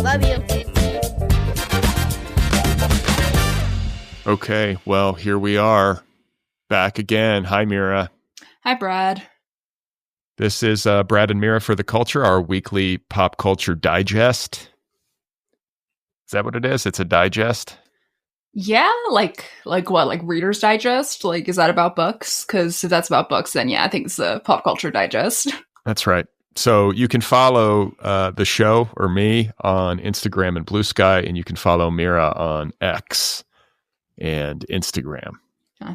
Love you. Okay, well, here we are, back again. Hi, Mira. Hi, Brad. This is Brad and Mira for the Culture, our weekly pop culture digest. Is that what it is? It's a digest? Yeah, like what? Like Reader's Digest? Like, is that about books? Because if that's about books, then yeah, I think it's a pop culture digest. That's right. So you can follow the show or me on Instagram and Bluesky, and you can follow Mira on X and Instagram.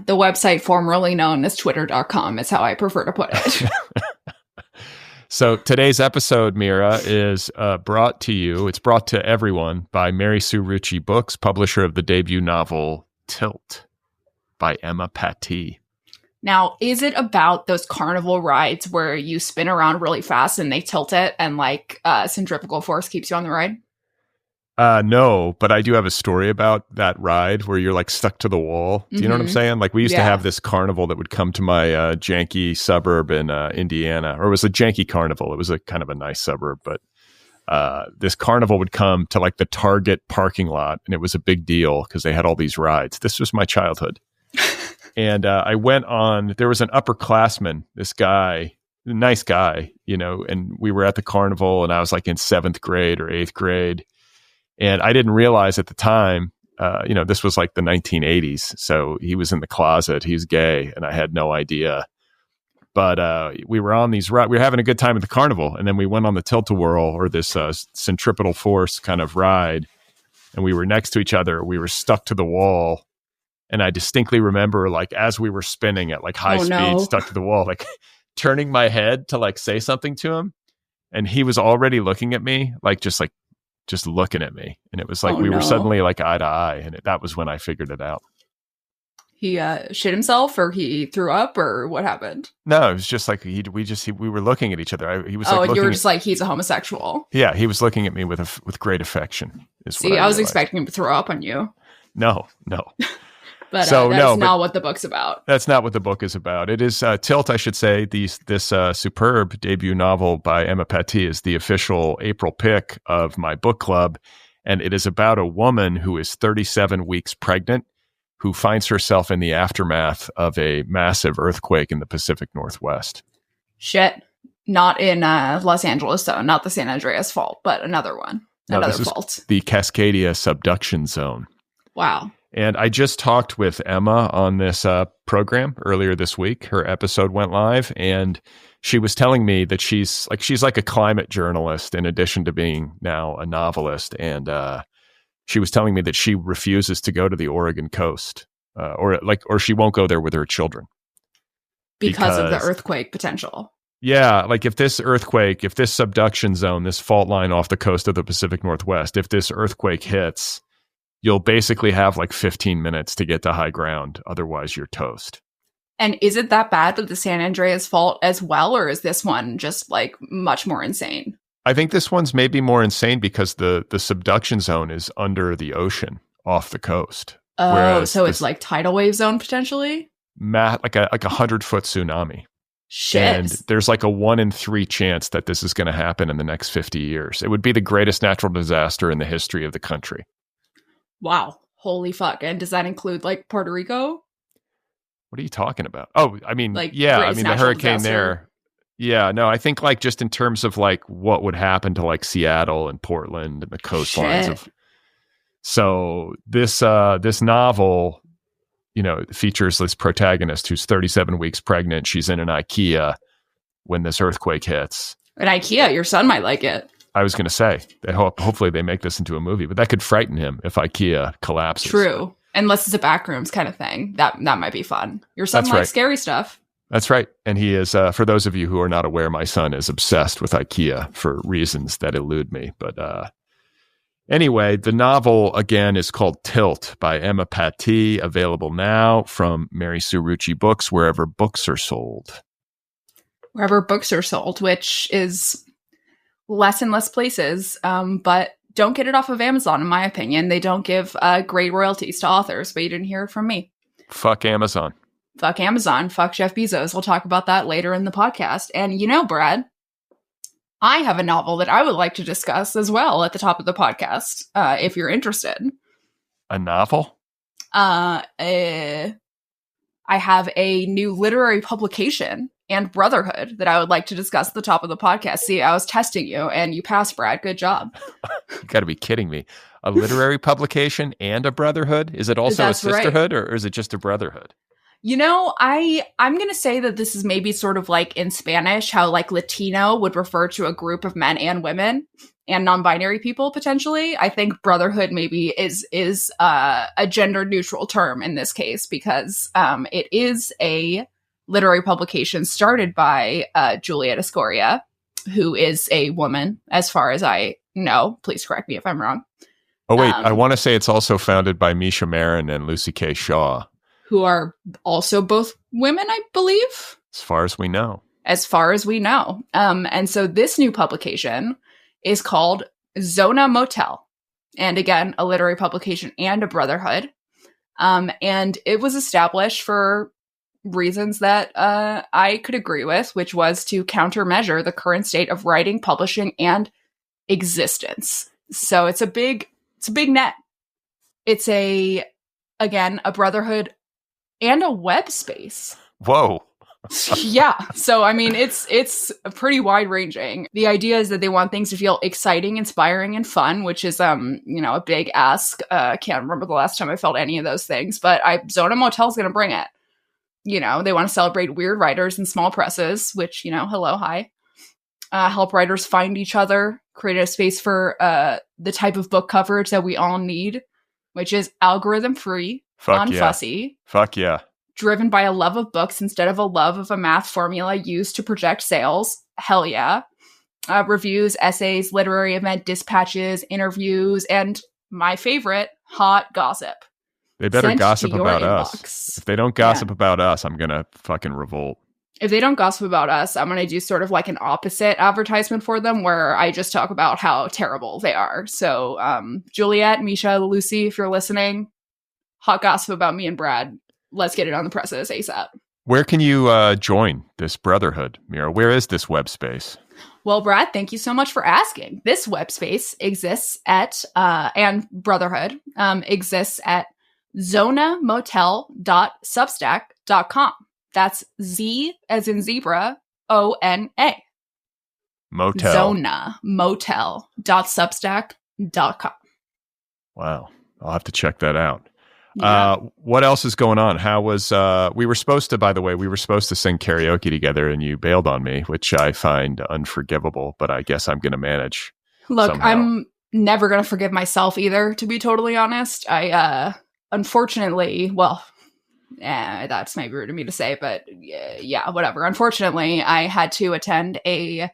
The website formerly known as twitter.com is how I prefer to put it. So today's episode, Mira, is brought to you, it's brought to everyone by Mary Sue Ritchie Books, publisher of the debut novel Tilt by Emma Patty. Now, is it about those carnival rides where you spin around really fast and they tilt it and like centrifugal force keeps you on the ride? No, but I do have a story about that ride where you're like stuck to the wall. Do you know what I'm saying? Like we used to have this carnival that would come to my janky suburb in Indiana, or it was a janky carnival. It was a kind of a nice suburb, but this carnival would come to like the Target parking lot, and it was a big deal because they had all these rides. This was my childhood. And I went on, there was an upperclassman, this guy, nice guy, you know, and we were at the carnival and I was like in 7th grade or 8th grade. And I didn't realize at the time, you know, this was like the 1980s. So he was in the closet. He's gay. And I had no idea. But we were on these rides. We were having a good time at the carnival. And then we went on the tilt-a-whirl, or this centripetal force kind of ride. And we were next to each other. We were stuck to the wall. And I distinctly remember, like, as we were spinning at like high speed, stuck to the wall, like turning my head to like say something to him. And he was already looking at me, just looking at me. And it was like we were suddenly like eye to eye. And that was when I figured it out. He shit himself, or he threw up, or what happened? No, it was just like we were looking at each other. He was like, and you were just like, he's a homosexual. Yeah, he was looking at me with great affection. See, I was expecting him to throw up on you. No. But that's not what the book's about. That's not what the book is about. It is Tilt, I should say. This superb debut novel by Emma Patty is the official April pick of my book club. And it is about a woman who is 37 weeks pregnant, who finds herself in the aftermath of a massive earthquake in the Pacific Northwest. Shit. Not in Los Angeles, though. Not the San Andreas fault, but another one. Another fault. The Cascadia subduction zone. Wow. And I just talked with Emma on this program earlier this week. Her episode went live, and she was telling me that she's like a climate journalist in addition to being now a novelist. And she was telling me that she refuses to go to the Oregon coast, or she won't go there with her children because of the earthquake potential. Yeah, like if this subduction zone, this fault line off the coast of the Pacific Northwest, if this earthquake hits, you'll basically have like 15 minutes to get to high ground. Otherwise, you're toast. And is it that bad with the San Andreas fault as well? Or is this one just like much more insane? I think this one's maybe more insane because the subduction zone is under the ocean off the coast. Oh, so it's like tidal wave zone potentially? Like a 100-foot tsunami. Shit. And there's like a 1 in 3 chance that this is going to happen in the next 50 years. It would be the greatest natural disaster in the history of the country. Wow. Holy fuck. And does that include like Puerto Rico? What are you talking about? Oh, I mean, like, yeah, I mean, the hurricane disaster there. Yeah, no, I think like just in terms of like what would happen to like Seattle and Portland and the coastlines of. So this novel, you know, features this protagonist who's 37 weeks pregnant. She's in an IKEA when this earthquake hits. An IKEA, your son might like it. I was going to say, hopefully they make this into a movie, but that could frighten him if IKEA collapses. True. Unless it's a backrooms kind of thing. That might be fun. Your son likes scary stuff. That's right. And he is, for those of you who are not aware, my son is obsessed with IKEA for reasons that elude me. But anyway, the novel, again, is called Tilt by Emma Patty, available now from Mary Sue Ritchie Books, wherever books are sold. Wherever books are sold, which is less and less places, but don't get it off of Amazon, in my opinion. They don't give great royalties to authors, but you didn't hear it from me. Fuck Amazon. Fuck Amazon. Fuck Jeff Bezos. We'll talk about that later in the podcast. And you know, Brad, I have a novel that I would like to discuss as well at the top of the podcast, if you're interested. A novel? I have a new literary publication and brotherhood that I would like to discuss at the top of the podcast. See, I was testing you, and you passed, Brad. Good job. You got to be kidding me. A literary publication and a brotherhood? Is it also That's a sisterhood, right, or is it just a brotherhood? You know, I'm going to say that this is maybe sort of like in Spanish, how like Latino would refer to a group of men and women and non-binary people potentially. I think brotherhood maybe is a gender neutral term in this case because it is a literary publication started by Juliet Escoria, who is a woman, as far as I know. Please correct me if I'm wrong. Oh, wait. I want to say it's also founded by Misha Marin and Lucy K. Shaw, who are also both women, I believe. As far as we know. As far as we know. And so this new publication is called Zona Motel. And again, a literary publication and a brotherhood. And it was established for reasons that I could agree with, which was to countermeasure the current state of writing, publishing, and existence. So it's a big net. It's a brotherhood and a web space. Whoa. Yeah. So, I mean, it's pretty wide ranging. The idea is that they want things to feel exciting, inspiring, and fun, which is, a big ask. Can't remember the last time I felt any of those things, but Zona Motel's going to bring it. You know, they want to celebrate weird writers and small presses, which, hello, hi. Help writers find each other, create a space for the type of book coverage that we all need, which is algorithm-free, unfussy. Fuck yeah. Driven by a love of books instead of a love of a math formula used to project sales. Hell yeah. Reviews, essays, literary event dispatches, interviews, and my favorite, hot gossip. They better gossip about us. If they don't gossip about us, I'm going to fucking revolt. If they don't gossip about us, I'm going to do sort of like an opposite advertisement for them where I just talk about how terrible they are. So, Juliet, Misha, Lucy, if you're listening, hot gossip about me and Brad. Let's get it on the presses ASAP. Where can you join this brotherhood, Mira? Where is this web space? Well, Brad, thank you so much for asking. This web space exists at, and brotherhood exists at zonamotel.substack.com. That's Z as in zebra, O-N-A. Motel. Zonamotel.substack.com. Wow. I'll have to check that out. Yeah. What else is going on? How was, we were supposed to sing karaoke together and you bailed on me, which I find unforgivable, but I guess I'm going to manage. Look, somehow. I'm never going to forgive myself either, to be totally honest. Unfortunately, that's maybe rude of me to say, but yeah, whatever. Unfortunately, I had to attend a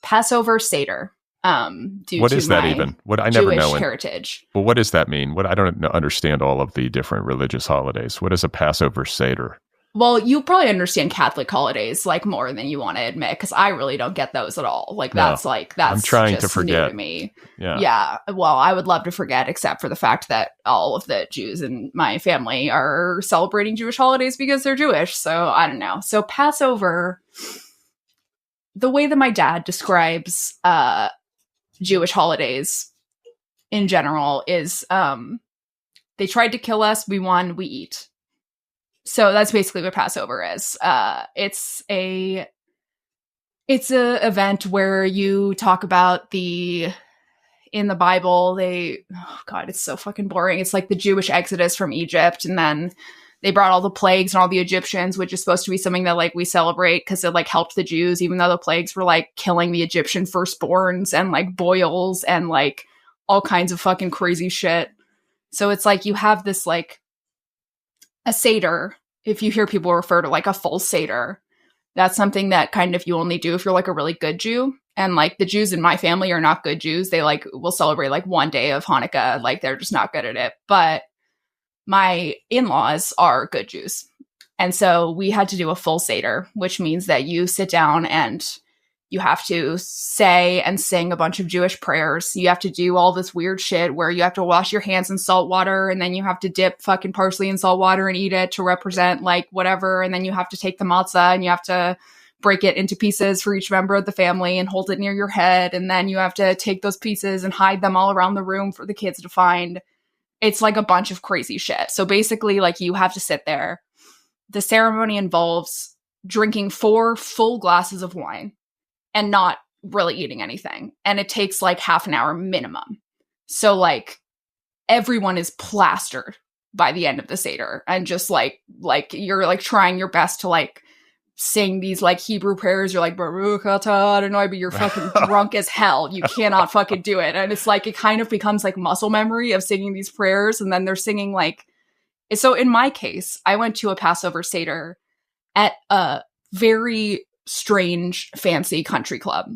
Passover Seder. Due what to is that even? What I never Jewish know. Heritage. Well, what does that mean? I don't understand all of the different religious holidays. What is a Passover Seder? Well, you probably understand Catholic holidays like more than you want to admit, because I really don't get those at all. That's I'm trying just to forget. new to me. Yeah. Well, I would love to forget, except for the fact that all of the Jews in my family are celebrating Jewish holidays because they're Jewish. So I don't know. So Passover, the way that my dad describes Jewish holidays in general is they tried to kill us, we won, we eat. So that's basically what Passover is. It's a event where you talk about in the Bible, it's so fucking boring. It's like the Jewish exodus from Egypt, and then they brought all the plagues and all the Egyptians, which is supposed to be something that like we celebrate because it like helped the Jews, even though the plagues were like killing the Egyptian firstborns and like boils and like all kinds of fucking crazy shit. So it's like you have this like a Seder. If you hear people refer to like a full Seder, that's something that kind of you only do if you're like a really good Jew. And like the Jews in my family are not good Jews. They like will celebrate like one day of Hanukkah. Like they're just not good at it. But my in-laws are good Jews. And so we had to do a full Seder, which means that you sit down and you have to say and sing a bunch of Jewish prayers. You have to do all this weird shit where you have to wash your hands in salt water, and then you have to dip fucking parsley in salt water and eat it to represent like whatever. And then you have to take the matzah and you have to break it into pieces for each member of the family and hold it near your head. And then you have to take those pieces and hide them all around the room for the kids to find. It's like a bunch of crazy shit. So basically, like, you have to sit there. The ceremony involves drinking 4 full glasses of wine and not really eating anything. And it takes like half an hour minimum. So like everyone is plastered by the end of the Seder, and just like you're like trying your best to like sing these like Hebrew prayers. You're like, Baruch atah Adonai, but you're fucking drunk as hell. You cannot fucking do it. And it's like, it kind of becomes like muscle memory of singing these prayers. And then they're singing like, so in my case, I went to a Passover Seder at a very strange, fancy country club.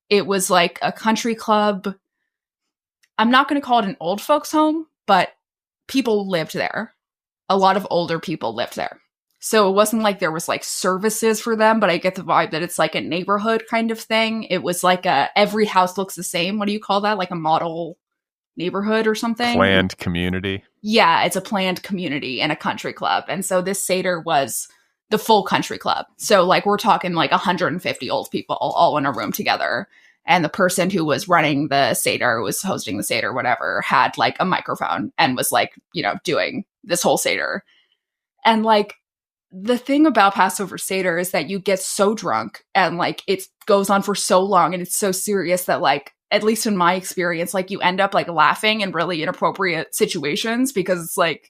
It was like a country club. I'm not going to call it an old folks home, but people lived there. A lot of older people lived there. So it wasn't like there was like services for them, but I get the vibe that it's like a neighborhood kind of thing. It was like every house looks the same. What do you call that? Like a model neighborhood or something? Planned community. Yeah, it's a planned community in a country club. And so this Seder was the full country club. So like we're talking like 150 old people all in a room together. And the person who was running the Seder, was hosting the Seder, whatever, had like a microphone and was like, you know, doing this whole Seder. And like the thing about Passover Seder is that you get so drunk and like it goes on for so long and it's so serious that like, at least in my experience, like you end up like laughing in really inappropriate situations because it's like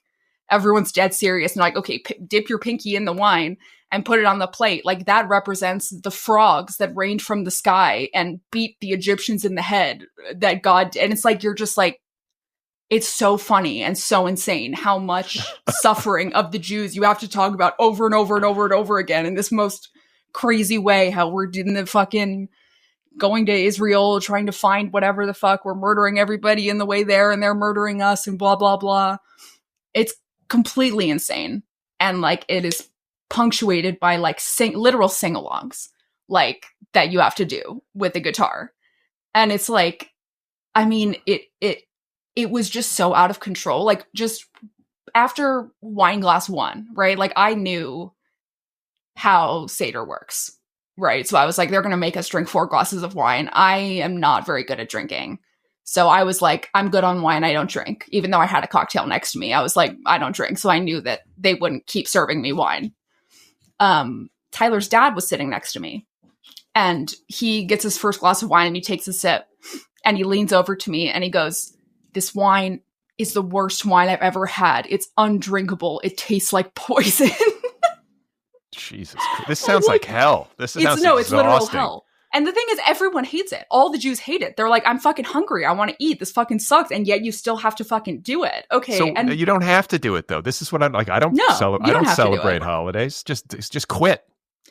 everyone's dead serious and like, okay, dip your pinky in the wine and put it on the plate. Like that represents the frogs that rained from the sky and beat the Egyptians in the head that God, and it's like, you're just like, it's so funny and so insane how much suffering of the Jews you have to talk about over and over and over and over again in this most crazy way, how we're in the fucking going to Israel, trying to find whatever the fuck, we're murdering everybody in the way there and they're murdering us and blah, blah, blah. It's completely insane. And like, it is punctuated by like literal sing-alongs, like that you have to do with the guitar. And it's like, I mean, it was just so out of control. Like just after wine glass 1, right? Like I knew how Seder works. Right. So I was like, they're going to make us drink 4 glasses of wine. I am not very good at drinking. So I was like, I'm good on wine. I don't drink. Even though I had a cocktail next to me, I was like, I don't drink. So I knew that they wouldn't keep serving me wine. Tyler's dad was sitting next to me and he gets his first glass of wine and he takes a sip and he leans over to me and he goes, this wine is the worst wine I've ever had. It's undrinkable. It tastes like poison. Jesus Christ. This sounds like hell. This sounds exhausting. It's literal hell. And the thing is, everyone hates it. All the Jews hate it. They're like, I'm fucking hungry. I want to eat. This fucking sucks. And yet you still have to fucking do it. Okay. So and you don't have to do it though. This is what I'm like. I don't celebrate holidays. Just quit.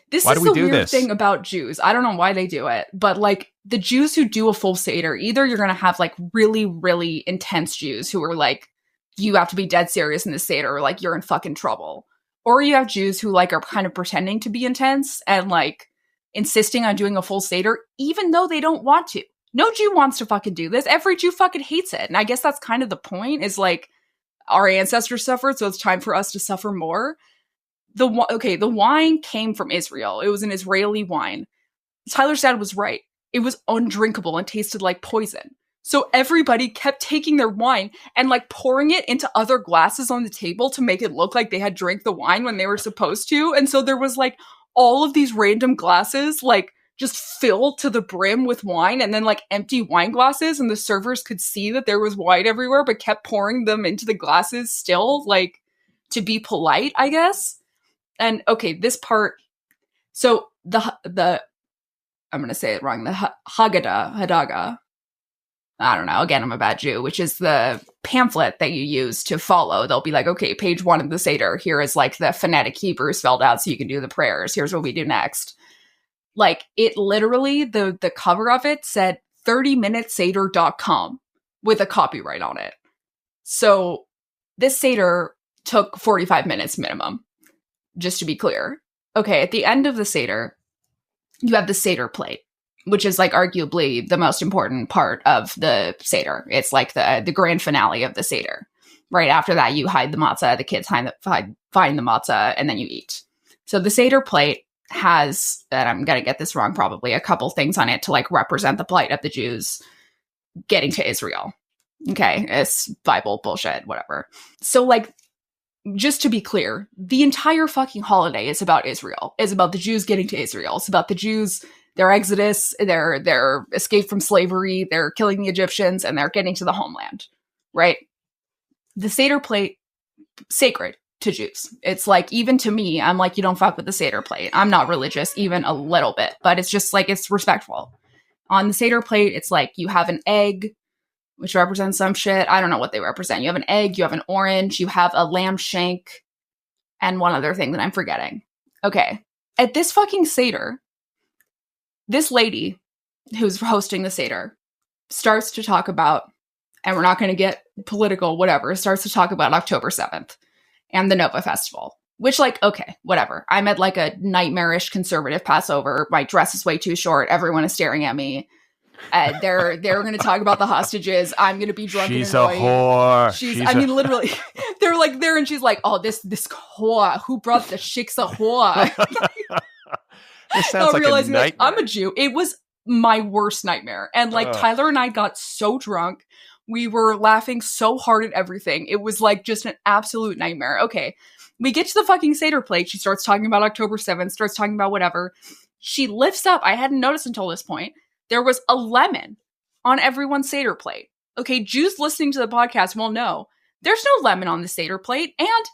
This is the weird thing about Jews. I don't know why they do it, but like the Jews who do a full Seder, either you're going to have like really, really intense Jews who are like, you have to be dead serious in the Seder, or like you're in fucking trouble. Or you have Jews who like are kind of pretending to be intense and like insisting on doing a full Seder, even though they don't want to. No Jew wants to fucking do this. Every Jew fucking hates it. And I guess that's kind of the point, is like our ancestors suffered, so it's time for us to suffer more. The wine came from Israel. It was an Israeli wine. Tyler's dad was right. It was undrinkable and tasted like poison. So everybody kept taking their wine and like pouring it into other glasses on the table to make it look like they had drank the wine when they were supposed to. And so there was like all of these random glasses like just filled to the brim with wine, and then like empty wine glasses, and the servers could see that there was wine everywhere but kept pouring them into the glasses still, like to be polite, I guess. And okay, this part, so the I'm going to say it wrong, the Hadaga, I don't know, again, I'm a bad Jew, which is the pamphlet that you use to follow. They'll be like, okay, page 1 of the Seder, here is like the phonetic Hebrew spelled out so you can do the prayers. Here's what we do next. Like, it literally, the cover of it said 30minuteseder.com with a copyright on it. So this Seder took 45 minutes minimum, just to be clear. Okay, at the end of the Seder, you have the Seder plate, which is like arguably the most important part of the Seder. It's like the grand finale of the Seder. Right after that, you hide the matzah, the kids find the matzah, and then you eat. So the Seder plate has, and I'm going to get this wrong probably, a couple things on it to like represent the plight of the Jews getting to Israel. Okay, it's Bible bullshit, whatever. So like, just to be clear, the entire fucking holiday is about Israel. It's about the Jews getting to Israel. It's about the Jews, their exodus, their escape from slavery, they're killing the Egyptians, and they're getting to the homeland, right? The Seder plate, sacred to Jews. It's like, even to me, I'm like, you don't fuck with the Seder plate. I'm not religious, even a little bit, but it's just like, it's respectful. On the Seder plate, it's like, you have an egg, which represents some shit. I don't know what they represent. You have an egg, you have an orange, you have a lamb shank, and one other thing that I'm forgetting. Okay. At this fucking Seder, this lady who's hosting the Seder starts to talk about, and we're not going to get political, whatever, starts to talk about October 7th and the Nova Festival, which, like, okay, whatever. I'm at like a nightmarish conservative Passover. My dress is way too short. Everyone is staring at me. They're going to talk about the hostages. I'm going to be drunk She's and annoyed. A whore. She's I mean, literally, they're like there, and she's like, "Oh, this whore who brought the shiksa whore." This sounds like realizing a nightmare. I'm a Jew. It was my worst nightmare, and like Tyler and I got so drunk, we were laughing so hard at everything. It was like just an absolute nightmare. Okay, we get to the fucking Seder plate. She starts talking about October 7th. Starts talking about whatever. She lifts up. I hadn't noticed until this point. There was a lemon on everyone's Seder plate. Okay, Jews listening to the podcast will know there's no lemon on the Seder plate, and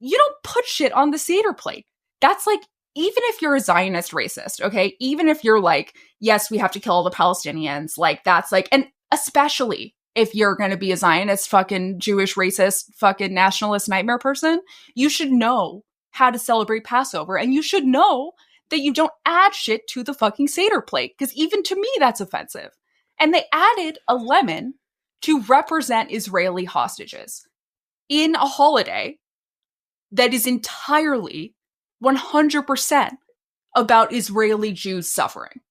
you don't put shit on the Seder plate. That's like, even if you're a Zionist racist, okay, even if you're like, yes, we have to kill all the Palestinians, like, that's like, and especially if you're going to be a Zionist, fucking Jewish racist, fucking nationalist nightmare person, you should know how to celebrate Passover, and you should know that you don't add shit to the fucking Seder plate, because even to me, that's offensive. And they added a lemon to represent Israeli hostages in a holiday that is entirely 100% about Israeli Jews suffering.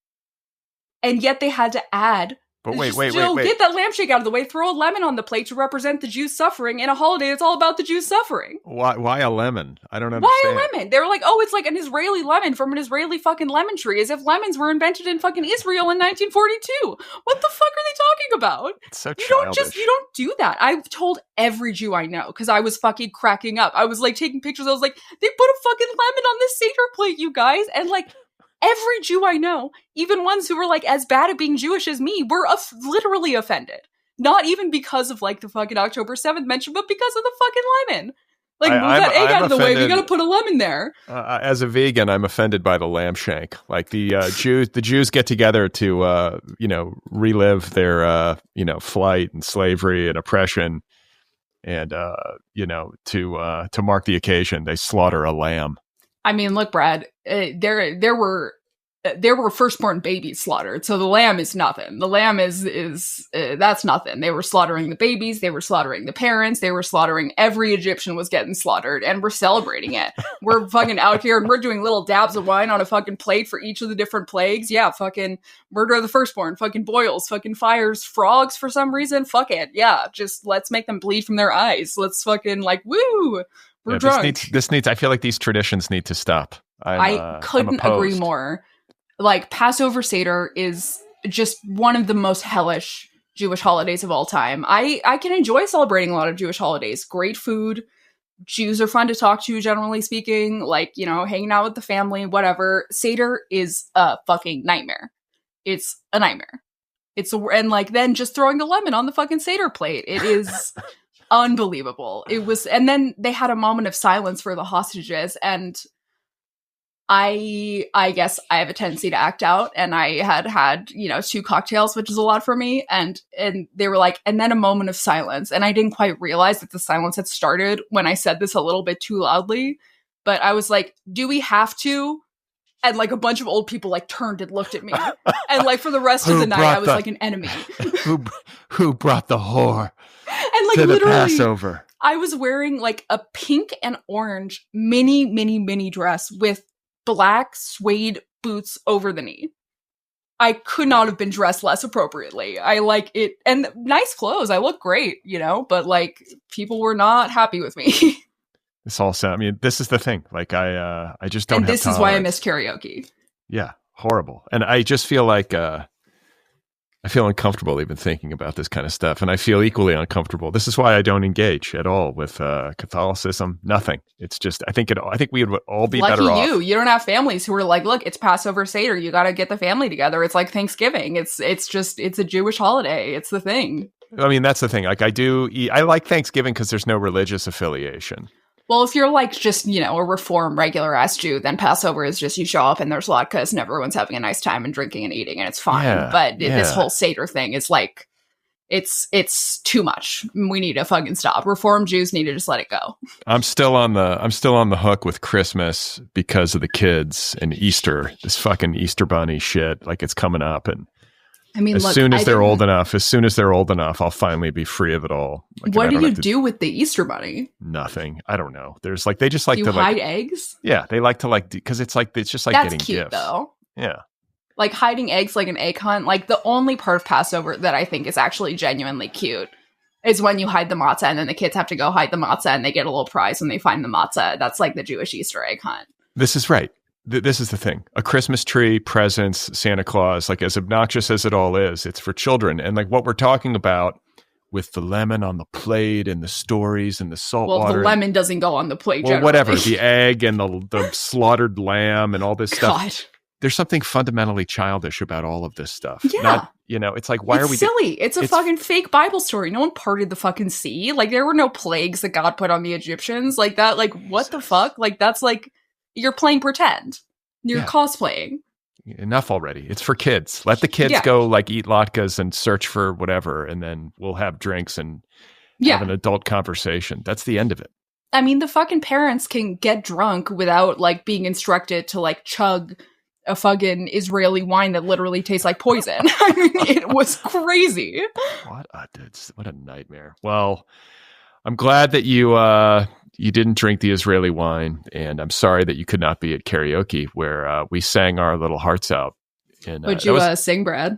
And yet they had to add, but wait. Get that lamb shake out of the way, throw a lemon on the plate to represent the Jews suffering in a holiday that's all about the Jews suffering. Why a lemon? I don't understand. Why a lemon? They were like, oh, it's like an Israeli lemon from an Israeli fucking lemon tree, as if lemons were invented in fucking Israel in 1942. What the fuck are they talking about? It's so childish. You don't do that. I've told every Jew I know, because I was fucking cracking up. I was like taking pictures. I was like, they put a fucking lemon on this Seder plate, you guys. And like, every Jew I know, even ones who were like as bad at being Jewish as me, were literally offended. Not even because of like the fucking October 7th mention, but because of the fucking lemon. Like, move that egg out of the way. We gotta put a lemon there. As a vegan, I'm offended by the lamb shank. Like the Jews get together to relive their flight and slavery and oppression, and to mark the occasion, they slaughter a lamb. I mean, look, Brad, there were firstborn babies slaughtered, so the lamb is nothing. The lamb is that's nothing. They were slaughtering the babies, they were slaughtering the parents, they were slaughtering every Egyptian was getting slaughtered, and we're celebrating it. We're fucking out here, and we're doing little dabs of wine on a fucking plate for each of the different plagues. Yeah, fucking murder of the firstborn, fucking boils, fucking fires, frogs for some reason. Fuck it, yeah, just let's make them bleed from their eyes. Let's fucking like woo. We're drunk. This needs. I feel like these traditions need to stop. I couldn't agree more. Like, Passover Seder is just one of the most hellish Jewish holidays of all time. I can enjoy celebrating a lot of Jewish holidays. Great food. Jews are fun to talk to, generally speaking. Like, hanging out with the family, whatever. Seder is a fucking nightmare. It's a nightmare. And like, then just throwing the lemon on the fucking Seder plate. It is unbelievable. It was, and then they had a moment of silence for the hostages, and I guess I have a tendency to act out, and I had 2 cocktails, which is a lot for me, and they were like, and then a moment of silence, and I didn't quite realize that the silence had started when I said this a little bit too loudly, but I was like, do we have to? And like a bunch of old people like turned and looked at me, and like for the rest of the night I was like an enemy. Who brought the whore? And like, to the literally, Passover. I was wearing like a pink and orange mini dress with black suede boots over the knee. I could not have been dressed less appropriately. I like it, and nice clothes. I look great, but like, people were not happy with me. This all sound. I mean, this is the thing. Like I just don't. And have this is why I tolerance. miss karaoke. Yeah, horrible. And I just feel like I feel uncomfortable even thinking about this kind of stuff, and I feel equally uncomfortable. This is why I don't engage at all with Catholicism. Nothing. It's just I think we would all be Lucky better off. You don't have families who are like, look, it's Passover Seder. You got to get the family together. It's like Thanksgiving. It's a Jewish holiday. It's the thing. I mean, that's the thing. Like I like Thanksgiving because there's no religious affiliation. Well, if you're like just, a reform regular ass Jew, then Passover is just you show up and there's latkes and everyone's having a nice time and drinking and eating and it's fine. Yeah, but this whole Seder thing is like, it's too much. We need to fucking stop. Reform Jews need to just let it go. I'm still on the hook with Christmas because of the kids and Easter. This fucking Easter bunny shit. Like it's coming up, and I mean, as soon as they're old enough, I'll finally be free of it all. Like, what do you do with the Easter bunny? Nothing. I don't know. There's like they just like to hide eggs. Yeah, they like to because it's just like that's getting cute, gifts. Though. Yeah. Like hiding eggs like an egg hunt. Like the only part of Passover that I think is actually genuinely cute is when you hide the matzah and then the kids have to go hide the matzah and they get a little prize when they find the matzah. That's like the Jewish Easter egg hunt. This is right. This is the thing. A Christmas tree, presents, Santa Claus, like as obnoxious as it all is, it's for children. And like what we're talking about with the lemon on the plate and the stories and the salt water. Well, the lemon doesn't go on the plate, well, whatever. The egg and the slaughtered lamb and all this stuff. There's something fundamentally childish about all of this stuff. Yeah. It's like, why are we... silly. It's a fucking fake Bible story. No one parted the fucking sea. Like, there were no plagues that God put on the Egyptians. Like, that, like, what the fuck? Like, that's like, you're playing pretend. You're cosplaying. Enough already. It's for kids. Let the kids go, like, eat latkes and search for whatever, and then we'll have drinks and have an adult conversation. That's the end of it. I mean, the fucking parents can get drunk without, like, being instructed to, like, chug a fucking Israeli wine that literally tastes like poison. I mean, it was crazy. What a nightmare. Well, I'm glad that you didn't drink the Israeli wine, and I'm sorry that you could not be at karaoke where we sang our little hearts out. And, Would you sing, Brad?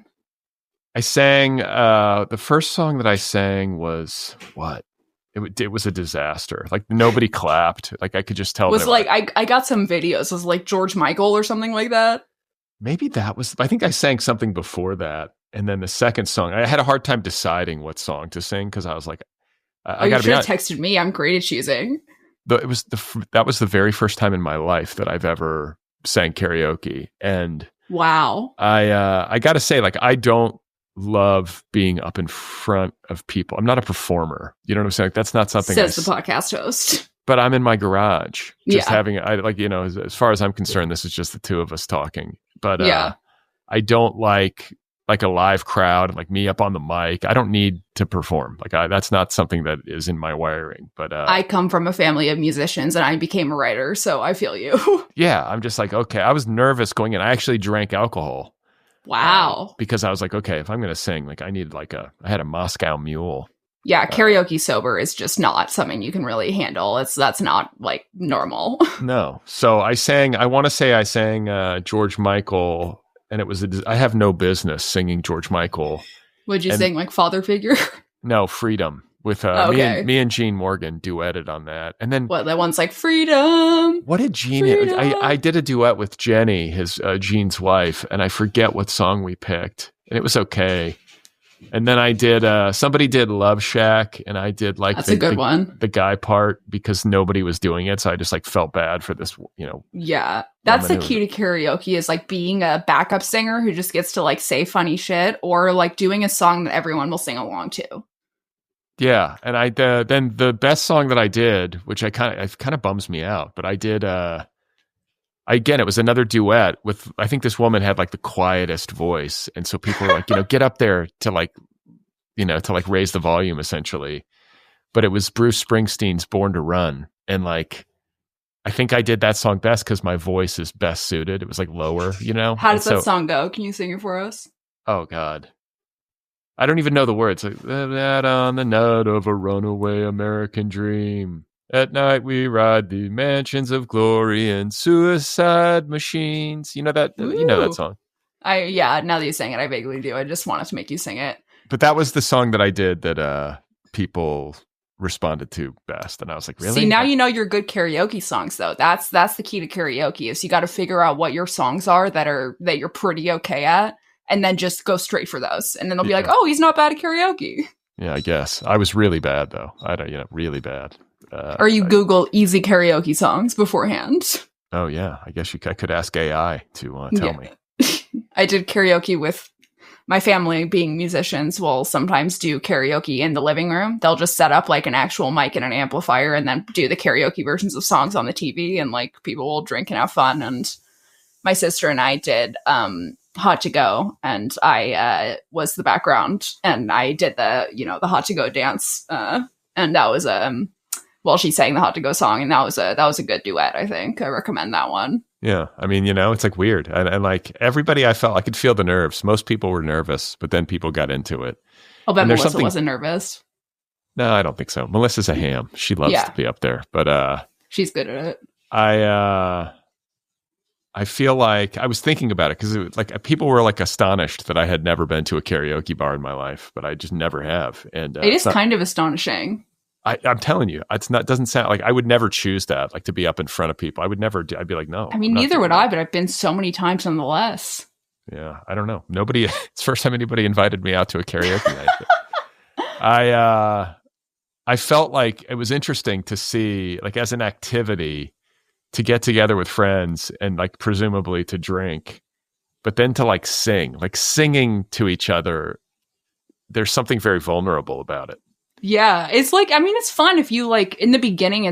I sang, the first song that I sang was what? It was a disaster. Like nobody clapped. Like I could just tell. Was like I got some videos. It was like George Michael or something like that. Maybe that was. I think I sang something before that, and then the second song. I had a hard time deciding what song to sing because I was like, I you should have texted me. I'm great at choosing. That was the very first time in my life that I've ever sang karaoke, and wow. I got to say, like I don't love being up in front of people. I'm not a performer. You know what I'm saying? Like, that's not something says the podcast host. But I'm in my garage just having as far as I'm concerned, this is just the two of us talking. But I don't like a live crowd, like me up on the mic. I don't need to perform. Like that's not something that is in my wiring. But I come from a family of musicians and I became a writer, so I feel you. Yeah, I'm just like, okay, I was nervous going in. I actually drank alcohol. Wow. Because I was like, okay, if I'm going to sing, like I had a Moscow Mule. Yeah, karaoke sober is just not something you can really handle. That's not like normal. No. So I sang George Michael, and it was I have no business singing George Michael. Would you sing like Father Figure? No, Freedom. With me and Gene Morgan duetted on that. And then that one's like Freedom. What did Gene I did a duet with Jenny, Gene's wife, and I forget what song we picked. And it was okay. And then I did somebody did Love Shack, and I did like that's a good one. The guy part because nobody was doing it, so I just like felt bad for this, Yeah. That's the key to karaoke is like being a backup singer who just gets to like say funny shit or like doing a song that everyone will sing along to. Yeah, and I then the best song that I did, which it kind of bums me out, but I did. Again, it was another duet with. I think this woman had like the quietest voice, and so people were like, get up there to like raise the volume, essentially. But it was Bruce Springsteen's "Born to Run," and like, I think I did that song best because my voice is best suited. It was like lower, How does that song go? Can you sing it for us? Oh God. I don't even know the words. Like that on the note of a runaway American dream. At night we ride the mansions of glory and suicide machines. You know that song. Now that you sang it, I vaguely do. I just wanted to make you sing it. But that was the song that I did that people responded to best. And I was like, really? See, now you know your good karaoke songs, though. That's the key to karaoke is you got to figure out what your songs are that you're pretty okay at, and then just go straight for those. And then they'll be like, oh, he's not bad at karaoke. Yeah, I guess. I was really bad, though. Really bad. Or you Google easy karaoke songs beforehand. Oh, yeah. I guess I could ask AI to tell me. I did karaoke with my family, being musicians, will sometimes do karaoke in the living room. They'll just set up like an actual mic and an amplifier and then do the karaoke versions of songs on the TV, and like people will drink and have fun. And my sister and I did Hot to Go, and I was the background, and I did the Hot to Go dance. And that was she sang the Hot to Go song, and that was a good duet. I think I recommend that one. Yeah. I mean, it's like weird. And like everybody, I could feel the nerves. Most people were nervous, but then people got into it. I'll bet Melissa wasn't nervous. No, I don't think so. Melissa's a ham. She loves to be up there, but she's good at it. I feel like I was thinking about it because like people were like astonished that I had never been to a karaoke bar in my life, but I just never have. And it is kind of astonishing. I'm telling you, doesn't sound like I would never choose that, like to be up in front of people. I would never I'd be like, no. I mean, neither would I, but I've been so many times nonetheless. Yeah. I don't know. It's the first time anybody invited me out to a karaoke night. I felt like it was interesting to see, like as an activity, to get together with friends and like presumably to drink, but then to like singing to each other. There's something very vulnerable about it. Yeah, it's like, I mean, it's fun if you like in the beginning,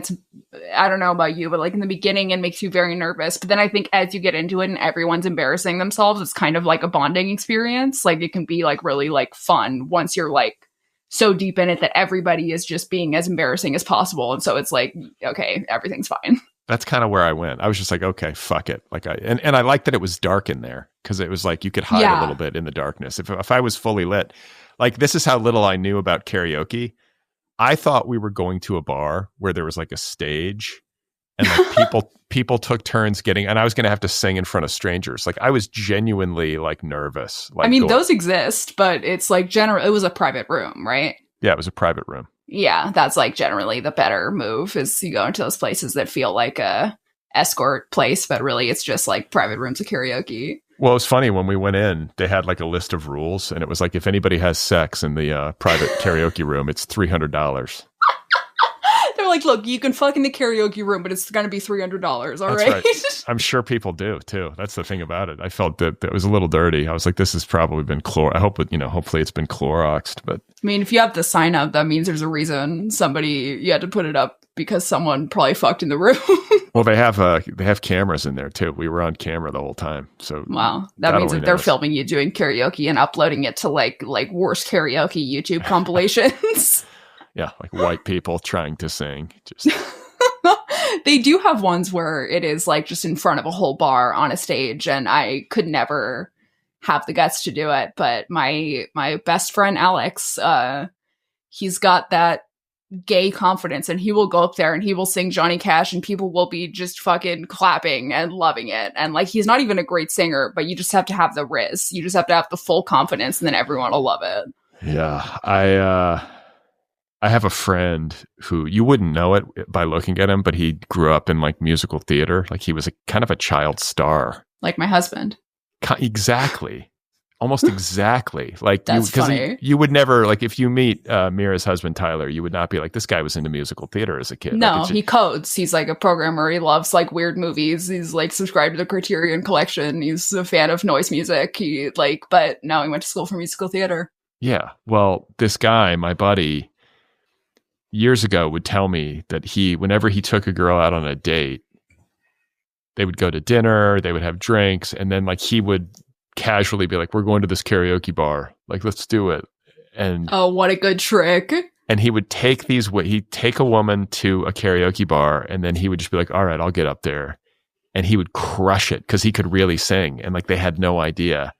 I don't know about you, but like in the beginning, it makes you very nervous. But then I think as you get into it and everyone's embarrassing themselves, it's kind of like a bonding experience. Like it can be like really like fun once you're like so deep in it that everybody is just being as embarrassing as possible. And so it's like, okay, everything's fine. That's kind of where I went. I was just like, okay, fuck it. Like and I liked that it was dark in there because it was like you could hide a little bit in the darkness. If I was fully lit. Like, this is how little I knew about karaoke. I thought we were going to a bar where there was like a stage and like people took turns and I was going to have to sing in front of strangers. Like, I was genuinely like nervous. Like, I mean, those exist, but it's like it was a private room, right? Yeah, it was a private room. Yeah, that's like generally the better move is you go into those places that feel like a escort place, but really it's just like private rooms of karaoke. Well, it was funny when we went in, they had like a list of rules and it was like, if anybody has sex in the private karaoke room, it's $300. They're like, look, you can fuck in the karaoke room, but it's going to be $300. All right. I'm sure people do too. That's the thing about it. I felt that it was a little dirty. I was like, this has probably been I hope hopefully it's been Cloroxed, but I mean, if you have the sign up, that means there's a reason you had to put it up because someone probably fucked in the room. Well, they have cameras in there too. We were on camera the whole time. So wow, that means that they're filming you doing karaoke and uploading it to like worst karaoke YouTube compilations. Yeah, like white people trying to sing. Just they do have ones where it is like just in front of a whole bar on a stage, and I could never have the guts to do it. But my best friend Alex, he's got that gay confidence, and he will go up there and he will sing Johnny Cash and people will be just fucking clapping and loving it. And like, he's not even a great singer, but you just have to have the riz. You just have to have the full confidence and then everyone will love it. Yeah. I have a friend who you wouldn't know it by looking at him, but he grew up in like musical theater. Like he was a kind of a child star. Like my husband. Exactly. Almost exactly. Like, that's funny. You would never, like, if you meet Mira's husband, Tyler, you would not be like, this guy was into musical theater as a kid. No, he codes. He's like a programmer. He loves like weird movies. He's like subscribed to the Criterion Collection. He's a fan of noise music. But no, he went to school for musical theater. Yeah. Well, this guy, my buddy, years ago would tell me that whenever he took a girl out on a date, they would go to dinner, they would have drinks, and then like he would casually be like, we're going to this karaoke bar, like let's do it. And oh, what a good trick. And he would he'd take a woman to a karaoke bar, and then he would just be like, all right, I'll get up there, and he would crush it because he could really sing, and like they had no idea.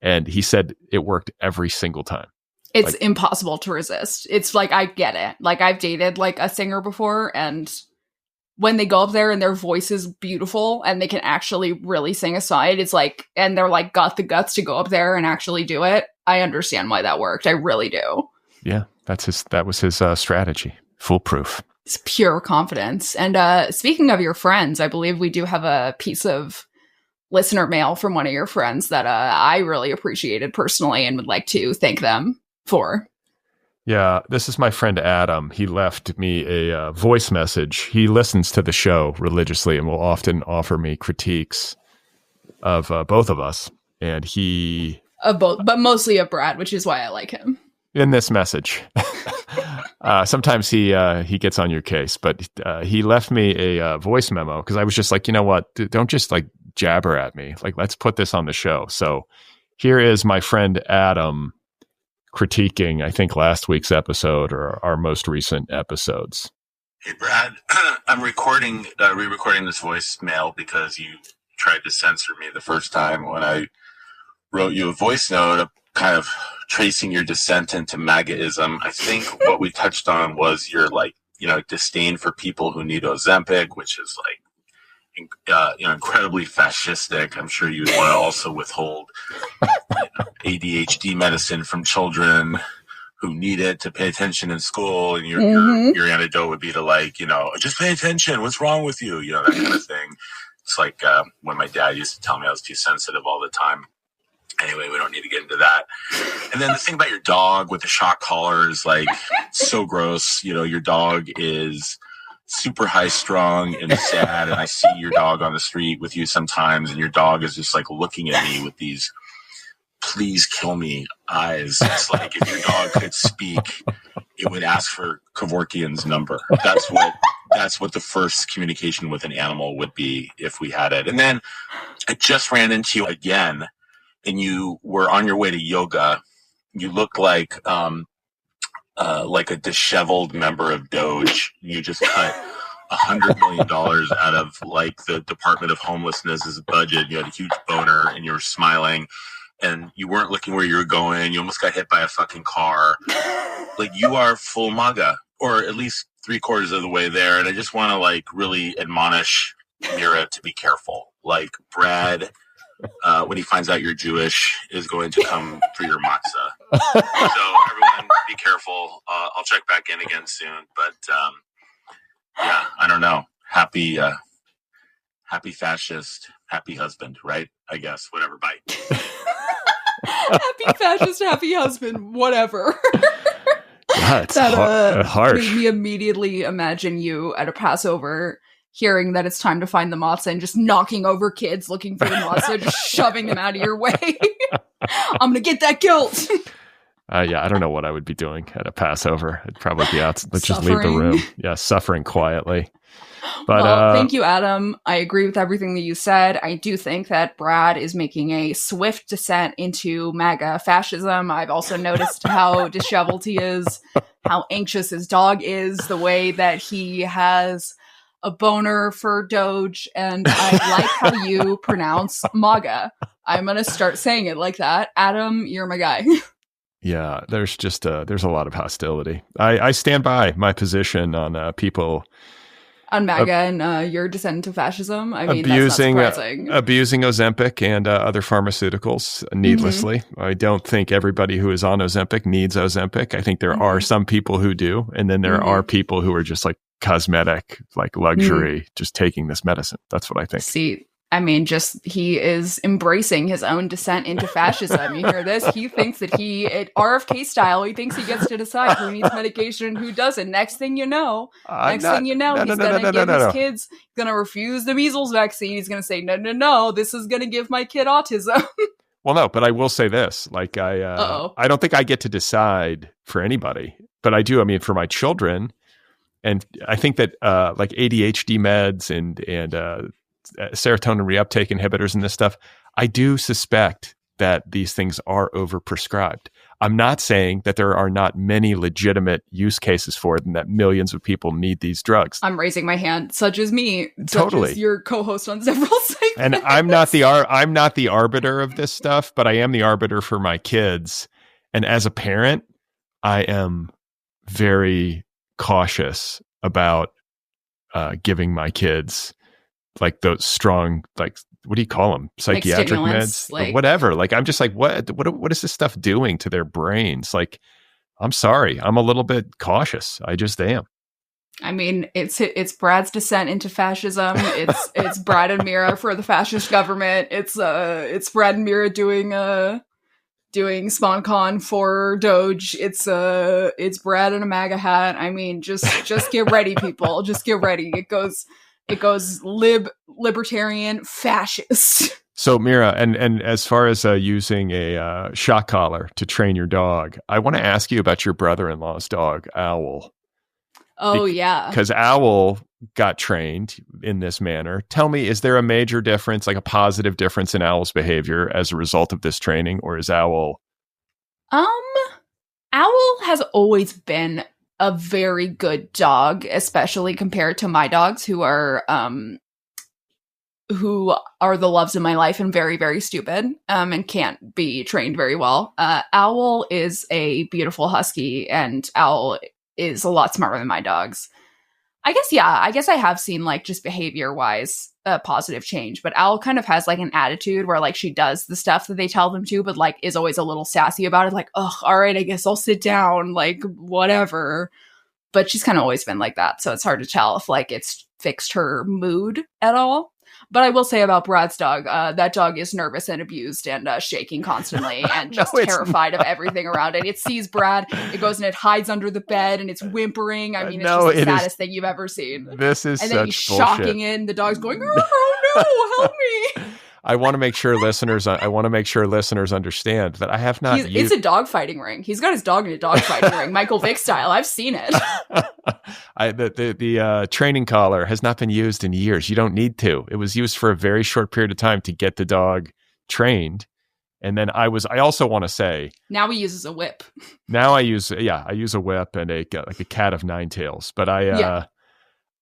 And he said it worked every single time. It's like, impossible to resist. It's like, I get it. Like I've dated like a singer before, and when they go up there and their voice is beautiful and they can actually really sing a side, it's like, and they're like got the guts to go up there and actually do it. I understand why that worked. I really do. Yeah, that was his strategy. Foolproof. It's pure confidence. And speaking of your friends, I believe we do have a piece of listener mail from one of your friends that I really appreciated personally and would like to thank them for. Yeah, this is my friend Adam. He left me a voice message. He listens to the show religiously and will often offer me critiques of both of us. And he... Of both, but mostly of Brad, which is why I like him. In this message. Sometimes he gets on your case, but he left me a voice memo because I was just like, you know what? Don't just like jabber at me. Like, let's put this on the show. So here is my friend Adam critiquing, I think, last week's episode or our most recent episodes. Hey, Brad, I'm re-recording this voicemail because you tried to censor me the first time when I wrote you a voice note kind of tracing your descent into MAGAism. I think what we touched on was your disdain for people who need Ozempic, which is incredibly fascistic. I'm sure you'd want to also withhold ADHD medicine from children who need it to pay attention in school. And your antidote would be to just pay attention. What's wrong with you? That kind of thing. It's like when my dad used to tell me I was too sensitive all the time. Anyway, we don't need to get into that. And then the thing about your dog with the shock collar is so gross. Your dog is super high strung and sad. And I see your dog on the street with you sometimes, and your dog is just looking at me with these please kill me eyes. It's like if your dog could speak, it would ask for Kevorkian's number. That's what the first communication with an animal would be if we had it. And then I just ran into you again, and you were on your way to yoga. You looked like a disheveled member of Doge. You just cut $100 million out of the Department of Homelessness's budget. You had a huge boner and you were smiling and you weren't looking where you were going. You almost got hit by a fucking car. You are full MAGA, or at least 3/4 of the way there. And I just want to really admonish Mira to be careful. Brad, when he finds out you're Jewish, is going to come for your matzah. So everyone be careful. I'll check back in again soon. But yeah, I don't know. Happy fascist, happy husband, right? I guess. Whatever. Bye. Happy fascist, happy husband, whatever. That's that harsh. Made me immediately imagine you at a Passover hearing that it's time to find the matzah and just knocking over kids looking for the matzah, just shoving them out of your way. I'm going to get that guilt. Yeah, I don't know what I would be doing at a Passover. I'd probably be out. Let's just leave the room. Yeah, suffering quietly. But thank you, Adam. I agree with everything that you said. I do think that Brad is making a swift descent into MAGA fascism. I've also noticed how disheveled he is, how anxious his dog is, the way that he has a boner for Doge, and I like how you pronounce MAGA. I'm going to start saying it like that. Adam, you're my guy. Yeah, there's just there's a lot of hostility. I stand by my position on people on MAGA and your descent into fascism. I mean, that's not surprising. Abusing Ozempic and other pharmaceuticals needlessly. I don't think everybody who is on Ozempic needs Ozempic. I think there are some people who do, and then there are people who are just cosmetic, luxury, just taking this medicine. That's what I think. See, I mean, he is embracing his own descent into fascism. You hear this? He thinks that at RFK style, he thinks he gets to decide who needs medication and who doesn't. Next thing you know, he's going to give his kids, going to refuse the measles vaccine. He's going to say, no, this is going to give my kid autism. Well, no, but I will say this. I don't think I get to decide for anybody, but I do. I mean, for my children. And I think that ADHD meds and serotonin reuptake inhibitors and this stuff, I do suspect that these things are overprescribed. I'm not saying that there are not many legitimate use cases for it and that millions of people need these drugs. I'm raising my hand, such as me, totally. Such as your co-host on several segments. And I'm not the arbiter of this stuff, but I am the arbiter for my kids. And as a parent, I am very cautious about giving my kids those strong, what do you call them? Psychiatric meds, or whatever. I'm just what is this stuff doing to their brains? I'm sorry, I'm a little bit cautious. I just am. I mean, it's Brad's descent into fascism. It's Brad and Mira for the fascist government. It's Brad and Mira doing SpawnCon for Doge. It's Brad in a MAGA hat. I mean, just get ready, people. Just get ready. It goes libertarian, fascist. So Mira, and as far as using a shock collar to train your dog, I want to ask you about your brother-in-law's dog, Owl. Oh, yeah. Because Owl got trained in this manner. Tell me, is there a major difference, like a positive difference in Owl's behavior as a result of this training, or is Owl? Owl has always been a very good dog, especially compared to my dogs, who are the loves of my life and very, very stupid, and can't be trained very well. Owl is a beautiful husky, and Owl is a lot smarter than my dogs. I guess I have seen, like, just behavior-wise, a positive change, but Owl kind of has, like, an attitude where, like, she does the stuff that they tell them to, but, like, is always a little sassy about it, like, oh, all right, I guess I'll sit down, like, whatever. But she's kind of always been like that, so it's hard to tell if, like, it's fixed her mood at all. But I will say about Brad's dog, that dog is nervous and abused and shaking constantly and just terrified of everything around it. It sees Brad, it goes and it hides under the bed and it's whimpering. I mean, it's just the saddest thing you've ever seen. This is and such then he's bullshit. Shocking it, and the dog's going, oh no, help me. I want to make sure listeners understand that I have not. It's a dog fighting ring. He's got his dog in a dog fighting ring, Michael Vick style. I've seen it. The training collar has not been used in years. You don't need to. It was used for a very short period of time to get the dog trained, and then I also want to say now he uses a whip. Now I use a whip and a cat of nine tails. But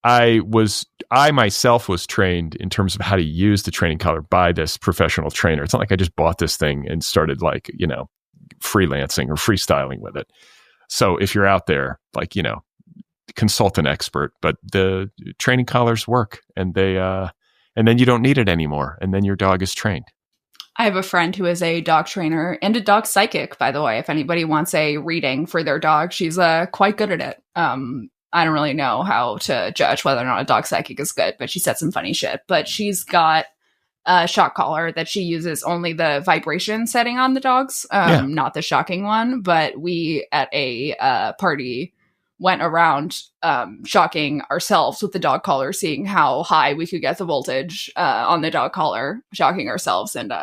I myself was trained in terms of how to use the training collar by this professional trainer. It's not like I just bought this thing and started, like, freelancing or freestyling with it. So if you're out there, like, consult an expert, but the training collars work, and and then you don't need it anymore. And then your dog is trained. I have a friend who is a dog trainer and a dog psychic, by the way. If anybody wants a reading for their dog, she's quite good at it. I don't really know how to judge whether or not a dog psychic is good, but she said some funny shit. But she's got a shock collar that she uses only the vibration setting on the dogs, not the shocking one. But we at a party went around shocking ourselves with the dog collar, seeing how high we could get the voltage on the dog collar, shocking ourselves. And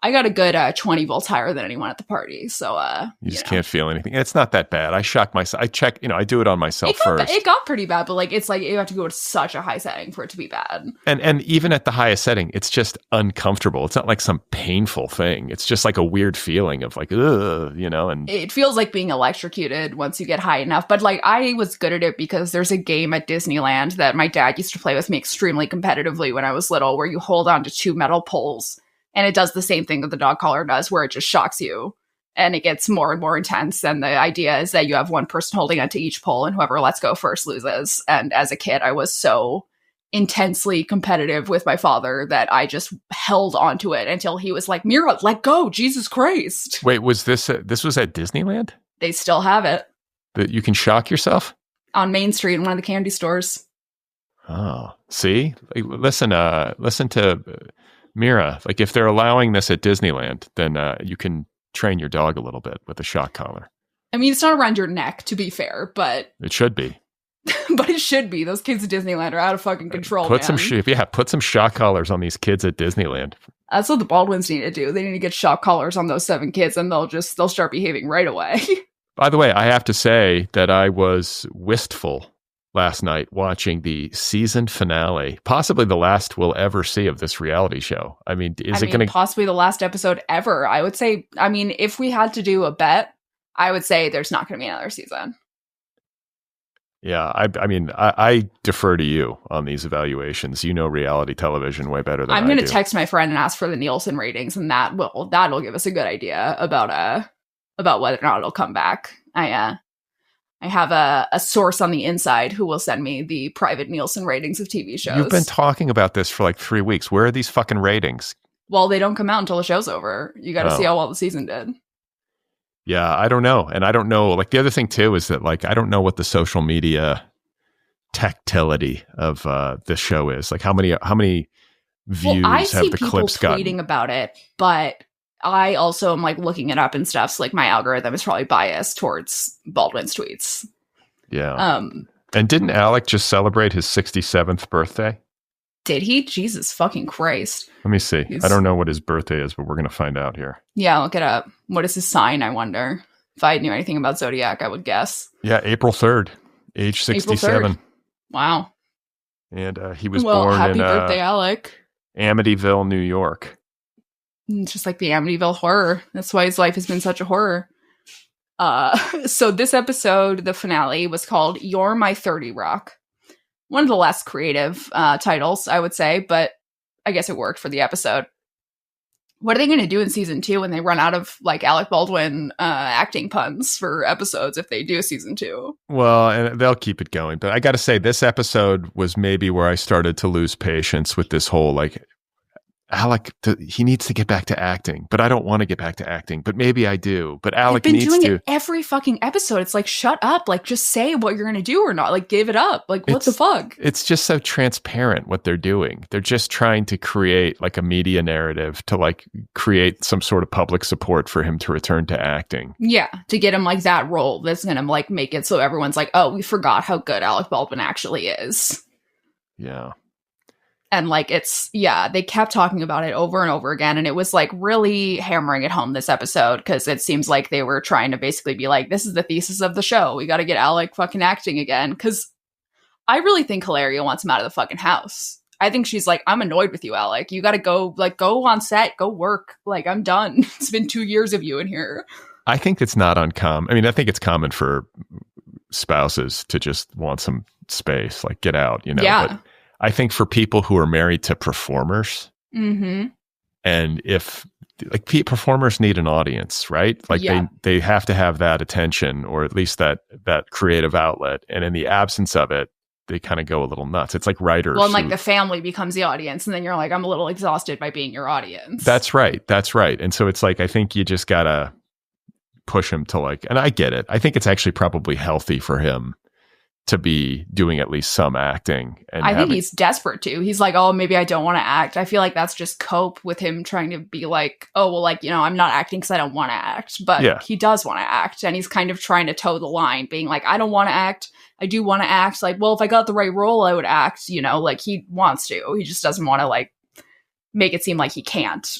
I got a good 20 volts higher than anyone at the party. So you just can't feel anything. It's not that bad. I shock myself. I check, I do it on myself first. It got pretty bad, but, like, it's like you have to go to such a high setting for it to be bad. And even at the highest setting, it's just uncomfortable. It's not like some painful thing. It's just like a weird feeling of, like, ugh, and it feels like being electrocuted once you get high enough. But, like, I was good at it because there's a game at Disneyland that my dad used to play with me extremely competitively when I was little, where you hold on to two metal poles. And it does the same thing that the dog collar does, where it just shocks you. And it gets more and more intense. And the idea is that you have one person holding onto each pole, and whoever lets go first loses. And as a kid, I was so intensely competitive with my father that I just held onto it until he was like, Mira, let go, Jesus Christ. Wait, was this was at Disneyland? They still have it. That you can shock yourself? On Main Street in one of the candy stores. Oh, see? Listen to Mira. Like, if they're allowing this at Disneyland, then you can train your dog a little bit with a shock collar. I mean, it's not around your neck, to be fair, but it should be. But it should be. Those kids at Disneyland are out of fucking control. Put some shock collars on these kids at Disneyland. That's what the Baldwins need to do. They need to get shock collars on those 7 kids, and they'll start behaving right away. By the way, I have to say that I was wistful last night watching the season finale, possibly the last we'll ever see of this reality show. I mean, it going to possibly the last episode ever? I would say. I mean, if we had to do a bet, I would say there's not going to be another season. Yeah, I defer to you on these evaluations. You know reality television way better than I do. I'm going to text my friend and ask for the Nielsen ratings, and that'll give us a good idea about whether or not it'll come back. I have a source on the inside who will send me the private Nielsen ratings of TV shows. You've been talking about this for like 3 weeks. Where are these fucking ratings? Well, they don't come out until the show's over. You got to see how well the season did. Yeah, I don't know. And I don't know, like, the other thing too is that, like, I don't know what the social media tactility of the show is. Like how many views I have see the people clips gotten? tweeting about it, but I also am like looking it up and stuff. So like my algorithm is probably biased towards Baldwin's tweets. Yeah. And didn't Alec just celebrate his 67th birthday? Did he? Jesus fucking Christ. Let me see. I don't know what his birthday is, but we're going to find out here. Yeah, look it up. What is his sign, I wonder? If I knew anything about Zodiac, I would guess. Yeah, April 3rd, age 67. April 3rd. Wow. And he was born happy in birthday, Alec. Amityville, New York. It's just like the Amityville horror. That's why his life has been such a horror. So this episode, the finale, was called You're My 30 Rock. One of the less creative titles, I would say, but I guess it worked for the episode. What are they going to do in season 2 when they run out of like Alec Baldwin acting puns for episodes if they do season 2? Well, and they'll keep it going. But I got to say, this episode was maybe where I started to lose patience with this whole like, Alec, he needs to get back to acting, but I don't want to get back to acting, but maybe I do. But Alec needs to. They've been doing it every fucking episode. It's like, shut up. Like, just say what you're going to do or not. Like, give it up. Like, what the fuck? It's just so transparent what they're doing. They're just trying to create like a media narrative to like create some sort of public support for him to return to acting. Yeah, to get him like that role that's going to like make it so everyone's like, oh, we forgot how good Alec Baldwin actually is. Yeah. And like, they kept talking about it over and over again. And it was like really hammering it home this episode because it seems like they were trying to basically be like, this is the thesis of the show. We got to get Alec fucking acting again. Because I really think Hilaria wants him out of the fucking house. I think she's like, I'm annoyed with you, Alec. You got to go on set, go work. Like, I'm done. It's been 2 years of you in here. I think it's not uncommon. I mean, I think it's common for spouses to just want some space, like get out, you know. Yeah. But I think for people who are married to performers, mm-hmm. and if like performers need an audience, right? Like they have to have that attention or at least that creative outlet. And in the absence of it, they kind of go a little nuts. It's like writers. Well, and like the family becomes the audience, and then you're like, I'm a little exhausted by being your audience. That's right. And so it's like, I think you just gotta push him to like, and I get it. I think it's actually probably healthy for him to be doing at least some acting. And I think he's desperate to. He's like, oh, maybe I don't want to act. I feel like that's just cope with him trying to be like, oh, well, like, you know, I'm not acting because I don't want to act. But he does want to act. And he's kind of trying to toe the line, being like, I don't want to act. I do want to act. Like, well, if I got the right role, I would act. You know, like he wants to. He just doesn't want to like make it seem like he can't.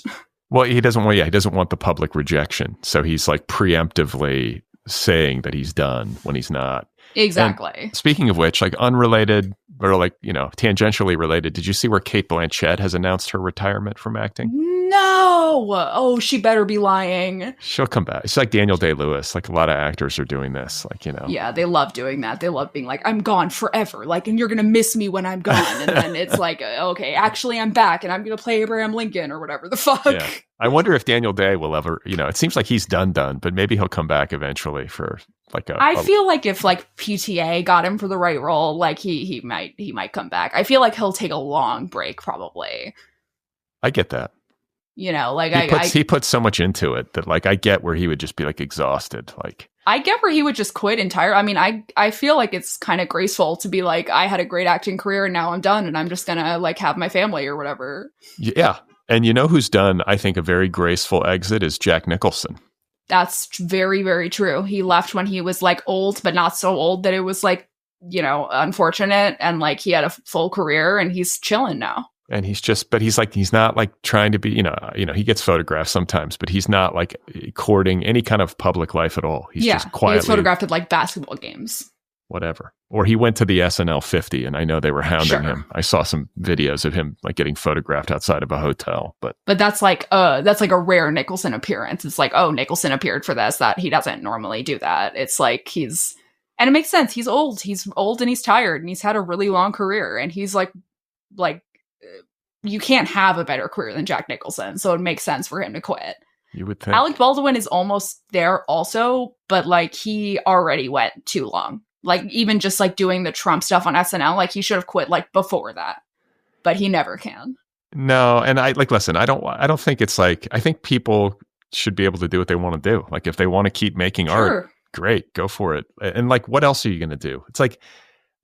Well, he doesn't want the public rejection. So he's like preemptively saying that he's done when he's not. Exactly. And speaking of which, like unrelated or like, you know, tangentially related, did you see where Cate Blanchett has announced her retirement from acting? No. Oh, she better be lying. She'll come back. It's like Daniel Day-Lewis. Like a lot of actors are doing this. Like, you know. Yeah, they love doing that. They love being like, I'm gone forever. Like, and you're going to miss me when I'm gone. And then it's like, okay, actually I'm back and I'm going to play Abraham Lincoln or whatever the fuck. Yeah. I wonder if Daniel Day will ever, you know, it seems like he's done, but maybe he'll come back eventually for like I feel like if like PTA got him for the right role, like he might come back. I feel like he'll take a long break probably. I get that. You know, like he puts so much into it that like I get where he would just be like exhausted. Like I get where he would just quit entirely. I mean, I feel like it's kind of graceful to be like, I had a great acting career and now I'm done and I'm just gonna like have my family or whatever. Yeah. And you know who's done, I think, a very graceful exit is Jack Nicholson. That's very, very true. He left when he was like old, but not so old that it was like, you know, unfortunate. And like he had a full career and he's chilling now. And he's not like trying to be, you know, he gets photographed sometimes, but he's not like courting any kind of public life at all. He's just quietly. He gets photographed at like basketball games. Whatever. Or he went to the SNL 50 and I know they were hounding him. I saw some videos of him like getting photographed outside of a hotel, but that's like a rare Nicholson appearance. It's like, oh, Nicholson appeared for this, that he doesn't normally do that. It's like and it makes sense. He's old and he's tired and he's had a really long career and he's like you can't have a better career than Jack Nicholson. So it makes sense for him to quit. You would think. Alec Baldwin is almost there also, but like he already went too long. Like even just like doing the Trump stuff on SNL, like he should have quit like before that, but he never can. No. And listen, I don't think it's like, I think people should be able to do what they want to do. Like if they want to keep making art, great, go for it. And like, what else are you going to do? It's like,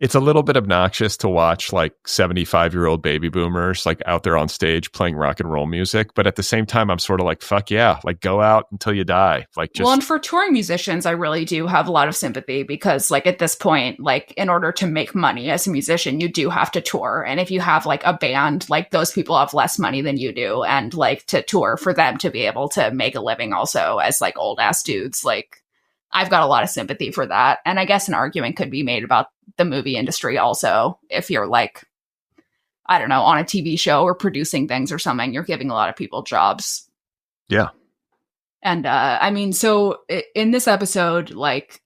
it's a little bit obnoxious to watch like 75-year-old baby boomers like out there on stage playing rock and roll music. But at the same time, I'm sort of like, fuck yeah, like go out until you die. Like just. Well, and for touring musicians, I really do have a lot of sympathy because like at this point, like in order to make money as a musician, you do have to tour. And if you have like a band, like those people have less money than you do. And like to tour for them to be able to make a living also as like old ass dudes, like I've got a lot of sympathy for that. And I guess an argument could be made about the movie industry also. If you're like, I don't know, on a TV show or producing things or something, you're giving a lot of people jobs. Yeah. And I mean, so in this episode, like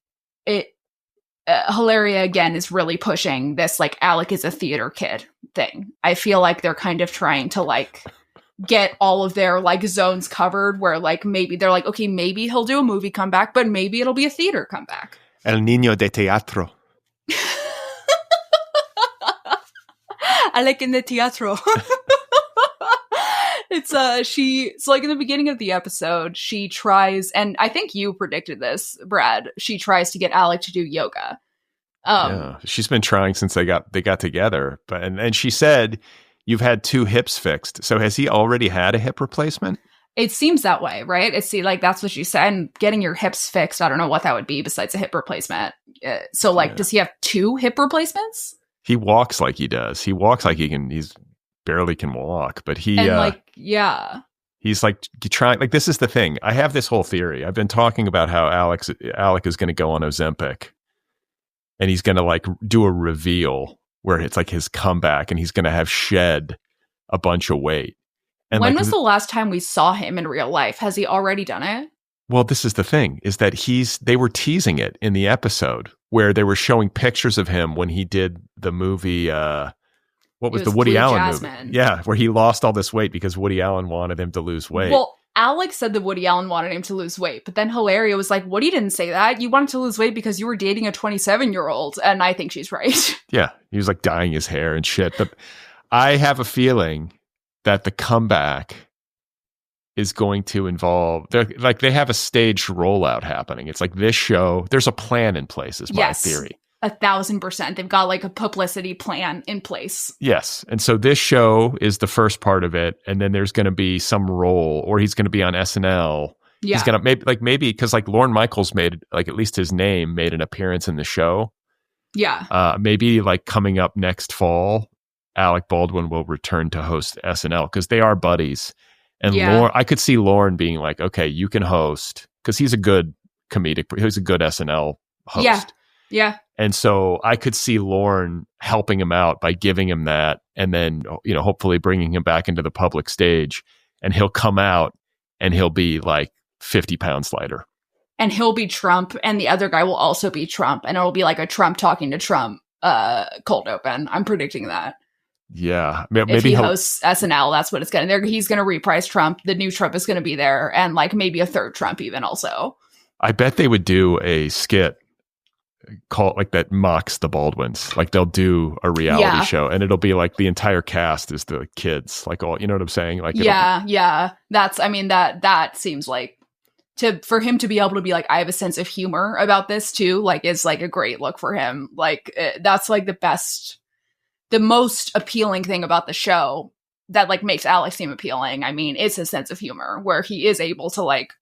Hilaria again is really pushing this like Alec is a theater kid thing. I feel like they're kind of trying to like get all of their like zones covered where like maybe they're like, okay, maybe he'll do a movie comeback, but maybe it'll be a theater comeback. El niño de teatro. Alec in the teatro. It's so like in the beginning of the episode, she tries, and I think you predicted this, Brad. She tries to get Alec to do yoga. Yeah, she's been trying since they got together, but and she said you've had 2 hips fixed. So has he already had a hip replacement? It seems that way, right? It's like that's what she said. And getting your hips fixed, I don't know what that would be besides a hip replacement. So like, does he have 2 hip replacements? He walks like he does. He walks like he's barely can walk, but he and like yeah. He's like trying. Like this is the thing. I have this whole theory. I've been talking about how Alec is going to go on Ozempic, and he's going to like do a reveal where it's like his comeback, and he's going to have shed a bunch of weight. And when like, was the last time we saw him in real life? Has he already done it? Well, this is the thing, is that they were teasing it in the episode where they were showing pictures of him when he did the movie, what was the Woody Blue Allen Jasmine movie? Yeah, where he lost all this weight because Woody Allen wanted him to lose weight. Well, Alex said that Woody Allen wanted him to lose weight, but then Hilaria was like, Woody didn't say that. You wanted to lose weight because you were dating a 27-year-old, and I think she's right. Yeah, he was like dyeing his hair and shit. But I have a feeling that the comeback is going to involve, they have a staged rollout happening. It's like this show, there's a plan in place, is my theory. 1,000%. They've got like a publicity plan in place. Yes. And so this show is the first part of it. And then there's going to be some role, or he's going to be on SNL. Yeah. He's going to maybe because like Lorne Michaels made, like at least his name made an appearance in the show. Yeah. Maybe like coming up next fall, Alec Baldwin will return to host SNL because they are buddies. And Lorne, I could see Lorne being like, okay, you can host, because he's a good he's a good SNL host. Yeah. Yeah. And so I could see Lorne helping him out by giving him that, and then, hopefully bringing him back into the public stage, and he'll come out and he'll be like 50 pounds lighter. And he'll be Trump, and the other guy will also be Trump, and it'll be like a Trump talking to Trump cold open. I'm predicting that. Yeah. Maybe if he hosts SNL, that's what it's going to. He's going to reprise Trump. The new Trump is going to be there, and like maybe a third Trump even also. I bet they would do a skit that mocks the Baldwins. Like they'll do a reality show, and it'll be like the entire cast is the kids, like all, you know what I'm saying? Like that seems like for him to be able to be like, I have a sense of humor about this too, like is like a great look for him. Like that's like the most appealing thing about the show that like makes Alex seem appealing. I mean, it's his sense of humor where he is able to like,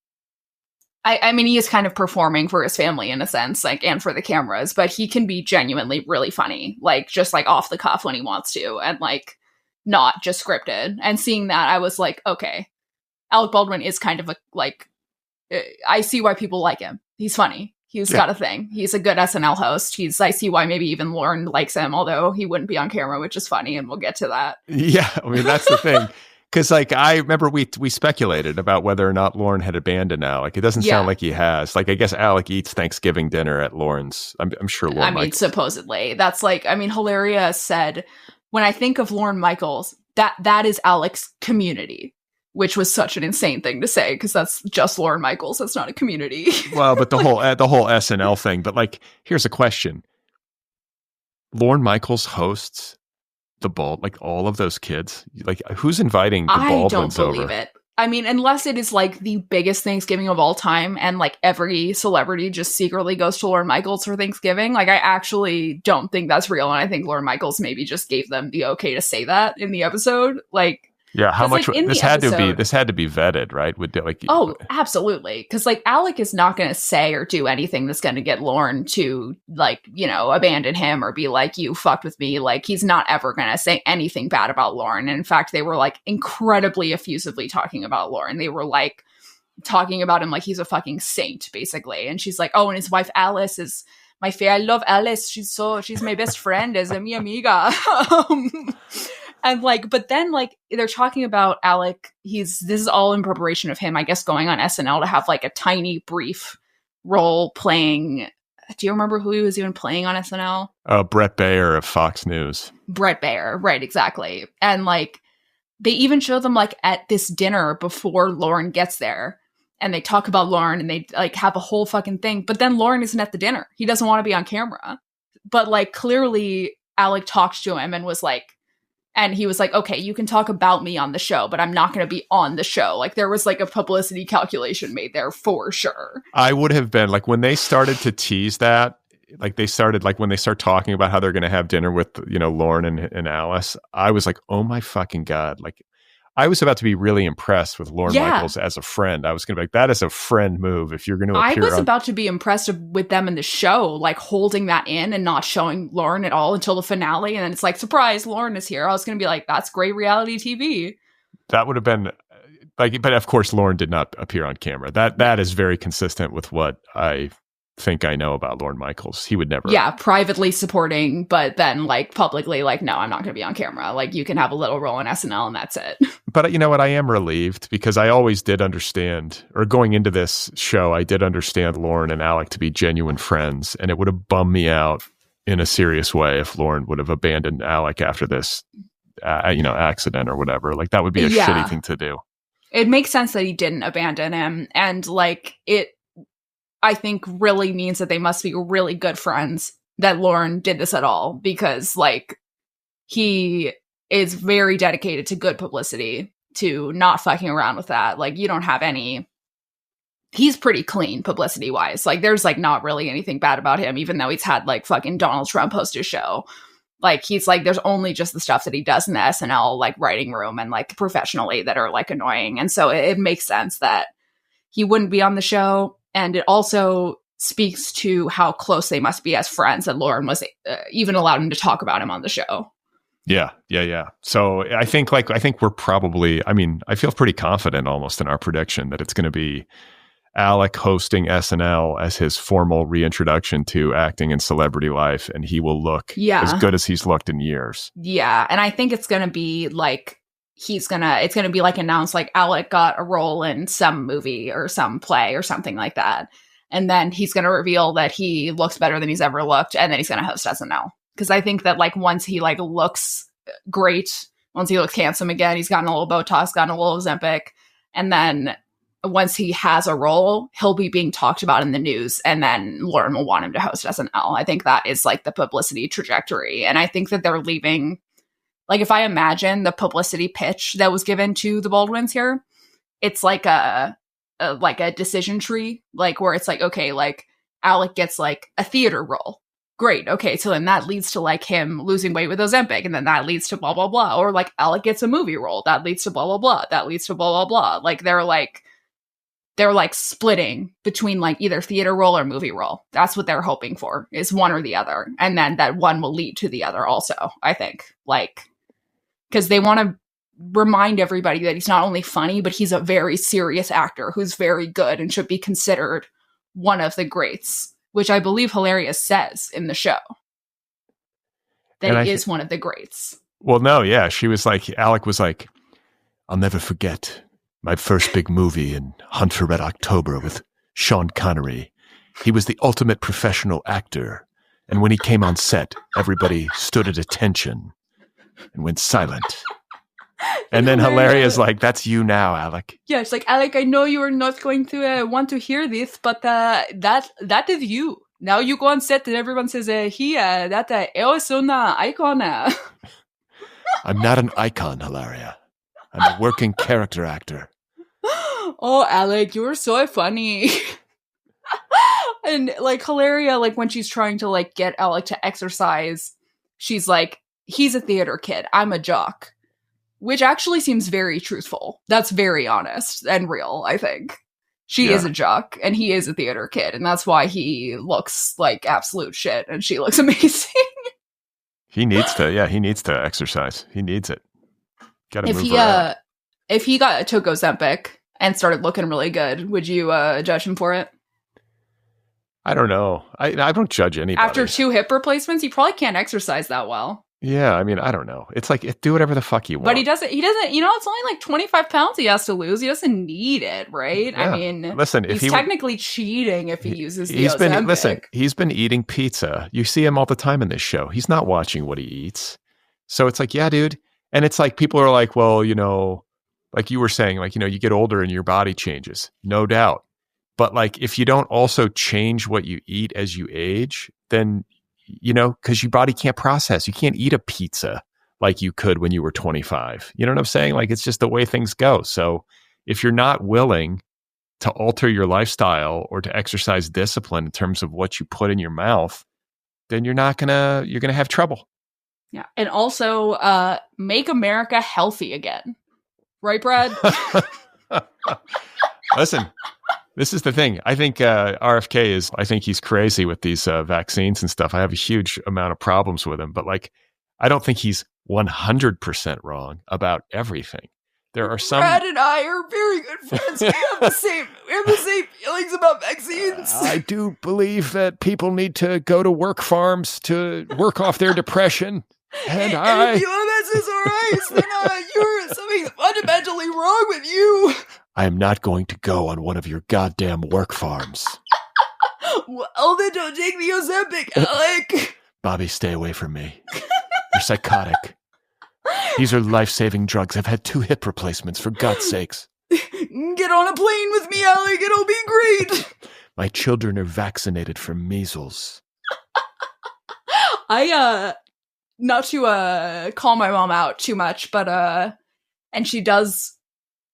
I mean, he is kind of performing for his family in a sense, like, and for the cameras, but he can be genuinely really funny, like just like off the cuff when he wants to, and like not just scripted. And seeing that, I was like, okay, Alec Baldwin is kind of I see why people like him. He's funny. He's got a thing. He's a good SNL host. I see why maybe even Lorne likes him, although he wouldn't be on camera, which is funny, and we'll get to that. Yeah, I mean, that's the thing. Because like I remember we speculated about whether or not Lorne had abandoned Alec. It doesn't sound like he has. Like I guess Alec eats Thanksgiving dinner at Lorne's. I'm sure Lorne. I mean, supposedly that's like. I mean, Hilaria said, when I think of Lorne Michaels, that is Alec's community, which was such an insane thing to say because that's just Lorne Michaels. That's not a community. Well, but the whole SNL thing. But like, here's a question: Lorne Michaels hosts like all of those kids, like who's inviting the Baldwins over? I don't believe it. I mean, unless it is like the biggest Thanksgiving of all time and like every celebrity just secretly goes to Lorne Michaels for Thanksgiving, like I actually don't think that's real. And I think Lorne Michaels maybe just gave them the okay to say that in the episode. Like, yeah, how much like, this had to be vetted, right? Would like absolutely, because like Alec is not going to say or do anything that's going to get Lorne to like, you know, abandon him or be like, you fucked with me. Like he's not ever going to say anything bad about Lorne. And in fact, they were like incredibly effusively talking about Lorne. They were like talking about him like he's a fucking saint, basically. And she's like, oh, and his wife Alice is my I love Alice. She's my best friend as a mi amiga. And like, but then like they're talking about Alec. This is all in preparation of him, I guess, going on SNL to have like a tiny brief role playing. Do you remember who he was even playing on SNL? Brett Baer of Fox News. Brett Baer, right? Exactly. And like, they even show them like at this dinner before Lorne gets there, and they talk about Lorne and they like have a whole fucking thing. But then Lorne isn't at the dinner. He doesn't want to be on camera. But like clearly, Alec talked to him and was like. And he was like, okay, you can talk about me on the show, but I'm not going to be on the show. Like there was like a publicity calculation made there for sure. I would have been like when they started to tease that, like they started like when they start talking about how they're going to have dinner with, you know, Lorne and Alice. I was like, oh my fucking God. Like I was about to be really impressed with Lorne Michaels as a friend. I was going to be like, that is a friend move. If you're going to appear, I was about to be impressed with them in the show, like holding that in and not showing Lorne at all until the finale. And then it's like, surprise, Lorne is here. I was going to be like, that's great reality TV. That would have been like, but of course, Lorne did not appear on camera. That is very consistent with what I think I know about Lorne Michaels. He would never. Yeah, privately supporting, but then like publicly, like, no, I'm not going to be on camera. Like you can have a little role in SNL and that's it. But you know what? I am relieved because I always did understand, or going into this show, I did understand Lorne and Alec to be genuine friends. And it would have bummed me out in a serious way if Lorne would have abandoned Alec after this, accident or whatever. Like that would be a shitty thing to do. It makes sense that he didn't abandon him. And like I think really means that they must be really good friends that Lorne did this at all, because like he is very dedicated to good publicity, to not fucking around with that. Like you don't have he's pretty clean publicity wise. Like there's like not really anything bad about him, even though he's had like fucking Donald Trump host his show. Like he's like, there's only just the stuff that he does in the SNL like writing room and like professionally that are like annoying. And so it makes sense that he wouldn't be on the show. And it also speaks to how close they must be as friends that Lorne was even allowed him to talk about him on the show. Yeah. So I think we're probably, I mean, I feel pretty confident almost in our prediction that it's going to be Alec hosting SNL as his formal reintroduction to acting and celebrity life. And he will look as good as he's looked in years. Yeah. And I think it's going to be like, it's going to be like announced, like Alec got a role in some movie or some play or something like that. And then he's going to reveal that he looks better than he's ever looked. And then he's going to host SNL. Because I think that like once he like looks great, once he looks handsome again, he's gotten a little Botox, gotten a little Ozempic. And then once he has a role, he'll be being talked about in the news. And then Lorne will want him to host SNL. I think that is like the publicity trajectory. And I think that they're leaving. Like, if I imagine the publicity pitch that was given to the Baldwins here, it's like a decision tree, like where it's like, okay, like Alec gets like a theater role. Great. Okay. So then that leads to like him losing weight with Ozempic. And then that leads to blah, blah, blah. Or like Alec gets a movie role. That leads to blah, blah, blah. That leads to blah, blah, blah. Like they're like splitting between like either theater role or movie role. That's what they're hoping for, is one or the other. And then that one will lead to the other also, I think. Like, because they want to remind everybody that he's not only funny, but he's a very serious actor who's very good and should be considered one of the greats, which I believe Hilarious says in the show. That he is one of the greats. Well, no, yeah. She was like, Alec was like, I'll never forget my first big movie in Hunt for Red October with Sean Connery. He was the ultimate professional actor. And when he came on set, everybody stood at attention and went silent. And then Hilarious like, that's you now, Alec. Yeah, it's like, Alec, I know you are not going to want to hear this, but that is you. Now you go on set and everyone says, that is an icon. I'm not an icon, Hilaria. I'm a working character actor. Oh, Alec, you were so funny. And like Hilaria, like when she's trying to like get Alec to exercise, she's like, he's a theater kid, I'm a jock. Which actually seems very truthful. That's very honest and real, I think. She is a jock, and he is a theater kid, and that's why he looks like absolute shit, and she looks amazing. He needs to exercise. He needs it. Gotta move around. If he took Ozempic and started looking really good, would you judge him for it? I don't know. I don't judge anybody. After 2 hip replacements, he probably can't exercise that well. Yeah, I mean, I don't know. It's like, do whatever the fuck you want. But he doesn't, it's only like 25 pounds he has to lose. He doesn't need it, right? Yeah. I mean, listen, he's technically cheating if he uses the Ozempic. He's been eating pizza. You see him all the time in this show. He's not watching what he eats. So it's like, yeah, dude. And it's like, people are like, well, like you were saying, like, you get older and your body changes. No doubt. But like, if you don't also change what you eat as you age, then because your body can't process. You can't eat a pizza like you could when you were 25. You know what I'm saying? Like, it's just the way things go. So if you're not willing to alter your lifestyle or to exercise discipline in terms of what you put in your mouth, then you're going to have trouble. Yeah. And also make America healthy again. Right, Brad? Listen. This is the thing. I think RFK I think he's crazy with these vaccines and stuff. I have a huge amount of problems with him, but like, I don't think he's 100% wrong about everything. There are some. Brad and I are very good friends. We have the same feelings about vaccines. I do believe that people need to go to work farms to work off their depression. And if UMS is alright, then something's fundamentally wrong with you. I am not going to go on one of your goddamn work farms. Well, then don't take the Ozempic, Alec. Bobby, stay away from me. You're psychotic. These are life-saving drugs. I've had 2 hip replacements, for God's sakes. Get on a plane with me, Alec. It'll be great. My children are vaccinated for measles. Not to call my mom out too much, but and she does,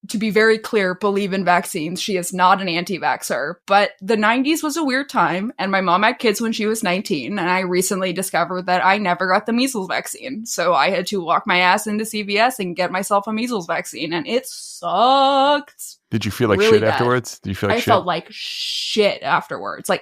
to be very clear, believe in vaccines. She is not an anti-vaxxer, but the 90s was a weird time, and my mom had kids when she was 19, and I recently discovered that I never got the measles vaccine, so I had to walk my ass into CVS and get myself a measles vaccine, and it sucked. Did you feel like really shit bad. Afterwards? Did you feel like I felt like shit afterwards. Like,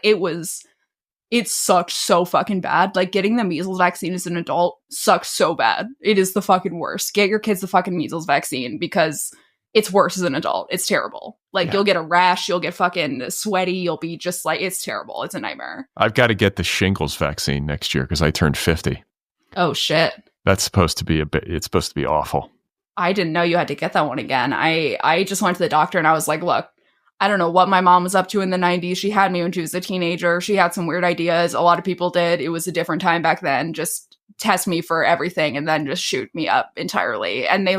it sucked so fucking bad. Like, getting the measles vaccine as an adult sucks so bad. It is the fucking worst. Get your kids the fucking measles vaccine, because it's worse as an adult. It's terrible. Like, You'll get a rash, you'll get fucking sweaty, you'll be just like, it's terrible. It's a nightmare. I've got to get the shingles vaccine next year because I turned 50. Oh, shit. That's supposed to be it's supposed to be awful. I didn't know you had to get that one again. I just went to the doctor and I was like, look, I don't know what my mom was up to in the 90s. She had me when she was a teenager. She had some weird ideas. A lot of people did. It was a different time back then. Just test me for everything and then just shoot me up entirely. And they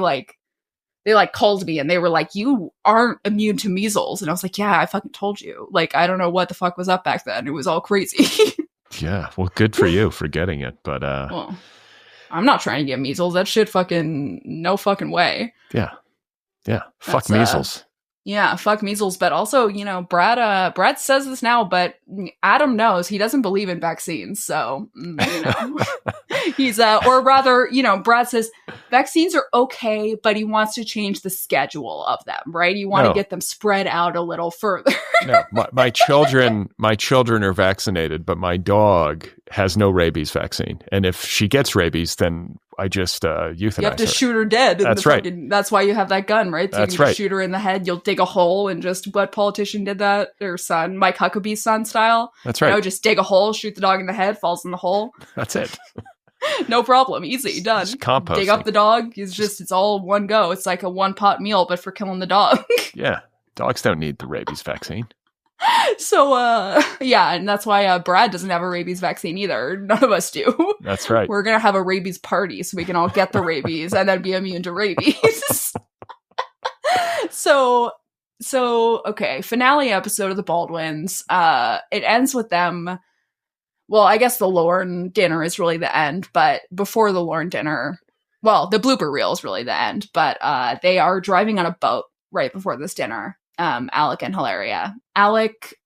called me and they were like, you aren't immune to measles. And I was like, yeah, I fucking told you. Like, I don't know what the fuck was up back then. It was all crazy. Yeah. Well, good for you for getting it. But well, I'm not trying to get measles. That shit fucking no fucking way. Yeah. Yeah. Fuck measles. Yeah, fuck measles. But also, Brad says this now, but Adam knows he doesn't believe in vaccines. So, he's, or rather, Brad says vaccines are okay, but he wants to change the schedule of them, right? You want to get them spread out a little further. No, my children are vaccinated, but my dog has no rabies vaccine. And if she gets rabies, then I just euthanize her. You have to shoot her dead. That's right. That's why you have that gun, right? So that's you can right. Shoot her in the head. You'll dig a hole and just, what politician did that? Their son, Mike Huckabee's son style. That's right. Just dig a hole, shoot the dog in the head, falls in the hole. That's it. No problem. Easy. Done. Just composting. Dig up the dog. It's all one go. It's like a one pot meal, but for killing the dog. Yeah. Dogs don't need the rabies vaccine. So, and that's why Brad doesn't have a rabies vaccine either. None of us do. That's right. We're going to have a rabies party so we can all get the rabies and then be immune to rabies. So, okay, finale episode of the Baldwins. It ends with them. Well, I guess the Lorne dinner is really the end, but before the Lorne dinner, well, the blooper reel is really the end, but they are driving on a boat right before this dinner. Alec and Hilaria. Alec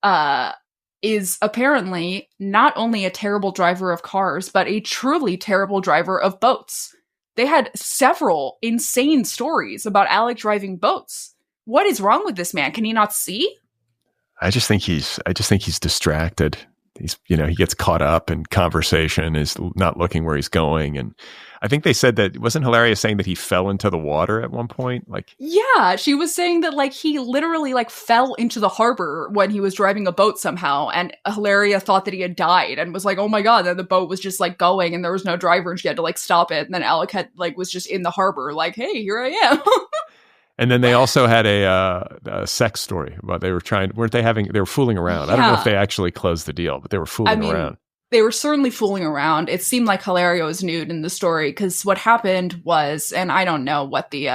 is apparently not only a terrible driver of cars, but a truly terrible driver of boats. They had several insane stories about Alec driving boats. What is wrong with this man? Can he not see? I just think he's distracted. He gets caught up in conversation, is not looking where he's going. And I think they said that, wasn't Hilaria saying that he fell into the water at one point? Yeah, she was saying that he literally fell into the harbor when he was driving a boat somehow. And Hilaria thought that he had died and was like, oh my God. Then the boat was just going and there was no driver and she had to stop it. And then Alec was just in the harbor hey, here I am. And then they also had a sex story about they were fooling around. Yeah. I don't know if they actually closed the deal, but they were fooling around. They were certainly fooling around. It seemed like Hilaria was nude in the story because what happened was, and I don't know what the,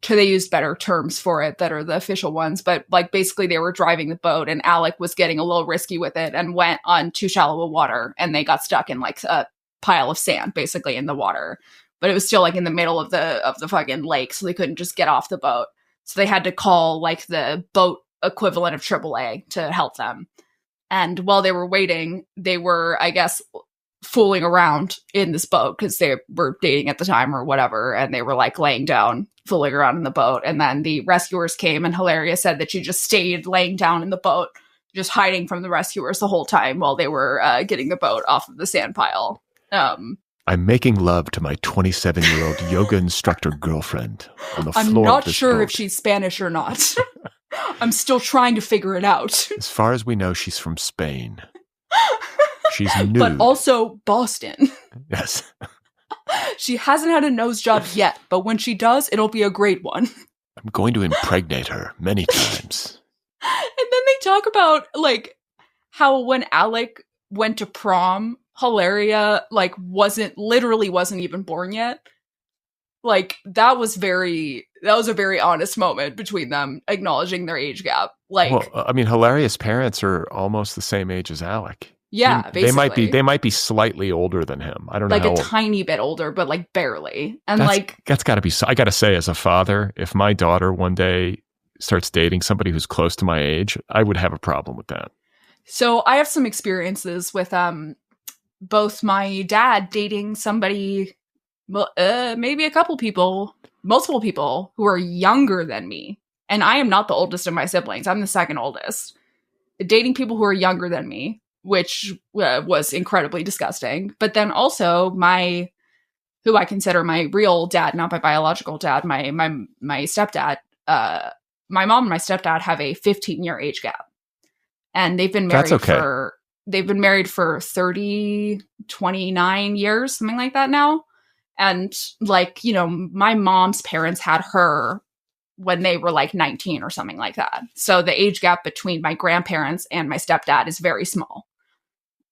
they used better terms for it that are the official ones, but basically they were driving the boat and Alec was getting a little risky with it and went on too shallow of water and they got stuck in a pile of sand basically in the water. But it was still in the middle of the fucking lake, so they couldn't just get off the boat. So they had to call the boat equivalent of AAA to help them. And while they were waiting, they were, I guess, fooling around in this boat because they were dating at the time or whatever. And they were laying down, fooling around in the boat. And then the rescuers came and Hilaria said that she just stayed laying down in the boat, just hiding from the rescuers the whole time while they were getting the boat off of the sand pile. I'm making love to my 27-year-old yoga instructor girlfriend on the floor of this boat. I'm not sure if she's Spanish or not. I'm still trying to figure it out. As far as we know, she's from Spain. She's nude. But also Boston. Yes. She hasn't had a nose job yet, but when she does, it'll be a great one. I'm going to impregnate her many times. And then they talk about, how when Alec went to prom, Hilaria wasn't even born yet. That was a very honest moment between them, acknowledging their age gap. Hilaria's parents are almost the same age as Alec. Yeah, basically. They might be slightly older than him. I don't know. A tiny bit older, but barely. And that's got to be. I got to say, as a father, if my daughter one day starts dating somebody who's close to my age, I would have a problem with that. So I have some experiences with both my dad dating somebody, maybe a couple people, multiple people who are younger than me. And I am not the oldest of my siblings. I'm the second oldest. Dating people who are younger than me, which was incredibly disgusting. But then also who I consider my real dad, not my biological dad, my stepdad, my mom and my stepdad have a 15-year age gap. And they've been married they've been married for 29 years, something like that now. And my mom's parents had her when they were 19 or something like that. So the age gap between my grandparents and my stepdad is very small.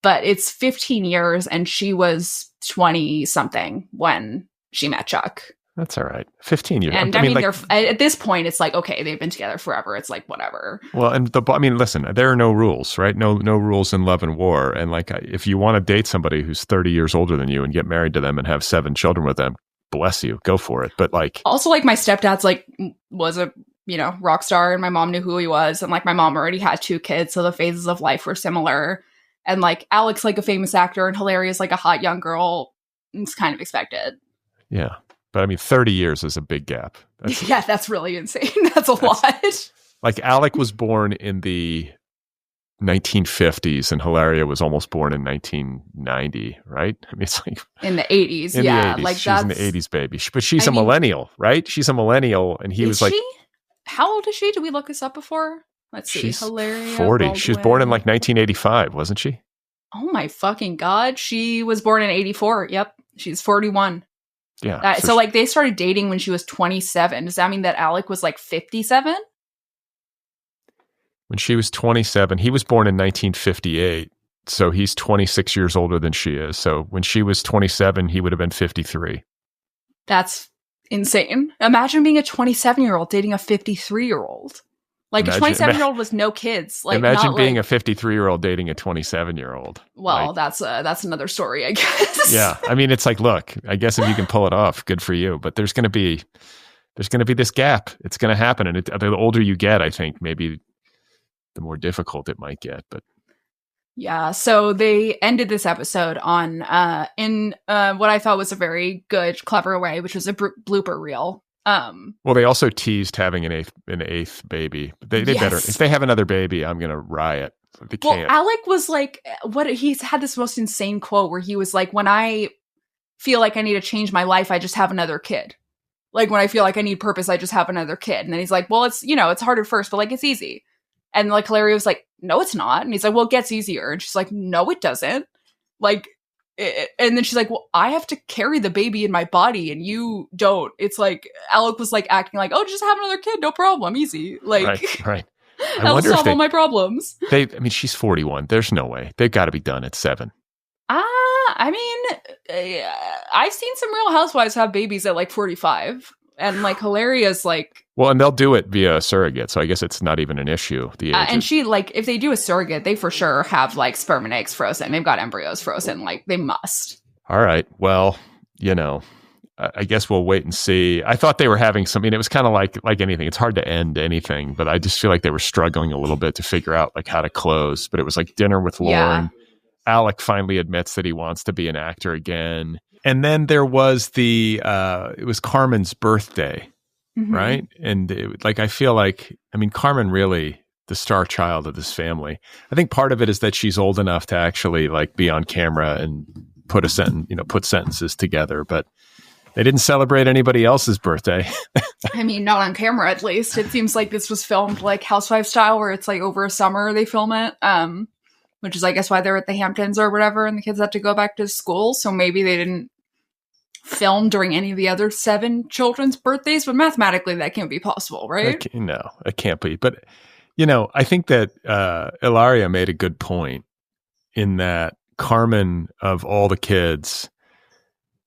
But it's 15 years and she was 20 something when she met Chuck. That's all right. 15 years. And they're at this point, it's okay, they've been together forever. It's whatever. Well, and listen, there are no rules, right? No rules in love and war. And if you want to date somebody who's 30 years older than you and get married to them and have 7 children with them, bless you, go for it. But also my stepdad's was a, rock star and my mom knew who he was. And my mom already had 2 kids. So the phases of life were similar. And Alex, a famous actor and Hilaria's a hot young girl. It's kind of expected. Yeah. But 30 years is a big gap. That's really insane. That's a lot. Alec was born in the 1950s and Hilaria was almost born in 1990, right? It's in the 80s. In the 80s. She's an 80s baby. But she's a millennial, right? She's a millennial. And he was she? How old is she? Did we look this up before? Let's see. She's Hilaria 40. Baldwin. She was born in 1985, wasn't she? Oh my fucking God. She was born in 84. Yep. She's 41. Yeah. So they started dating when she was 27. Does that mean that Alec was 57? When she was 27, he was born in 1958. So he's 26 years older than she is. So when she was 27, he would have been 53. That's insane. Imagine being a 27-year-old dating a 53-year-old. A 27-year-old with no kids. Imagine being a 53-year-old dating a 27-year-old. Well, that's another story, I guess. Yeah. It's look, I guess if you can pull it off, good for you. But there's going to be there's going to be this gap. It's going to happen. And the older you get, I think maybe the more difficult it might get. But yeah, so they ended this episode on in what I thought was a very good, clever way, which was a blooper reel. Well, they also teased having an eighth baby. They better, if they have another baby, I'm going to riot. They can't. Alec was like, he's had this most insane quote where he was like, when I feel like I need to change my life, I just have another kid. Like when I feel like I need purpose, I just have another kid. And then he's like, well, it's, it's hard at first, but like, it's easy. And like Hilary was like, no, it's not. And he's like, well, it gets easier. And she's like, no, it doesn't. Like, and then she's like, well, I have to carry the baby in my body and you don't. It's like, Alec was like acting like, oh, just have another kid. No problem. Easy. Like, right. That'll solve all my problems. She's 41. There's no way. They've got to be done at 7. I mean, I've seen some Real Housewives have babies at like 45. And like Hilaria's like... Well, and they'll do it via a surrogate. So I guess it's not even an issue. And she like, if they do a surrogate, they for sure have like sperm and eggs frozen. They've got embryos frozen. Like they must. All right. Well, I guess we'll wait and see. I thought they were having some, it was kind of like anything. It's hard to end anything, but I just feel like they were struggling a little bit to figure out like how to close. But it was like dinner with Lauren. Yeah. Alec finally admits that he wants to be an actor again. And then there was it was Carmen's birthday, right? And I feel like, Carmen really the star child of this family. I think part of it is that she's old enough to actually like be on camera and put sentences together, but they didn't celebrate anybody else's birthday. Not on camera, at least. It seems like this was filmed like Housewife style, where it's like over a summer they film it, which is, I guess, why they're at the Hamptons or whatever, and the kids have to go back to school. So maybe they didn't film during any of the other 7 children's birthdays, but mathematically that can't be possible, right? No, it can't be. But, I think that Ilaria made a good point in that Carmen, of all the kids,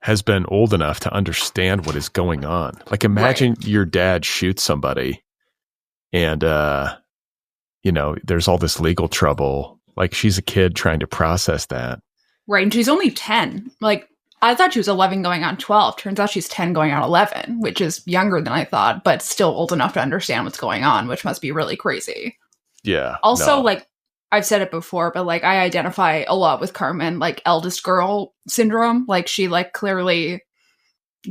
has been old enough to understand what is going on. Like imagine your dad shoots somebody and, there's all this legal trouble. Like she's a kid trying to process that. Right. And she's only 10. Like I thought she was 11 going on 12. Turns out she's 10 going on 11, which is younger than I thought, but still old enough to understand what's going on, which must be really crazy. Yeah. Also, like, I've said it before, but like I identify a lot with Carmen, like eldest girl syndrome. Like she like clearly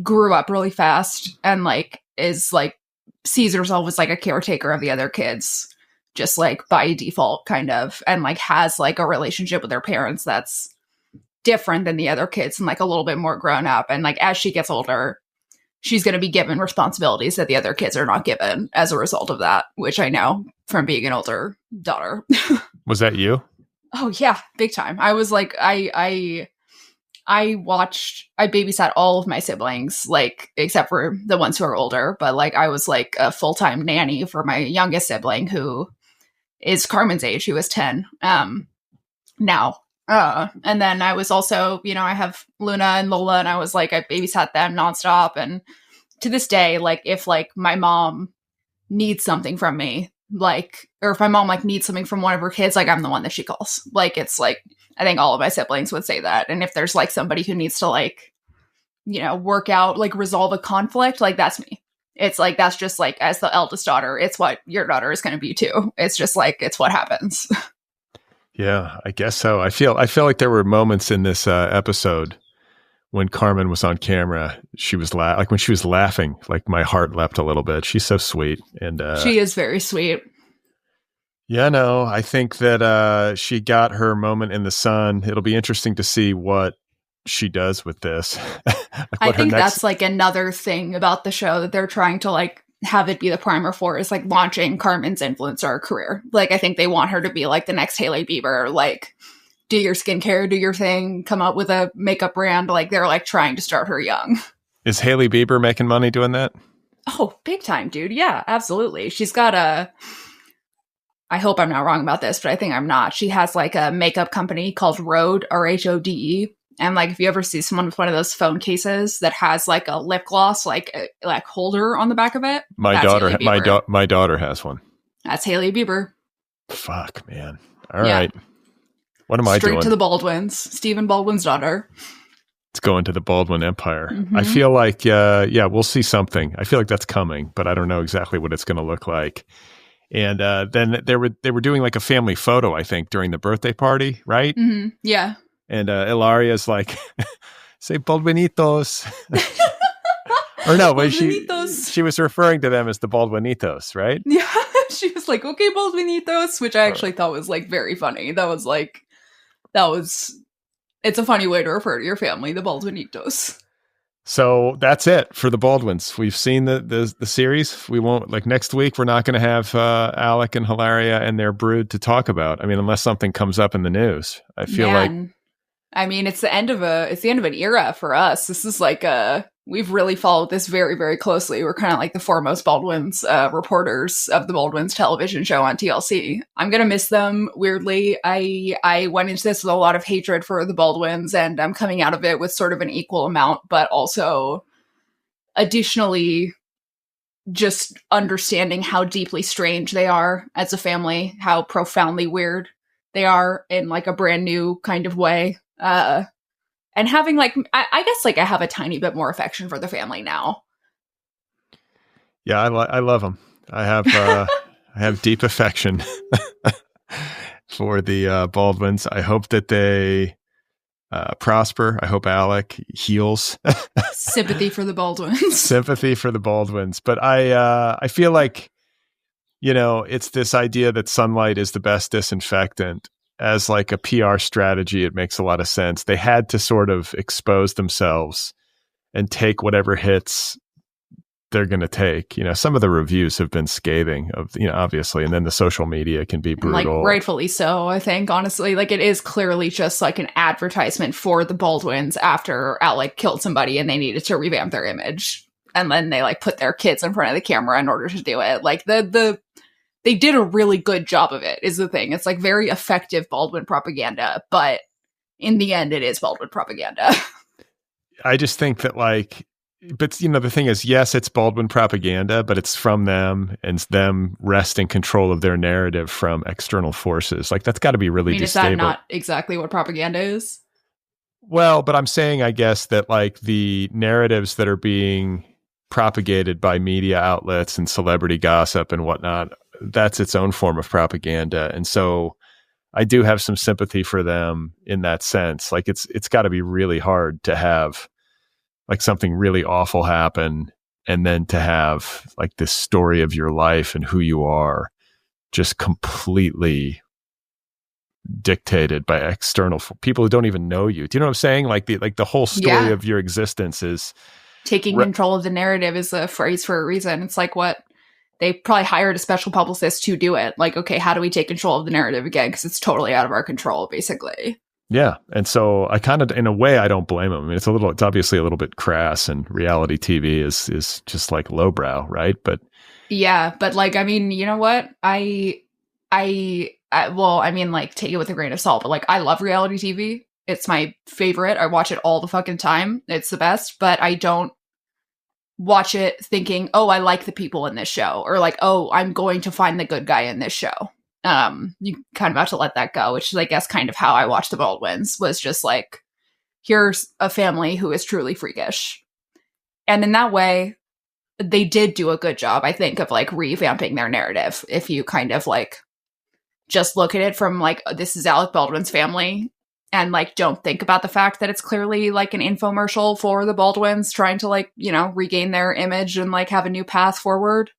grew up really fast and like is like sees herself as like a caretaker of the other kids, just like by default kind of, and like has like a relationship with her parents that's different than the other kids and like a little bit more grown up. And like as she gets older, she's going to be given responsibilities that the other kids are not given as a result of that, which I know from being an older daughter. Was that you? Oh yeah, big time. I was like, I babysat all of my siblings, like except for the ones who are older. But like I was like a full-time nanny for my youngest sibling, who is Carmen's age, who is 10 now. And then I was also, I have Luna and Lola, and I was like, I babysat them nonstop. And to this day, like if like my mom needs something from me, like, or if my mom like needs something from one of her kids, like I'm the one that she calls. Like it's like, I think all of my siblings would say that. And if there's like somebody who needs to like, work out, like resolve a conflict, like that's me. It's like, that's just like, as the eldest daughter, it's what your daughter is going to be too. It's just like, it's what happens. Yeah, I guess so. I feel like there were moments in this episode when Carmen was on camera. She was like when she was laughing, like my heart leapt a little bit. She's so sweet, and she is very sweet. Yeah, no, I think that she got her moment in the sun. It'll be interesting to see what she does with this. I think that's like another thing about the show that they're trying to like have it be the primer for, is like launching Carmen's influencer career. Like I think they want her to be like the next Hailey Bieber, like do your skincare, do your thing, come up with a makeup brand. Like they're like trying to start her young. Is Hailey Bieber making money doing that? Oh, big time, dude. Yeah, absolutely. She's got I hope I'm not wrong about this, but I think I'm not. She has like a makeup company called Rhode, Rhode. And like, if you ever see someone with one of those phone cases that has like a lip gloss, like holder on the back of it, my daughter has one. That's Hailey Bieber. Fuck, man. All right. What am I doing? Straight to the Baldwins. Stephen Baldwin's daughter. It's going to the Baldwin Empire. Mm-hmm. I feel like, we'll see something. I feel like that's coming, but I don't know exactly what it's going to look like. And then they were doing like a family photo, I think, during the birthday party, right? Mm-hmm. Yeah. And Ilaria's like, say Baldwinitos. Or no, but she was referring to them as the Baldwinitos, right? Yeah, she was like, okay, Baldwinitos, which I actually thought was like very funny. It's a funny way to refer to your family, the Baldwinitos. So that's it for the Baldwins. We've seen the series. We won't, like, next week, we're not going to have Alec and Hilaria and their brood to talk about. I mean, unless something comes up in the news. I feel like, I mean, it's the end of an era for us. This is like we've really followed this very, very closely. We're kind of like the foremost Baldwins reporters of the Baldwins television show on TLC. I'm going to miss them, weirdly. I went into this with a lot of hatred for the Baldwins, and I'm coming out of it with sort of an equal amount, but also additionally just understanding how deeply strange they are as a family, how profoundly weird they are in like a brand new kind of way. And having like, I guess like I have a tiny bit more affection for the family now. Yeah, I love them. I have deep affection for the Baldwins. I hope that they prosper. I hope Alec heals. Sympathy for the Baldwins. Sympathy for the Baldwins. But I feel like, it's this idea that sunlight is the best disinfectant. As like a PR strategy, it makes a lot of sense. They had to sort of expose themselves and take whatever hits they're going to take. Some of the reviews have been scathing obviously, and then the social media can be brutal. Like, rightfully so, I think, honestly. Like, it is clearly just like an advertisement for the Baldwins after Alec killed somebody and they needed to revamp their image. And then they like put their kids in front of the camera in order to do it. Like, they did a really good job of it, is the thing. It's like very effective Baldwin propaganda, but in the end, it is Baldwin propaganda. I just think that but the thing is, yes, it's Baldwin propaganda, but it's from them and it's them wresting control of their narrative from external forces. Like, that's got to be really destabilizing. Is that not exactly what propaganda is? Well, but I'm saying, I guess, that like the narratives that are being propagated by media outlets and celebrity gossip and whatnot, that's its own form of propaganda. And so I do have some sympathy for them in that sense. Like, it's got to be really hard to have like something really awful happen and then to have like this story of your life and who you are just completely dictated by external people who don't even know you. Do you know what I'm saying? Like the whole story of your existence is taking control of the narrative is a phrase for a reason. It's like what they probably hired a special publicist to do it. Like, okay, how do we take control of the narrative again? Because it's totally out of our control, basically. Yeah. And so I kind of, in a way, I don't blame them. I mean, it's obviously a little bit crass, and reality TV is just like lowbrow, right? But yeah, but like, I mean, you know what? I mean, like, take it with a grain of salt, but like, I love reality TV. It's my favorite. I watch it all the fucking time. It's the best, but I don't watch it thinking, oh, I like the people in this show, or like, oh, I'm going to find the good guy in this show. You kind of have to let that go, which is, I guess, kind of how I watched the Baldwins, was just like, here's a family who is truly freakish. And in that way, they did do a good job, I think, of like revamping their narrative. If you kind of like just look at it from like, this is Alec Baldwin's family, and like don't think about the fact that it's clearly like an infomercial for the Baldwins trying to like, regain their image and like have a new path forward.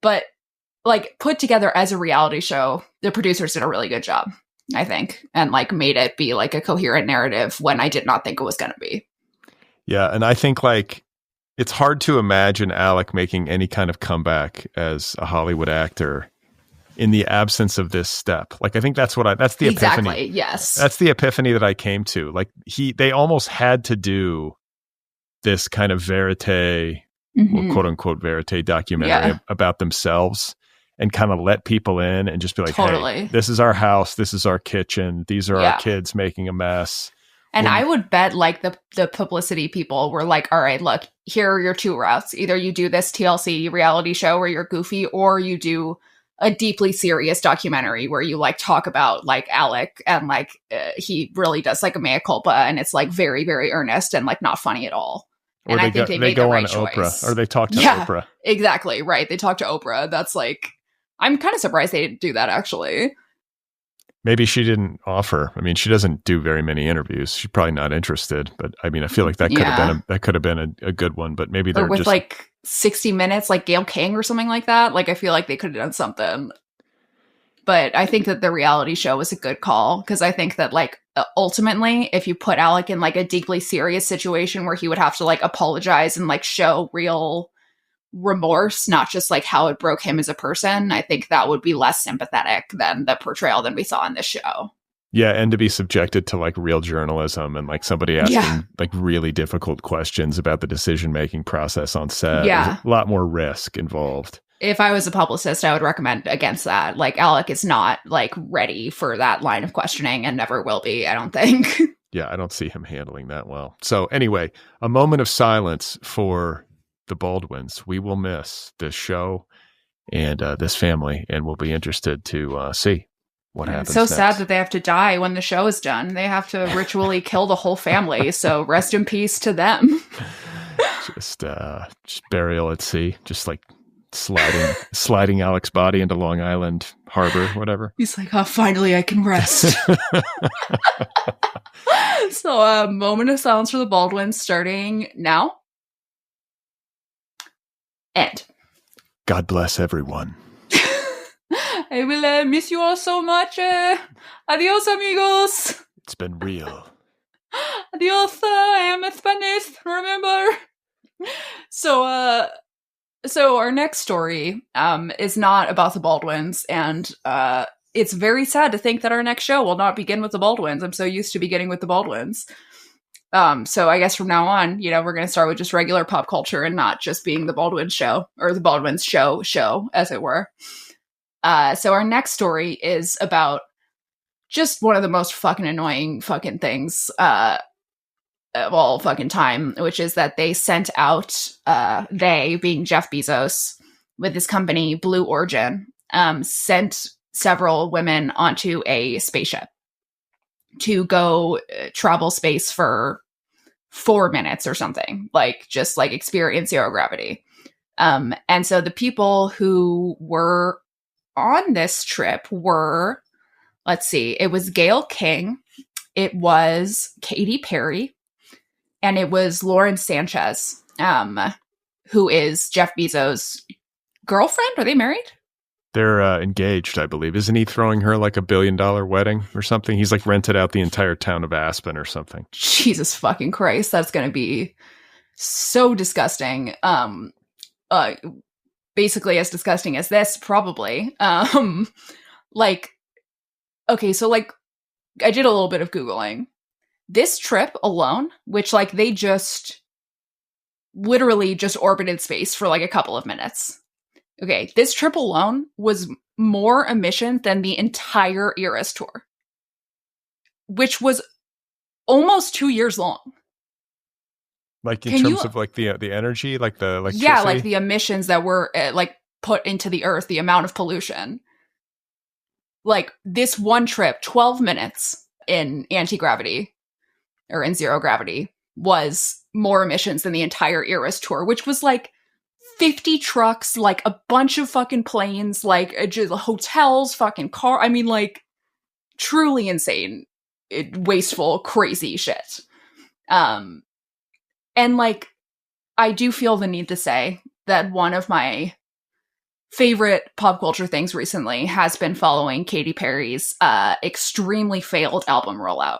But like put together as a reality show, the producers did a really good job, I think, and like made it be like a coherent narrative when I did not think it was going to be. Yeah. And I think like it's hard to imagine Alec making any kind of comeback as a Hollywood actor in the absence of this step. Like, I think that's the epiphany. Exactly. Yes. That's the epiphany that I came to. Like they almost had to do this kind of verite, well, quote unquote verite documentary about themselves, and kind of let people in and just be like, hey, this is our house. This is our kitchen. These are our kids making a mess. And I would bet like the publicity people were like, all right, look, here are your two routes. Either you do this TLC reality show where you're goofy, or you do a deeply serious documentary where you like talk about like Alec and like he really does like a mea culpa and it's like very, very earnest and like not funny at all. Or and I think they made the right on choice. Oprah, or they talk to Oprah. Exactly. Right. They talk to Oprah. That's like, I'm kind of surprised they didn't do that actually. Maybe she didn't offer. I mean, she doesn't do very many interviews. She's probably not interested. But I mean, I feel like that could have been a good one. But maybe they're with just like 60 Minutes, like Gayle King or something like that. Like I feel like they could have done something. But I think that the reality show was a good call because I think that like ultimately, if you put Alec in like a deeply serious situation where he would have to like apologize and like show real remorse, not just like how it broke him as a person, I think that would be less sympathetic than the portrayal than we saw in this show. Yeah, and to be subjected to like real journalism and like somebody asking like really difficult questions about the decision-making process on set. There's a lot more risk involved. If I was a publicist, I would recommend against that. Like Alec is not like ready for that line of questioning and never will be, I don't think. Yeah, I don't see him handling that well. So anyway, a moment of silence for the Baldwins. We will miss this show and this family, and we'll be interested to see what happens. It's so next. sad that they have to die when the show is done. They have to ritually kill the whole family. So rest in peace to them. Just burial at sea, just like sliding Alec's body into Long Island Harbor, whatever. He's like, oh, finally I can rest. So a moment of silence for the Baldwins starting now. End. God bless everyone. I will miss you all so much. Adios, amigos. It's been real. Adios, I am Spanish, remember? So our next story is not about the Baldwins, and it's very sad to think that our next show will not begin with the Baldwins. I'm so used to beginning with the Baldwins. So I guess from now on, you know, we're going to start with just regular pop culture and not just being the Baldwins show, or the Baldwins show, as it were. So our next story is about just one of the most fucking annoying fucking things of all fucking time, which is that they sent out, they being Jeff Bezos with his company Blue Origin, sent several women onto a spaceship to go travel space for 4 minutes or something, like just like experience zero gravity. And so the people who were on this trip were, let's see, it was Gayle King, it was Katy Perry, and it was Lauren Sanchez, who is Jeff Bezos' girlfriend. Are they married? They're engaged, I believe. Isn't he throwing her like $1 billion wedding or something? He's like rented out the entire town of Aspen or something. Jesus fucking Christ. That's going to be so disgusting. Basically as disgusting as this, probably. Like, okay, so like, I did a little bit of Googling. This trip alone, which like they just literally just orbited space for like a couple of minutes. Okay, this trip alone was more emissions than the entire Eras tour, which was almost 2 years long. Like in terms of like the energy, like the electricity? Yeah, like the emissions that were like put into the earth, the amount of pollution. Like this one trip, 12 minutes in anti-gravity or in zero gravity was more emissions than the entire Eras tour, which was like 50 trucks, like a bunch of fucking planes, like just hotels, fucking car. I mean, like truly insane, wasteful, crazy shit. And like, I do feel the need to say that one of my favorite pop culture things recently has been following Katy Perry's extremely failed album rollout.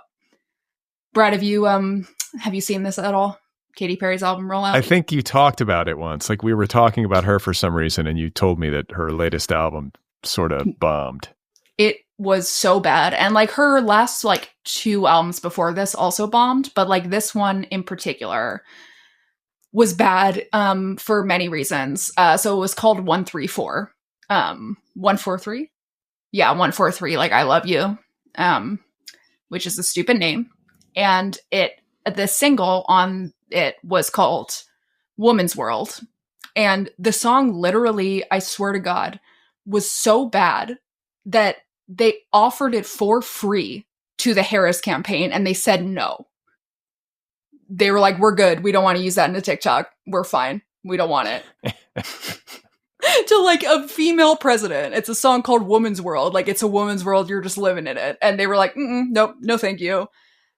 Brad, have you seen this at all? Katy Perry's album rollout? I think you talked about it once. Like we were talking about her for some reason, and you told me that her latest album sort of bombed. It was so bad. And like her last like 2 albums before this also bombed, but like this one in particular was bad for many reasons. So it was called 134. 143? Yeah, 143, like I Love You, which is a stupid name. And the single on it was called Woman's World. And the song literally, I swear to God, was so bad that they offered it for free to the Harris campaign, and they said no. They were like, we're good. We don't want to use that in a TikTok. We're fine. We don't want it. To like a female president. It's a song called Woman's World. Like, it's a woman's world. You're just living in it. And they were like, nope, no thank you.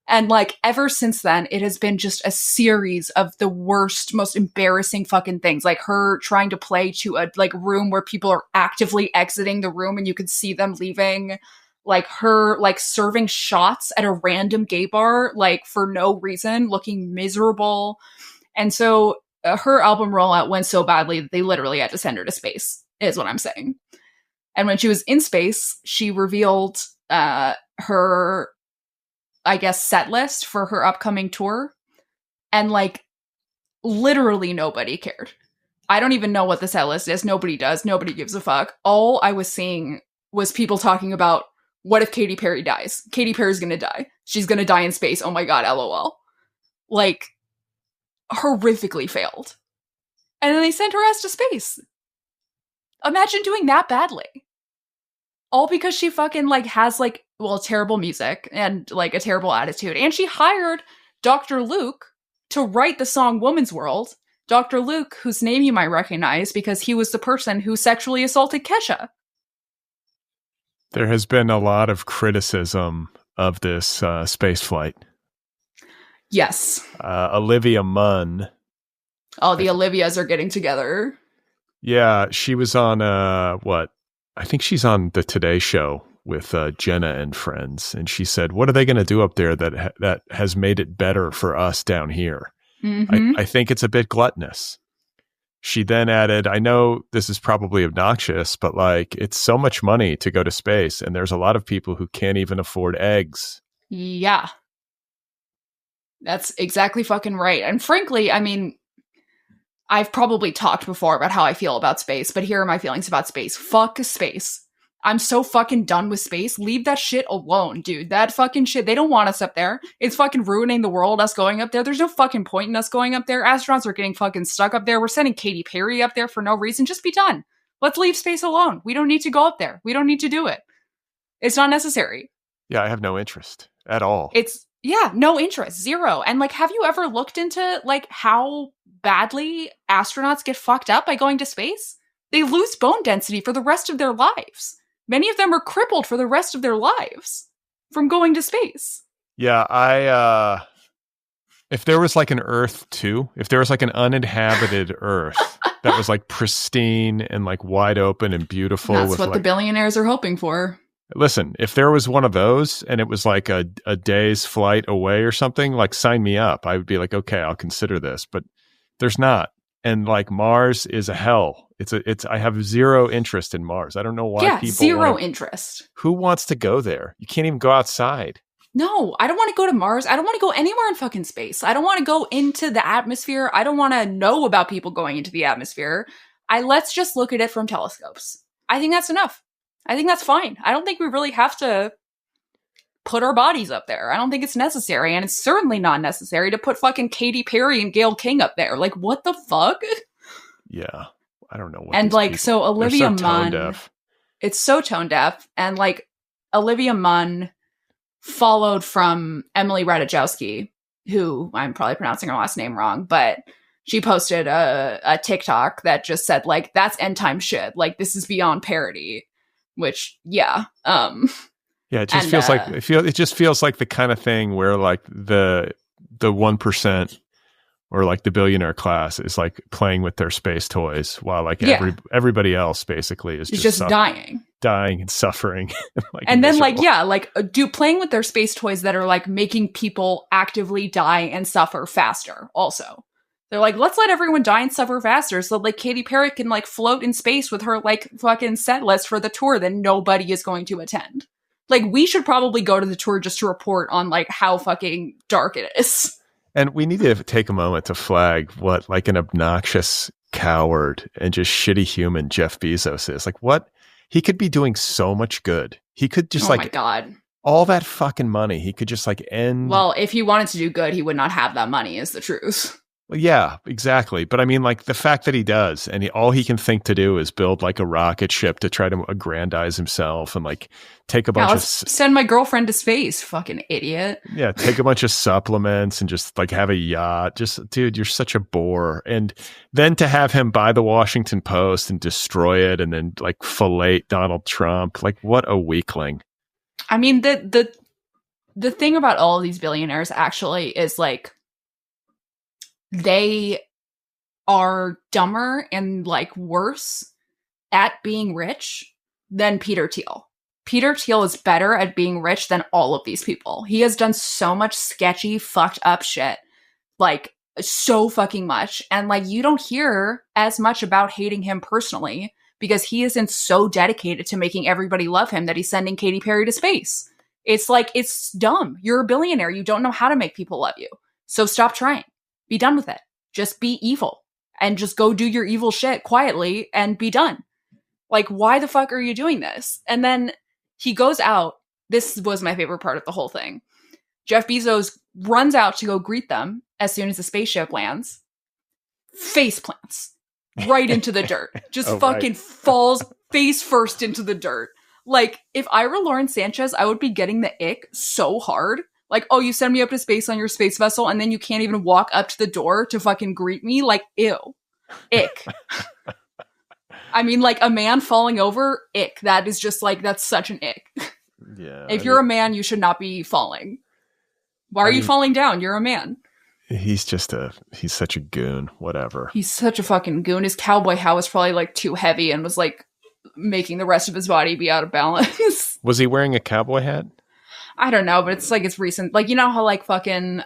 And like, ever since then, it has been just a series of the worst, most embarrassing fucking things. Like her trying to play to a like room where people are actively exiting the room and you can see them leaving. Like her like serving shots at a random gay bar, like for no reason, looking miserable. And so her album rollout went so badly that they literally had to send her to space, is what I'm saying. And when she was in space, she revealed her, I guess, set list for her upcoming tour. And like, literally nobody cared. I don't even know what the set list is. Nobody does. Nobody gives a fuck. All I was seeing was people talking about, what if Katy Perry dies? Katy Perry's gonna die. She's gonna die in space. Oh my god, LOL. Like, horrifically failed. And then they sent her ass to space. Imagine doing that badly. All because she fucking, like, has, like, well, terrible music and, like, a terrible attitude. And she hired Dr. Luke to write the song Woman's World. Dr. Luke, whose name you might recognize because he was the person who sexually assaulted Kesha. There has been a lot of criticism of this space flight. Yes. Olivia Munn. Oh, the Olivias are getting together. Yeah, she was on, what? I think she's on the Today Show with Jenna and friends. And she said, what are they going to do up there that has made it better for us down here? Mm-hmm. I think it's a bit gluttonous. She then added, I know this is probably obnoxious, but like, it's so much money to go to space. And there's a lot of people who can't even afford eggs. Yeah. That's exactly fucking right. And frankly, I mean, I've probably talked before about how I feel about space, but here are my feelings about space. Fuck space. I'm so fucking done with space. Leave that shit alone, dude. That fucking shit, they don't want us up there. It's fucking ruining the world, us going up there. There's no fucking point in us going up there. Astronauts are getting fucking stuck up there. We're sending Katy Perry up there for no reason. Just be done. Let's leave space alone. We don't need to go up there. We don't need to do it. It's not necessary. Yeah, I have no interest at all. Yeah, no interest. Zero. And like, have you ever looked into like how badly astronauts get fucked up by going to space? They lose bone density for the rest of their lives. Many of them are crippled for the rest of their lives from going to space. Yeah, if there was like an Earth 2, if there was like an uninhabited Earth that was like pristine and like wide open and beautiful. That's what the billionaires are hoping for. Listen, if there was one of those and it was like a day's flight away or something, like sign me up. I would be like, okay, I'll consider this, but there's not. And like Mars is a hell. I have zero interest in Mars. I don't know why people zero interest. Who wants to go there? You can't even go outside. No, I don't want to go to Mars. I don't want to go anywhere in fucking space. I don't want to go into the atmosphere. I don't want to know about people going into the atmosphere. Let's just look at it from telescopes. I think that's enough. I think that's fine. I don't think we really have to put our bodies up there. I don't think it's necessary. And it's certainly not necessary to put fucking Katy Perry and Gayle King up there. Like, what the fuck? Yeah. I don't know what. And like, so Olivia Munn, it's so tone deaf. And like, Olivia Munn followed from Emily Ratajkowski, who I'm probably pronouncing her last name wrong, but she posted a TikTok that just said like, that's end time shit. Like, this is beyond parody, which, yeah. Yeah, it just feels like it just feels like the kind of thing where like the 1% or like the billionaire class is like playing with their space toys while like everybody else basically is just dying and suffering. And then miserable. Do playing with their space toys that are like making people actively die and suffer faster. Also, they're like, let's let everyone die and suffer faster so like Katy Perry can like float in space with her like fucking set list for the tour that nobody is going to attend. Like, we should probably go to the tour just to report on like how fucking dark it is. And we need to take a moment to flag what like an obnoxious coward and just shitty human Jeff Bezos is. Like, what? He could be doing so much good. He could just my God. All that fucking money. He could just like end. Well, if he wanted to do good, he would not have that money is the truth. Well, yeah, exactly. But I mean, like the fact that he does, and all he can think to do is build like a rocket ship to try to aggrandize himself and like take a bunch of send my girlfriend to space, fucking idiot. Yeah, take a bunch of supplements and just like have a yacht. Just, dude, you're such a bore. And then to have him buy the Washington Post and destroy it, and then like fillet Donald Trump, like what a weakling. I mean, the thing about all of these billionaires actually is like, they are dumber and like worse at being rich than Peter Thiel. Peter Thiel is better at being rich than all of these people. He has done so much sketchy, fucked up shit. Like, so fucking much. And like, you don't hear as much about hating him personally because he isn't so dedicated to making everybody love him that he's sending Katy Perry to space. It's like, it's dumb. You're a billionaire. You don't know how to make people love you. So stop trying. Be done with it. Just be evil and just go do your evil shit quietly and be done. Like, why the fuck are you doing this? And then he goes out. This was my favorite part of the whole thing. Jeff Bezos runs out to go greet them as soon as the spaceship lands. Face plants right into the dirt. Just fucking falls face first into the dirt. Like, if I were Lauren Sanchez, I would be getting the ick so hard. Like, oh, you send me up to space on your space vessel, and then you can't even walk up to the door to fucking greet me? Like, ew. Ick. I mean, like, a man falling over, ick. That is just, like, that's such an ick. Yeah. If you're a man, you should not be falling. Why are you falling down? You're a man. He's such a goon. Whatever. He's such a fucking goon. His cowboy hat was probably, like, too heavy and was, like, making the rest of his body be out of balance. Was he wearing a cowboy hat? I don't know, but it's like, it's recent. Like, you know how like fucking,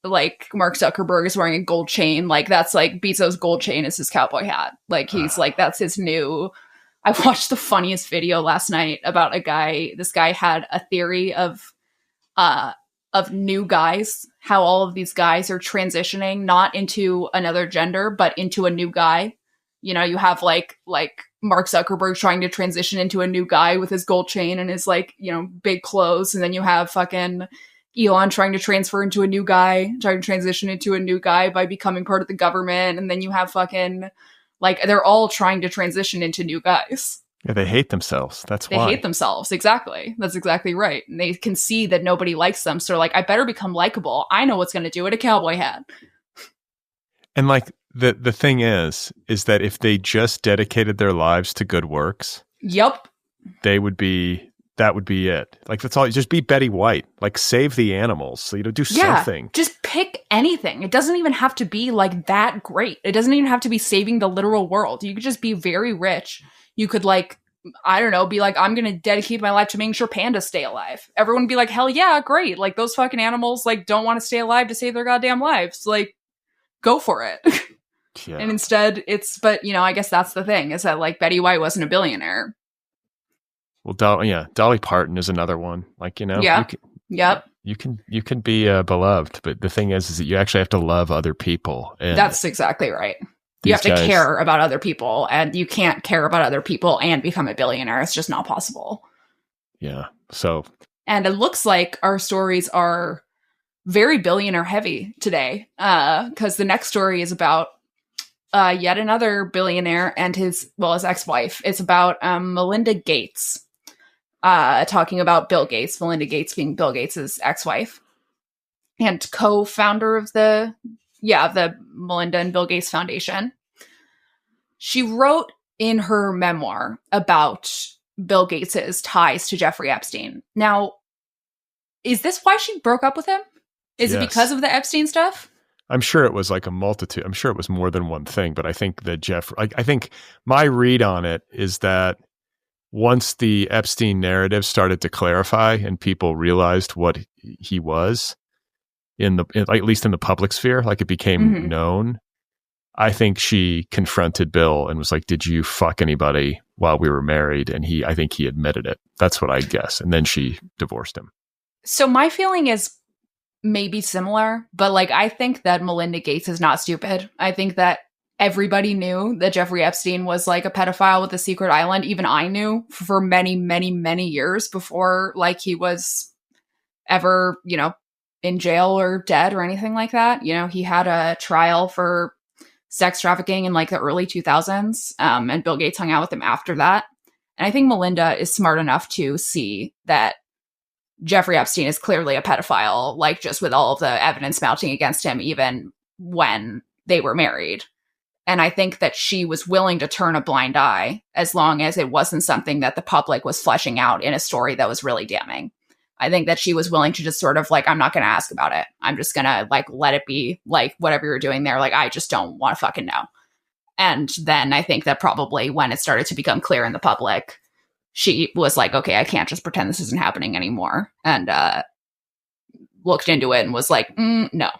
like Mark Zuckerberg is wearing a gold chain. Like, that's like Bezos' gold chain is his cowboy hat. Like, he's like, that's his new. I watched the funniest video last night about a guy. This guy had a theory of new guys, how all of these guys are transitioning not into another gender, but into a new guy. You know, you have like Mark Zuckerberg trying to transition into a new guy with his gold chain and his like, you know, big clothes. And then you have fucking Elon trying to transfer into a new guy, trying to transition into a new guy by becoming part of the government. And then you have fucking like, they're all trying to transition into new guys. Yeah, they hate themselves. That's why. They hate themselves. Exactly. That's exactly right. And they can see that nobody likes them. So they're like, I better become likable. I know what's going to do it. A cowboy hat. And like, the thing is that if they just dedicated their lives to good works, yep, that would be it. Like, that's all. Just be Betty White. Like, save the animals. So, you know, do something. Just pick anything. It doesn't even have to be like that great. It doesn't even have to be saving the literal world. You could just be very rich. You could like, I don't know, be like, I'm going to dedicate my life to making sure pandas stay alive. Everyone would be like, hell yeah, great. Like, those fucking animals like don't want to stay alive to save their goddamn lives. Like, go for it. Yeah. And instead but you know, I guess that's the thing is that like Betty White wasn't a billionaire. Well, Dolly Parton is another one. Like, you know, you can be beloved, but the thing is that you actually have to love other people. And that's exactly right. You have to care about other people, and you can't care about other people and become a billionaire. It's just not possible. Yeah. So, and it looks like our stories are very billionaire heavy today, because the next story is about yet another billionaire and his ex-wife. It's about Melinda Gates, talking about Bill Gates, Melinda Gates being Bill Gates' ex-wife and co-founder of the Melinda and Bill Gates Foundation. She wrote in her memoir about Bill Gates' ties to Jeffrey Epstein. Now, is this why she broke up with him? Is it because of the Epstein stuff? I'm sure it was like a multitude. I'm sure it was more than one thing, but I think that I think my read on it is that once the Epstein narrative started to clarify and people realized what he was at least in the public sphere, like it became known, I think she confronted Bill and was like, did you fuck anybody while we were married? And I think he admitted it. That's what I guess. And then she divorced him. So my feeling is maybe similar, but like, I think that Melinda Gates is not stupid. I think that everybody knew that Jeffrey Epstein was like a pedophile with a secret island. Even I knew for many, many, many years before like he was ever, you know, in jail or dead or anything like that. You know, he had a trial for sex trafficking in like the early 2000s, and Bill Gates hung out with him after that. And I think Melinda is smart enough to see that Jeffrey Epstein is clearly a pedophile, like just with all of the evidence mounting against him, even when they were married. And I think that she was willing to turn a blind eye as long as it wasn't something that the public was fleshing out in a story that was really damning. I think that she was willing to just sort of like, I'm not going to ask about it. I'm just going to like, let it be like whatever you're doing there. Like, I just don't want to fucking know. And then I think that probably when it started to become clear in the public, she was like, okay, I can't just pretend this isn't happening anymore. And looked into it and was like, no.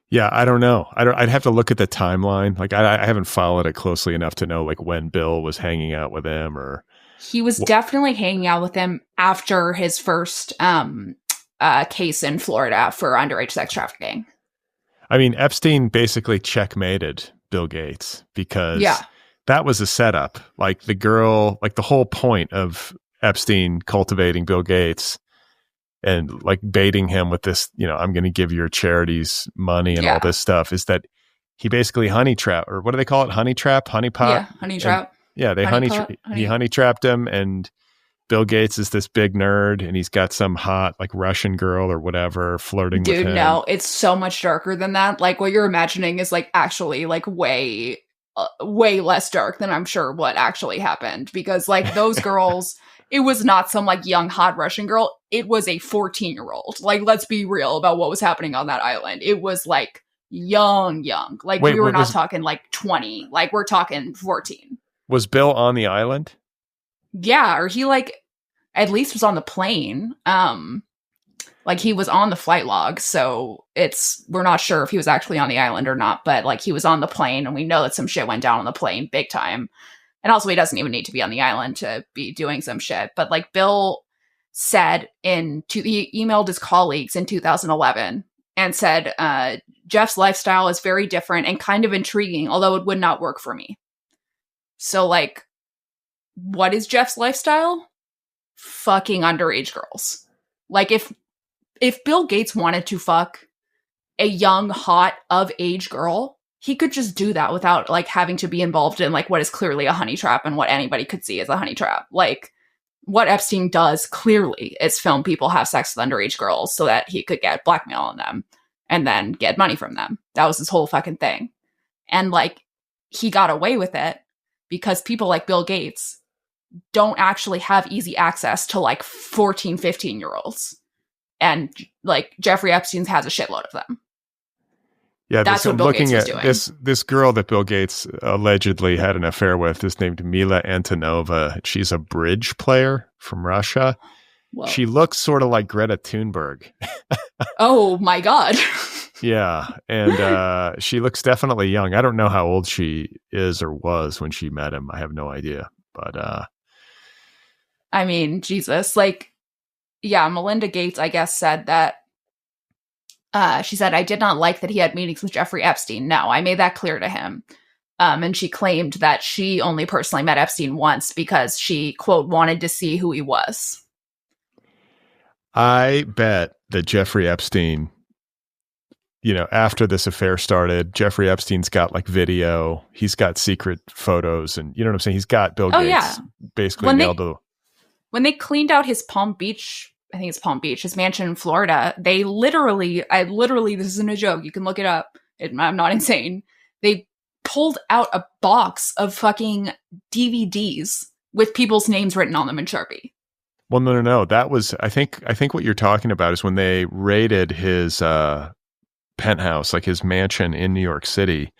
Yeah, I don't know. I'd have to look at the timeline. Like, I haven't followed it closely enough to know like when Bill was hanging out with him or. He was definitely hanging out with him after his first case in Florida for underage sex trafficking. I mean, Epstein basically checkmated Bill Gates because that was a setup. Like the girl, like the whole point of Epstein cultivating Bill Gates and like baiting him with this, you know, I'm going to give your charities money and all this stuff is that he basically honey trap, or what do they call it? Honey trap, honey pot? Yeah, honey trap. Yeah, they he honey trapped him, and Bill Gates is this big nerd, and he's got some hot like Russian girl or whatever flirting with him. Dude, no, it's so much darker than that. Like what you're imagining is like actually like way less dark than I'm sure what actually happened, because like those girls, it was not some like young hot Russian girl. It was a 14-year-old. Like, let's be real about what was happening on that island. It was like young. Like we were not talking like 20. Like we're talking 14. Was Bill on the island? Yeah, or he like at least was on the plane. Like he was on the flight log, so we're not sure if he was actually on the island or not, but like he was on the plane, and we know that some shit went down on the plane big time. And also he doesn't even need to be on the island to be doing some shit. But like Bill said he emailed his colleagues in 2011 and said, Jeff's lifestyle is very different and kind of intriguing, although it would not work for me. So, like, what is Jeff's lifestyle? Fucking underage girls. Like, if Bill Gates wanted to fuck a young, hot, of-age girl, he could just do that without, like, having to be involved in, like, what is clearly a honey trap and what anybody could see as a honey trap. Like, what Epstein does, clearly, is film people have sex with underage girls so that he could get blackmail on them and then get money from them. That was his whole fucking thing. And, like, he got away with it because people like Bill Gates don't actually have easy access to like 14, 15-year-olds. And like Jeffrey Epstein has a shitload of them. Yeah, that's what Bill Gates was doing. This girl that Bill Gates allegedly had an affair with is named Mila Antonova. She's a bridge player from Russia. Whoa. She looks sort of like Greta Thunberg. Oh my God. Yeah, and she looks definitely young. I don't know how old she is or was when she met him. I have no idea. But I mean, Jesus, like, yeah, Melinda Gates, I guess, said that she said, I did not like that he had meetings with Jeffrey Epstein. No, I made that clear to him. And she claimed that she only personally met Epstein once because she, quote, wanted to see who he was. I bet that Jeffrey Epstein, you know, after this affair started, Jeffrey Epstein's got like video, he's got secret photos, and you know what I'm saying? He's got Bill Gates basically nailed to. When they cleaned out his Palm Beach, I think it's Palm Beach, his mansion in Florida, they literally, this isn't a joke, you can look it up, I'm not insane. They pulled out a box of fucking DVDs with people's names written on them in Sharpie. Well, no. That was, I think what you're talking about is when they raided his penthouse, like his mansion in New York City.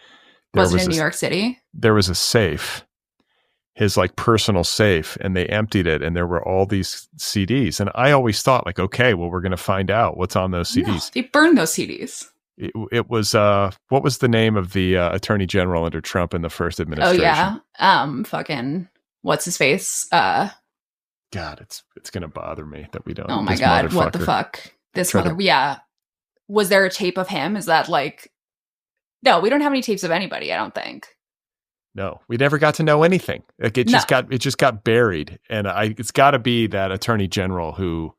Was it in New York City? There was a safe, his like personal safe, and they emptied it, and there were all these CDs. And I always thought like, okay, well, we're going to find out what's on those CDs. No, they burned those CDs. It was, what was the name of the attorney general under Trump in the first administration? Oh, yeah. Fucking, what's his face? God, it's going to bother me that we don't. Oh my God, what the fuck? Yeah. Was there a tape of him? Is that like, no, we don't have any tapes of anybody, I don't think. No, we never got to know anything. Like it just got buried. And it's got to be that attorney general who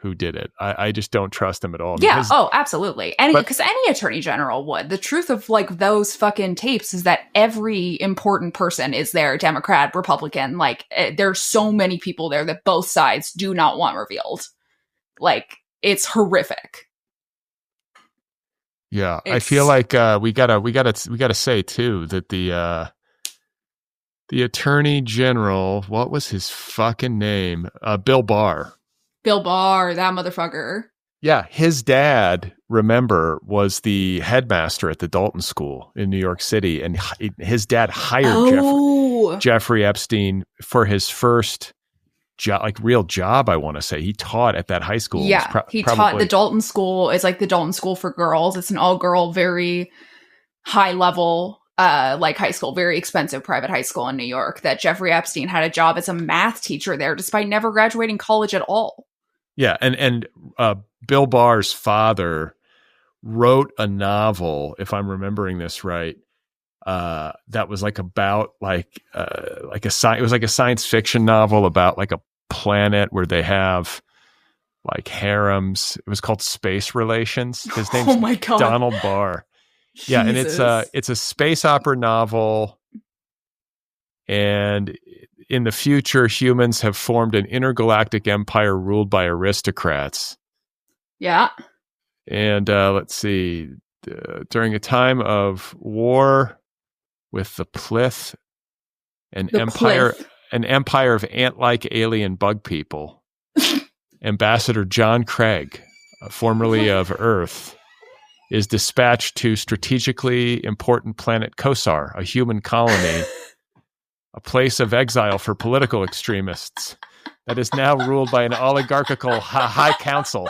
who did it. I just don't trust him at all. Yeah. Absolutely. Because any attorney general would. The truth of like those fucking tapes is that every important person is there, Democrat, Republican. Like there's so many people there that both sides do not want revealed. Like it's horrific. Yeah, I feel like we gotta say too that the attorney general, what was his fucking name? Bill Barr. Bill Barr, that motherfucker. Yeah, his dad, remember, was the headmaster at the Dalton School in New York City, and his dad hired Jeffrey Epstein for his first job, like real job. I want to say he taught at that high school. Yeah, he taught the Dalton School. It's like the Dalton School for girls. It's an all-girl, very high level, like high school, very expensive private high school in New York. That Jeffrey Epstein had a job as a math teacher there, despite never graduating college at all. Yeah, and Bill Barr's father wrote a novel, if I'm remembering this right, that was like about like it was like a science fiction novel about like a planet where they have like harems. It was called Space Relations. His name's Donald Barr. Yeah, Jesus. And it's a space opera novel, and in the future, humans have formed an intergalactic empire ruled by aristocrats. Yeah. And let's see. During a time of war with the Plith, an empire of ant-like alien bug people, Ambassador John Craig, formerly of Earth, is dispatched to strategically important planet Kosar, a human colony, a place of exile for political extremists that is now ruled by an oligarchical high council.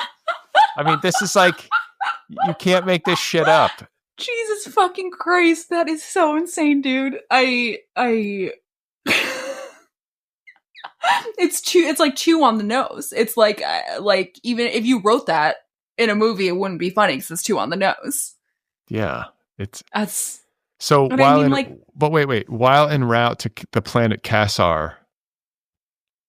I mean, this is like, you can't make this shit up. Jesus fucking Christ, that is so insane, dude. It's like too on the nose. It's like even if you wrote that in a movie, it wouldn't be funny because it's too on the nose. Yeah, that's so. While en route to the planet Kassar,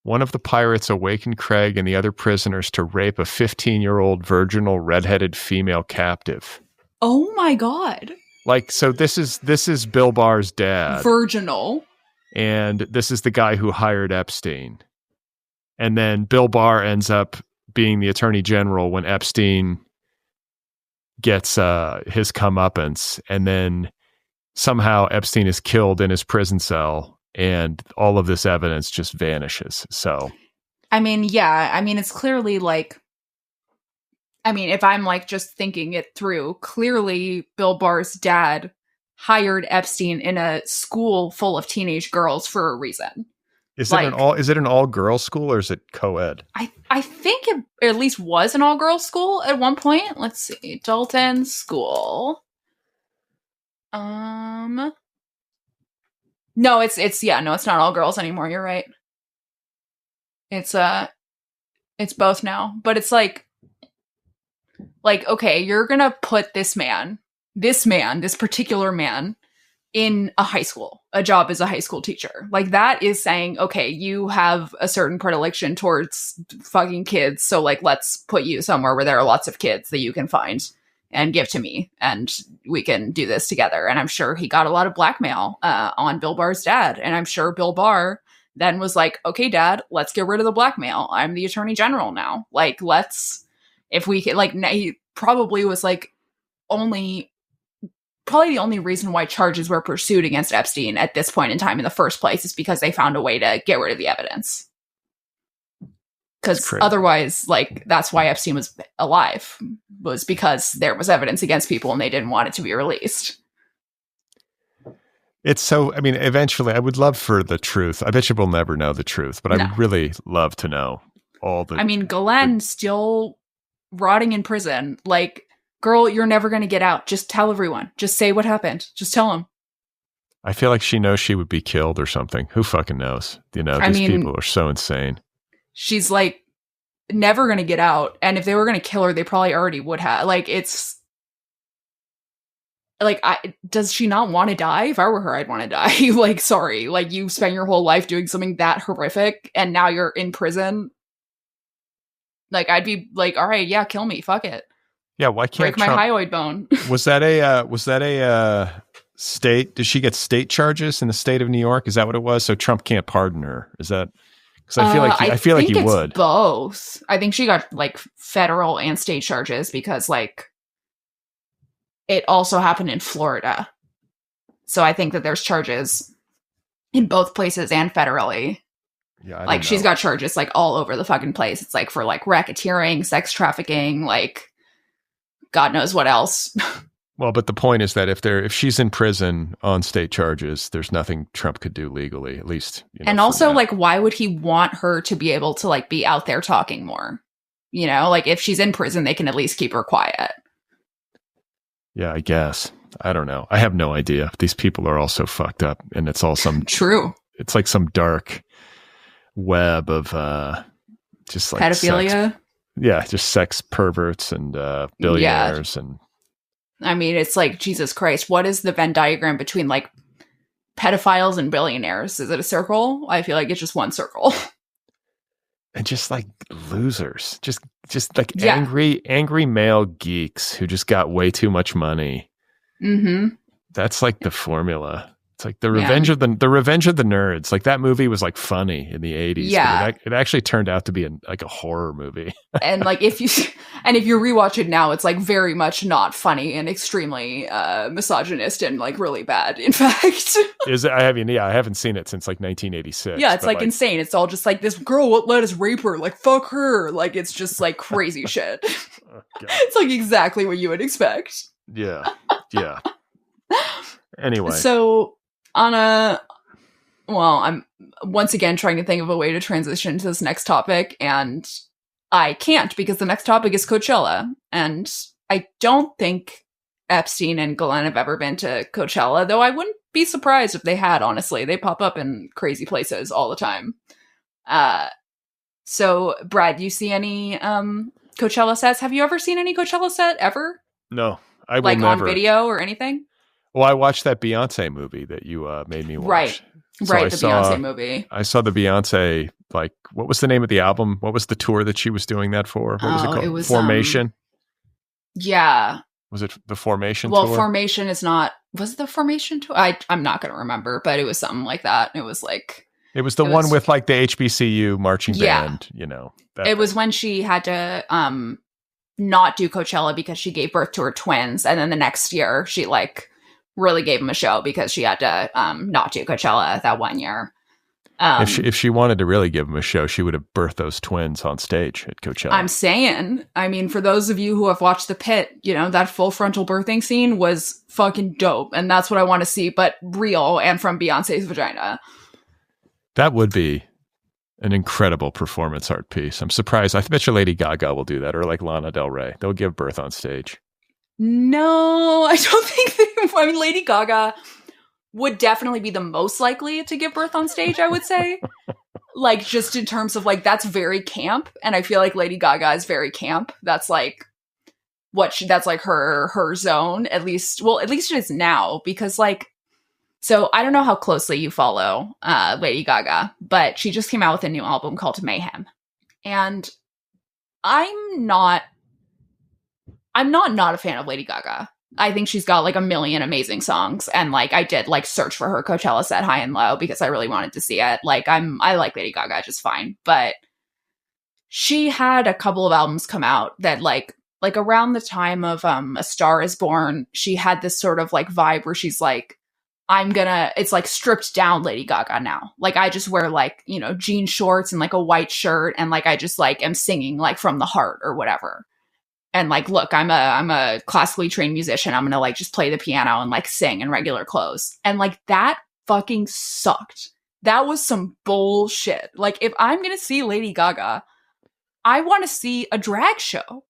one of the pirates awakened Craig and the other prisoners to rape a 15-year-old virginal redheaded female captive. Oh my God! Like, so this is Bill Barr's dad, virginal, and this is the guy who hired Epstein, and then Bill Barr ends up being the attorney general when Epstein gets his comeuppance, and then somehow Epstein is killed in his prison cell, and all of this evidence just vanishes. So, I mean, it's clearly like, if I'm like just thinking it through, clearly Bill Barr's dad hired Epstein in a school full of teenage girls for a reason. Is it an all-girls school or is it co-ed? I think it at least was an all-girls school at one point. Let's see. Dalton School. No, it's not all girls anymore. You're right. It's both now, but it's like, okay, you're going to put this particular man in a high school, a job as a high school teacher. Like, that is saying, okay, you have a certain predilection towards fucking kids. So like, let's put you somewhere where there are lots of kids that you can find and give to me, and we can do this together. And I'm sure he got a lot of blackmail on Bill Barr's dad. And I'm sure Bill Barr then was like, okay, Dad, let's get rid of the blackmail. I'm the attorney general now. Like, if we could, like, he probably was like probably the only reason why charges were pursued against Epstein at this point in time in the first place is because they found a way to get rid of the evidence. Because otherwise, like, that's why Epstein was alive, was because there was evidence against people and they didn't want it to be released. It's so, eventually I would love for the truth. I bet you we'll never know the truth, but I would really love to know all the... Glenn's still rotting in prison. Like, girl, you're never going to get out. Just tell everyone. Just say what happened. Just tell them. I feel like she knows she would be killed or something. Who fucking knows? These people are so insane. She's like never going to get out. And if they were going to kill her, they probably already would have. Like, it's like, does she not want to die? If I were her, I'd want to die. Like, sorry. Like, you spent your whole life doing something that horrific and now you're in prison. Like, I'd be like, all right, yeah, kill me. Fuck it. Yeah. Why can't break my hyoid bone? Was that a state? Did she get state charges in the state of New York? Is that what it was? So Trump can't pardon her. Is that? Because I feel like he would. Both. I think she got like federal and state charges because like it also happened in Florida. So I think that there's charges in both places and federally. Yeah, like she's got charges like all over the fucking place. It's like for like racketeering, sex trafficking, like God knows what else. Well, but the point is that if she's in prison on state charges, there's nothing Trump could do legally, at least. And also, like, why would he want her to be able to like be out there talking more? You know, like if she's in prison, they can at least keep her quiet. Yeah, I guess. I don't know. I have no idea. These people are all so fucked up, and it's all some true. It's like some dark web of just like pedophilia. Just sex perverts and billionaires and. I mean, it's like, Jesus Christ, what is the Venn diagram between like pedophiles and billionaires? Is it a circle? I feel like it's just one circle. And just like losers, just like angry male geeks who just got way too much money. Mm-hmm. That's like the formula. It's like the revenge of the nerds. Like that movie was like funny in the 80s. Yeah. But it actually turned out to be like a horror movie. And like if you rewatch it now, it's like very much not funny and extremely misogynist and like really bad. In fact, I haven't seen it since like 1986. Yeah, it's like insane. It's all just like this girl won't let us rape her. Like fuck her. Like it's just like crazy shit. Oh, it's like exactly what you would expect. Yeah. Anyway, so. I'm once again trying to think of a way to transition to this next topic, and I can't because the next topic is Coachella. And I don't think Epstein and Glenn have ever been to Coachella, though I wouldn't be surprised if they had, honestly. They pop up in crazy places all the time. So, Brad, you see any Coachella sets? Have you ever seen any Coachella set, ever? No, I will like never. On video or anything? Well, I watched that Beyonce movie that you made me watch. Right, the Beyonce movie. I saw the Beyonce, like, what was the name of the album? What was the tour that she was doing that for? What was it called? It was, Formation? Yeah. Was it the Formation tour? Well, Formation is not... Was it the Formation tour? I'm not going to remember, but it was something like that. It was like... It was the one with, like, the HBCU marching band, you know. It was when she had to not do Coachella because she gave birth to her twins, and then the next year she, like... really gave him a show because she had to not do Coachella that one year. If she wanted to really give him a show, she would have birthed those twins on stage at Coachella. I'm saying, I mean, for those of you who have watched The Pit, you know, that full frontal birthing scene was fucking dope. And that's what I want to see, but real and from Beyonce's vagina. That would be an incredible performance art piece. I'm surprised. I bet you Lady Gaga will do that, or like Lana Del Rey. They'll give birth on stage. No, I don't think I mean, Lady Gaga would definitely be the most likely to give birth on stage, I would say. Like, just in terms of, like, that's very camp. And I feel like Lady Gaga is very camp. That's, like, that's, like, her zone. At least it is now. Because, like, so I don't know how closely you follow Lady Gaga, but she just came out with a new album called Mayhem. And I'm not a fan of Lady Gaga. I think she's got like a million amazing songs. And like, I did like search for her Coachella set high and low because I really wanted to see it. Like I like Lady Gaga just fine, but she had a couple of albums come out that like around the time of A Star Is Born, she had this sort of like vibe where she's like, it's like stripped down Lady Gaga now. Like I just wear like, you know, jean shorts and like a white shirt. And like, I just like am singing like from the heart or whatever. And like, look, I'm a classically trained musician. I'm going to like just play the piano and like sing in regular clothes. And like that fucking sucked. That was some bullshit. Like if I'm going to see Lady Gaga, I want to see a drag show.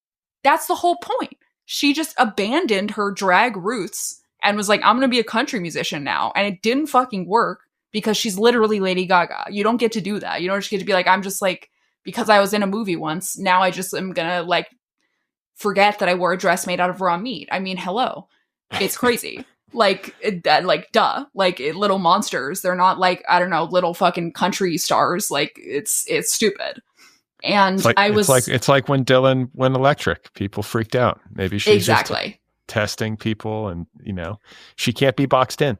That's the whole point. She just abandoned her drag roots and was like, I'm going to be a country musician now. And it didn't fucking work because she's literally Lady Gaga. You don't get to do that. You don't just get to be like, I'm just like, because I was in a movie once, now I just am going to like, forget that I wore a dress made out of raw meat. I mean, hello. It's crazy. Duh. Like, Little Monsters. They're not like, I don't know, little fucking country stars. Like, it's stupid. And it's like when Dylan went electric, people freaked out. Maybe she's just testing people, and she can't be boxed in.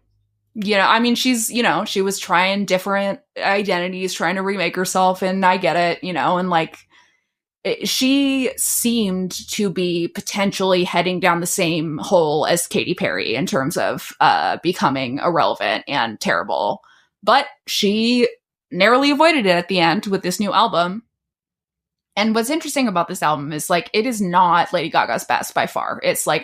I mean, she's, she was trying different identities, trying to remake herself, and I get it, and like, she seemed to be potentially heading down the same hole as Katy Perry in terms of becoming irrelevant and terrible. But she narrowly avoided it at the end with this new album. And what's interesting about this album is, like, it is not Lady Gaga's best by far. It's like,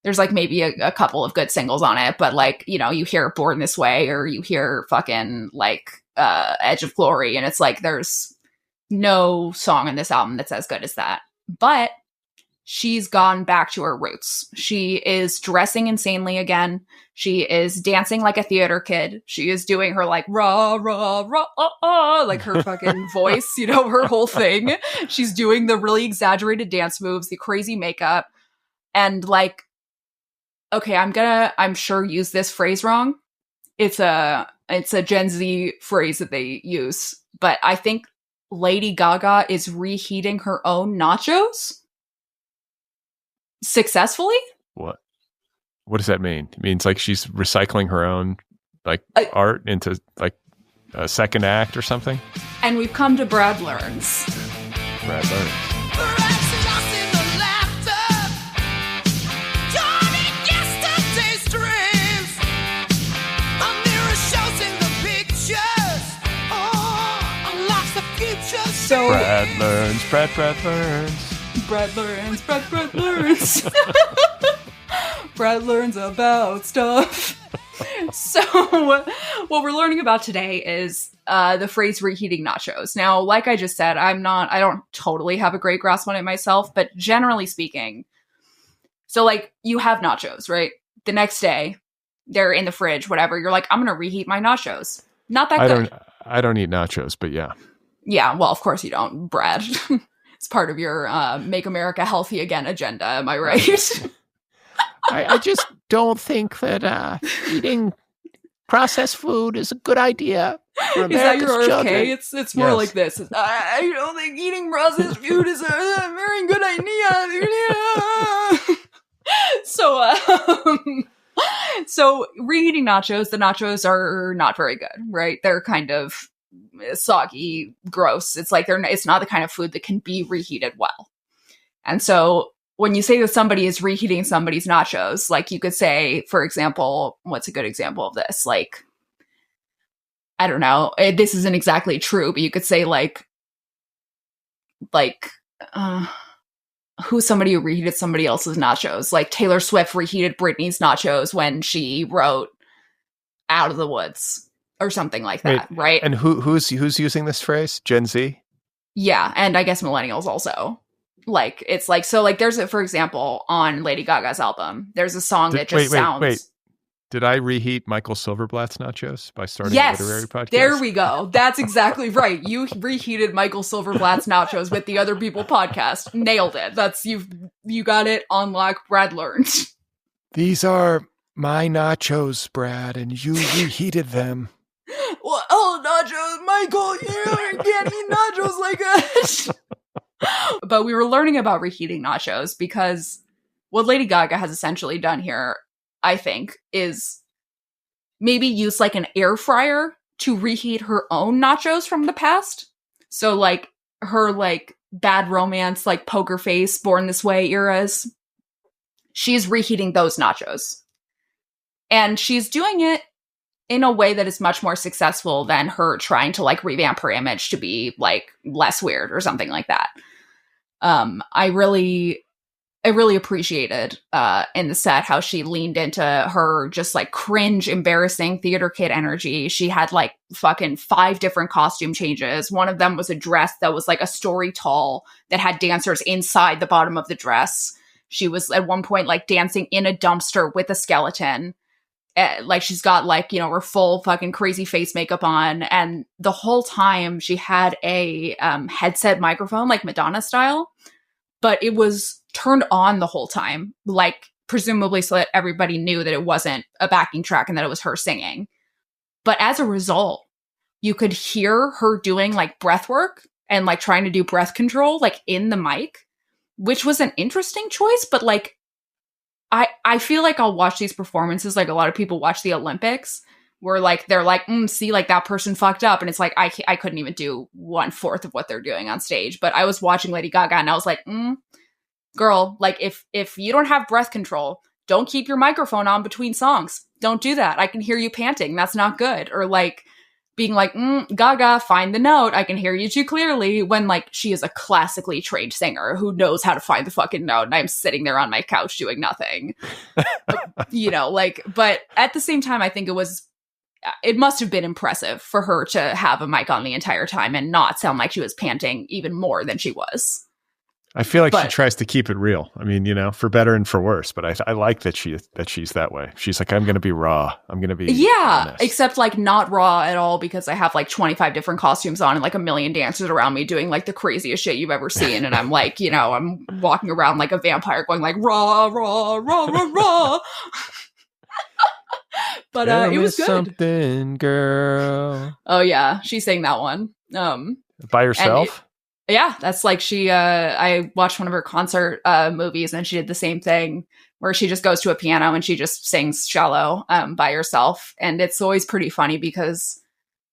there's like maybe a couple of good singles on it, but like, you hear Born This Way, or you hear fucking like Edge of Glory, and it's like, there's no song on this album that's as good as that. But she's gone back to her roots. She is dressing insanely again. She is dancing like a theater kid. She is doing her like rah, rah, rah, like her fucking voice, her whole thing. She's doing the really exaggerated dance moves, the crazy makeup. And like, okay, I'm sure use this phrase wrong. It's a Gen Z phrase that they use, but I think Lady Gaga is reheating her own nachos successfully. What does that mean? It means like she's recycling her own like art into like a second act or something. And we've come to Brad Learns. Brad Learns. So Brad learns. Brad learns about stuff. So what we're learning about today is the phrase reheating nachos. Now, like I just said, I don't totally have a great grasp on it myself, but generally speaking, so like you have nachos, right? The next day, they're in the fridge, whatever. You're like, I'm going to reheat my nachos. Not that good. I don't eat nachos, but yeah. Yeah, well, of course you don't, Brad. It's part of your Make America Healthy Again agenda, am I right? I just don't think that eating processed food is a good idea for America's Is that your children. okay? It's more like this. I don't think eating processed food is a very good idea. So reheating nachos, the nachos are not very good, right? They're kind of soggy, gross. It's like it's not the kind of food that can be reheated well. And so when you say that somebody is reheating somebody's nachos, like you could say, for example, what's a good example of this? Like, I don't know, this isn't exactly true, but you could say who's somebody who reheated somebody else's nachos? Like Taylor Swift reheated Britney's nachos when she wrote Out of the Woods. Or something like that, right? And who's using this phrase? Gen Z? Yeah, and I guess millennials also. Like, it's like, so like there's for example, on Lady Gaga's album, there's a song that just sounds... Wait. Did I reheat Michael Silverblatt's nachos by starting a literary podcast? There we go. That's exactly right. You reheated Michael Silverblatt's nachos with the Other People podcast. Nailed it. That's, you got it on lock. Brad learned. These are my nachos, Brad, and you reheated them. Well, nachos, Michael, you can't eat nachos like that. But we were learning about reheating nachos because what Lady Gaga has essentially done here, I think, is maybe use like an air fryer to reheat her own nachos from the past. So like her like Bad Romance, like Poker Face, Born This Way eras, she's reheating those nachos. And she's doing it in a way that is much more successful than her trying to like revamp her image to be like less weird or something like that. I really appreciated in the set how she leaned into her just like cringe, embarrassing theater kid energy. She had like fucking 5 different costume changes. One of them was a dress that was like a story tall that had dancers inside the bottom of the dress. She was at one point like dancing in a dumpster with a skeleton. Like she's got like, you know, her full fucking crazy face makeup on. And the whole time she had a headset microphone, like Madonna style, but it was turned on the whole time, like presumably so that everybody knew that it wasn't a backing track and that it was her singing. But as a result, you could hear her doing like breath work and like trying to do breath control like in the mic, which was an interesting choice. But like, I feel like I'll watch these performances like a lot of people watch the Olympics, where like they're like, see, like that person fucked up, and it's like I couldn't even do 1/4 of what they're doing on stage. But I was watching Lady Gaga, and I was like, girl, like if you don't have breath control, don't keep your microphone on between songs. Don't do that. I can hear you panting. That's not good. Or like being like, Gaga, find the note. I can hear you too clearly, when like she is a classically trained singer who knows how to find the fucking note, and I'm sitting there on my couch doing nothing. You know, like, but at the same time, I think it must have been impressive for her to have a mic on the entire time and not sound like she was panting even more than she was. I feel like she tries to keep it real. I mean, you know, for better and for worse. But I like that she's that way. She's like, I'm going to be raw. I'm going to be honest. Except like not raw at all, because I have like 25 different costumes on and like a million dancers around me doing like the craziest shit you've ever seen. And I'm like, you know, I'm walking around like a vampire going like raw, raw, raw, raw, raw. But it was good. Something, girl. Oh yeah, she sang that one. By herself? Yeah, that's like I watched one of her concert movies, and she did the same thing where she just goes to a piano and she just sings Shallow by herself. And it's always pretty funny because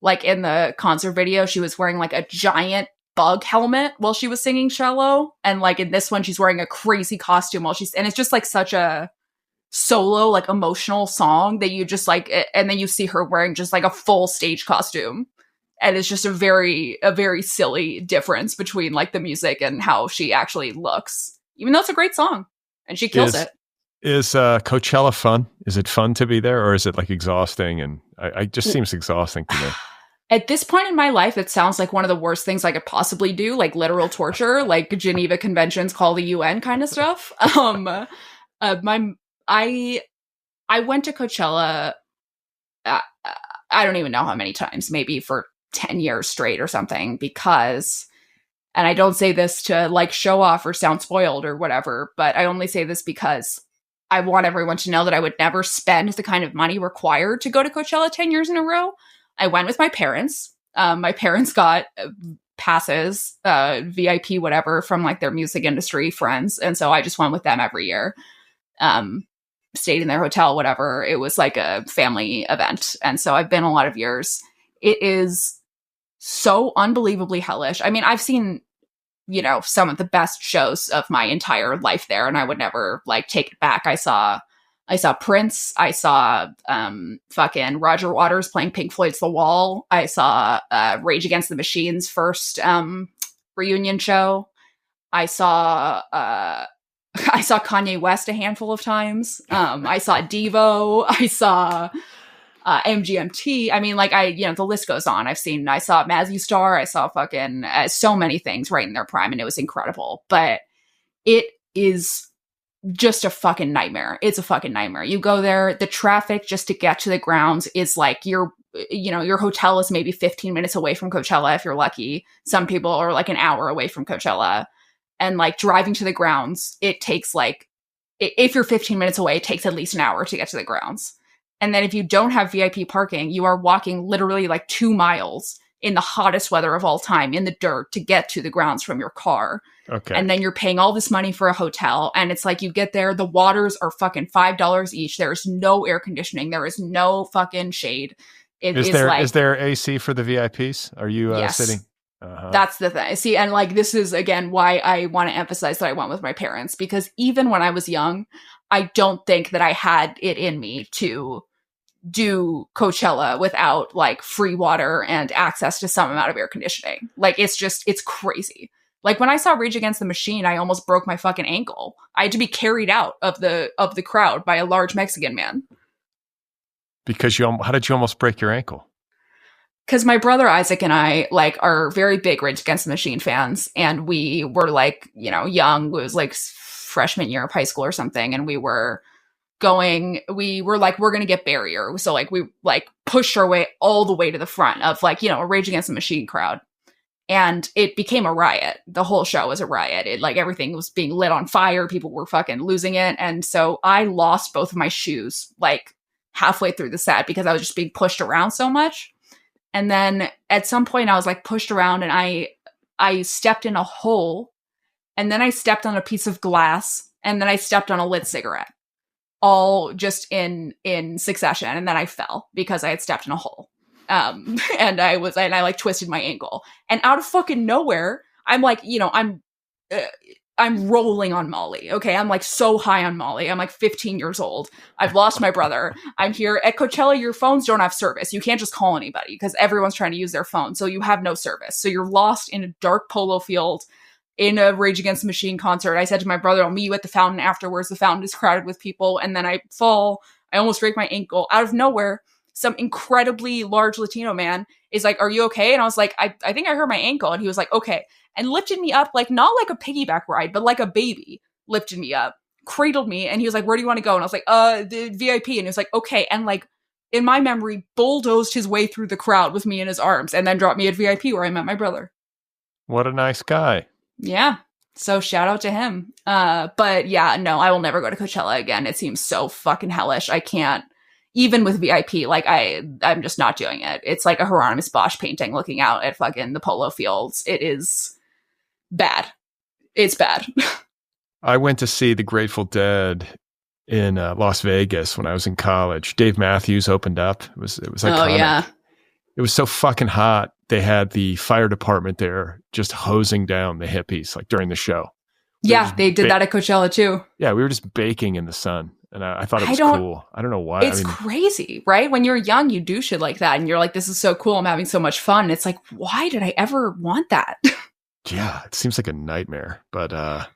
like in the concert video, she was wearing like a giant bug helmet while she was singing Shallow. And like in this one, she's wearing a crazy costume and it's just like such a solo, like emotional song that you just like, and then you see her wearing just like a full stage costume. And it's just a very silly difference between like the music and how she actually looks, even though it's a great song and she kills it. Is Coachella fun? Is it fun to be there, or is it like exhausting? And it just seems exhausting to me. At this point in my life, it sounds like one of the worst things I could possibly do, like literal torture, like Geneva Conventions, call the UN kind of stuff. I went to Coachella, I don't even know how many times, maybe for 10 years straight or something, because, and I don't say this to like show off or sound spoiled or whatever, but I only say this because I want everyone to know that I would never spend the kind of money required to go to Coachella 10 years in a row. I went with my parents. My parents got passes, VIP, whatever, from like their music industry friends. And so I just went with them every year. Stayed in their hotel, whatever. It was like a family event. And so I've been a lot of years. It is so unbelievably hellish. I mean, I've seen, you know, some of the best shows of my entire life there, and I would never like take it back. I saw Prince. I saw fucking Roger Waters playing Pink Floyd's The Wall. I saw Rage Against the Machine's first reunion show. I saw Kanye West a handful of times. I saw Devo. I saw MGMT. I mean, like the list goes on. I saw Mazzy Star. I saw fucking so many things right in their prime, and it was incredible. But it is just a fucking nightmare. It's a fucking nightmare. You go there, the traffic just to get to the grounds is like your hotel is maybe 15 minutes away from Coachella if you're lucky. Some people are like an hour away from Coachella. And like driving to the grounds, it takes like, if you're 15 minutes away, it takes at least an hour to get to the grounds. And then if you don't have VIP parking, you are walking literally like 2 miles in the hottest weather of all time in the dirt to get to the grounds from your car. Okay. And then you're paying all this money for a hotel. And it's like you get there, the waters are fucking $5 each. There is no air conditioning. There is no fucking shade. Is there AC for the VIPs? Are you sitting? Uh-huh. That's the thing. See, and like this is again why I want to emphasize that I went with my parents, because even when I was young, I don't think that I had it in me to do Coachella without like free water and access to some amount of air conditioning. Like it's crazy. Like when I saw Rage Against the Machine, I almost broke my fucking ankle. I had to be carried out of the crowd by a large Mexican man. Because how did you almost break your ankle? Because my brother Isaac and I like are very big Rage Against the Machine fans, and we were like, young. It was like freshman year of high school or something, and we were like, we're gonna get barrier. So like we like pushed our way all the way to the front of like a Rage Against the Machine crowd, and it became a riot. The whole show was a riot. It like everything was being lit on fire. People were fucking losing it, and so I lost both of my shoes like halfway through the set because I was just being pushed around so much. And then at some point I was like pushed around, and I I stepped in a hole, and then I stepped on a piece of glass, and then I stepped on a lit cigarette, all just in succession. And then I fell because I had stepped in a hole. And I like twisted my ankle, and out of fucking nowhere, I'm like, I'm rolling on Molly. Okay. I'm like so high on Molly. I'm like 15 years old. I've lost my brother. I'm here at Coachella. Your phones don't have service. You can't just call anybody because everyone's trying to use their phone. So you have no service. So you're lost in a dark polo field in a Rage Against the Machine concert. I said to my brother, I'll meet you at the fountain afterwards. The fountain is crowded with people. And then I fall. I almost break my ankle. Out of nowhere, some incredibly large Latino man is like, are you okay? And I was like, I think I hurt my ankle. And he was like, okay. And lifted me up, like not like a piggyback ride, but like a baby lifted me up, cradled me. And he was like, where do you want to go? And I was like, the VIP. And he was like, okay. And like in my memory, bulldozed his way through the crowd with me in his arms and then dropped me at VIP where I met my brother. What a nice guy. Yeah. So shout out to him. But yeah, no, I will never go to Coachella again. It seems so fucking hellish. I can't. Even with VIP, like I'm just not doing it. It's like a Hieronymus Bosch painting looking out at fucking the polo fields. It is bad. It's bad. I went to see the Grateful Dead in Las Vegas when I was in college. Dave Matthews opened up. It was iconic. Oh yeah. It was so fucking hot. They had the fire department there just hosing down the hippies like during the show. They did that at Coachella too. Yeah, we were just baking in the sun. And I thought it was cool. I don't know why. It's crazy, right? When you're young, you do shit like that. And you're like, this is so cool. I'm having so much fun. And it's like, why did I ever want that? Yeah, it seems like a nightmare. But,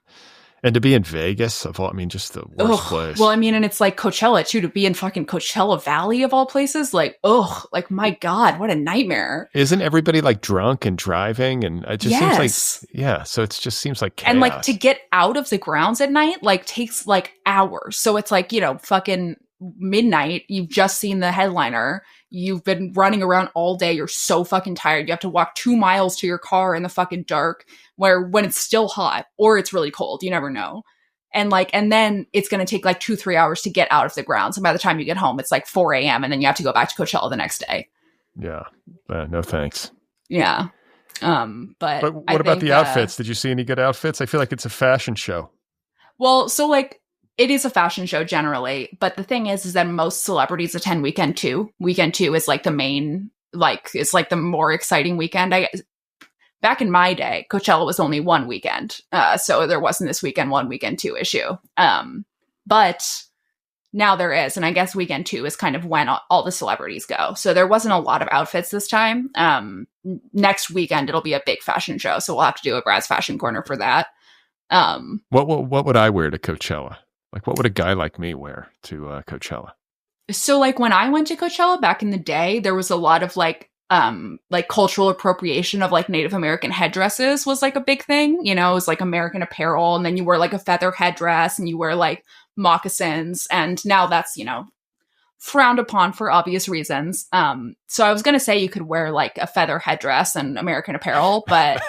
and to be in Vegas, just the worst place. Well, and it's like Coachella too, to be in fucking Coachella Valley of all places. Like, like my God, what a nightmare. Isn't everybody like drunk and driving? And it just seems like, yeah. So it just seems like chaos. And like to get out of the grounds at night, like takes like hours. So it's like, fucking midnight. You've just seen the headliner. You've been running around all day. You're so fucking tired. You have to walk 2 miles to your car in the fucking dark when it's still hot or it's really cold. You never know. And then it's going to take like 2-3 hours to get out of the grounds. And by the time you get home, it's like 4 a.m. And then you have to go back to Coachella the next day. Yeah. No, thanks. Yeah. But what about the outfits? Did you see any good outfits? I feel like it's a fashion show. Well, so like, it is a fashion show generally, but the thing is that most celebrities attend Weekend 2. Weekend 2 is like the main, it's like the more exciting weekend. Back in my day, Coachella was only one weekend, so there wasn't this Weekend 1, Weekend 2 issue. But now there is, and I guess Weekend 2 is kind of when all the celebrities go. So there wasn't a lot of outfits this time. Next weekend, it'll be a big fashion show, so we'll have to do a Brad's Fashion Corner for that. What would I wear to Coachella? Like, what would a guy like me wear to Coachella? So, like, when I went to Coachella back in the day, there was a lot of, like cultural appropriation of, like, Native American headdresses was, like, a big thing. It was, like, American apparel, and then you wear, like, a feather headdress, and you wear, like, moccasins, and now that's, frowned upon for obvious reasons. So I was going to say you could wear, like, a feather headdress and American apparel, but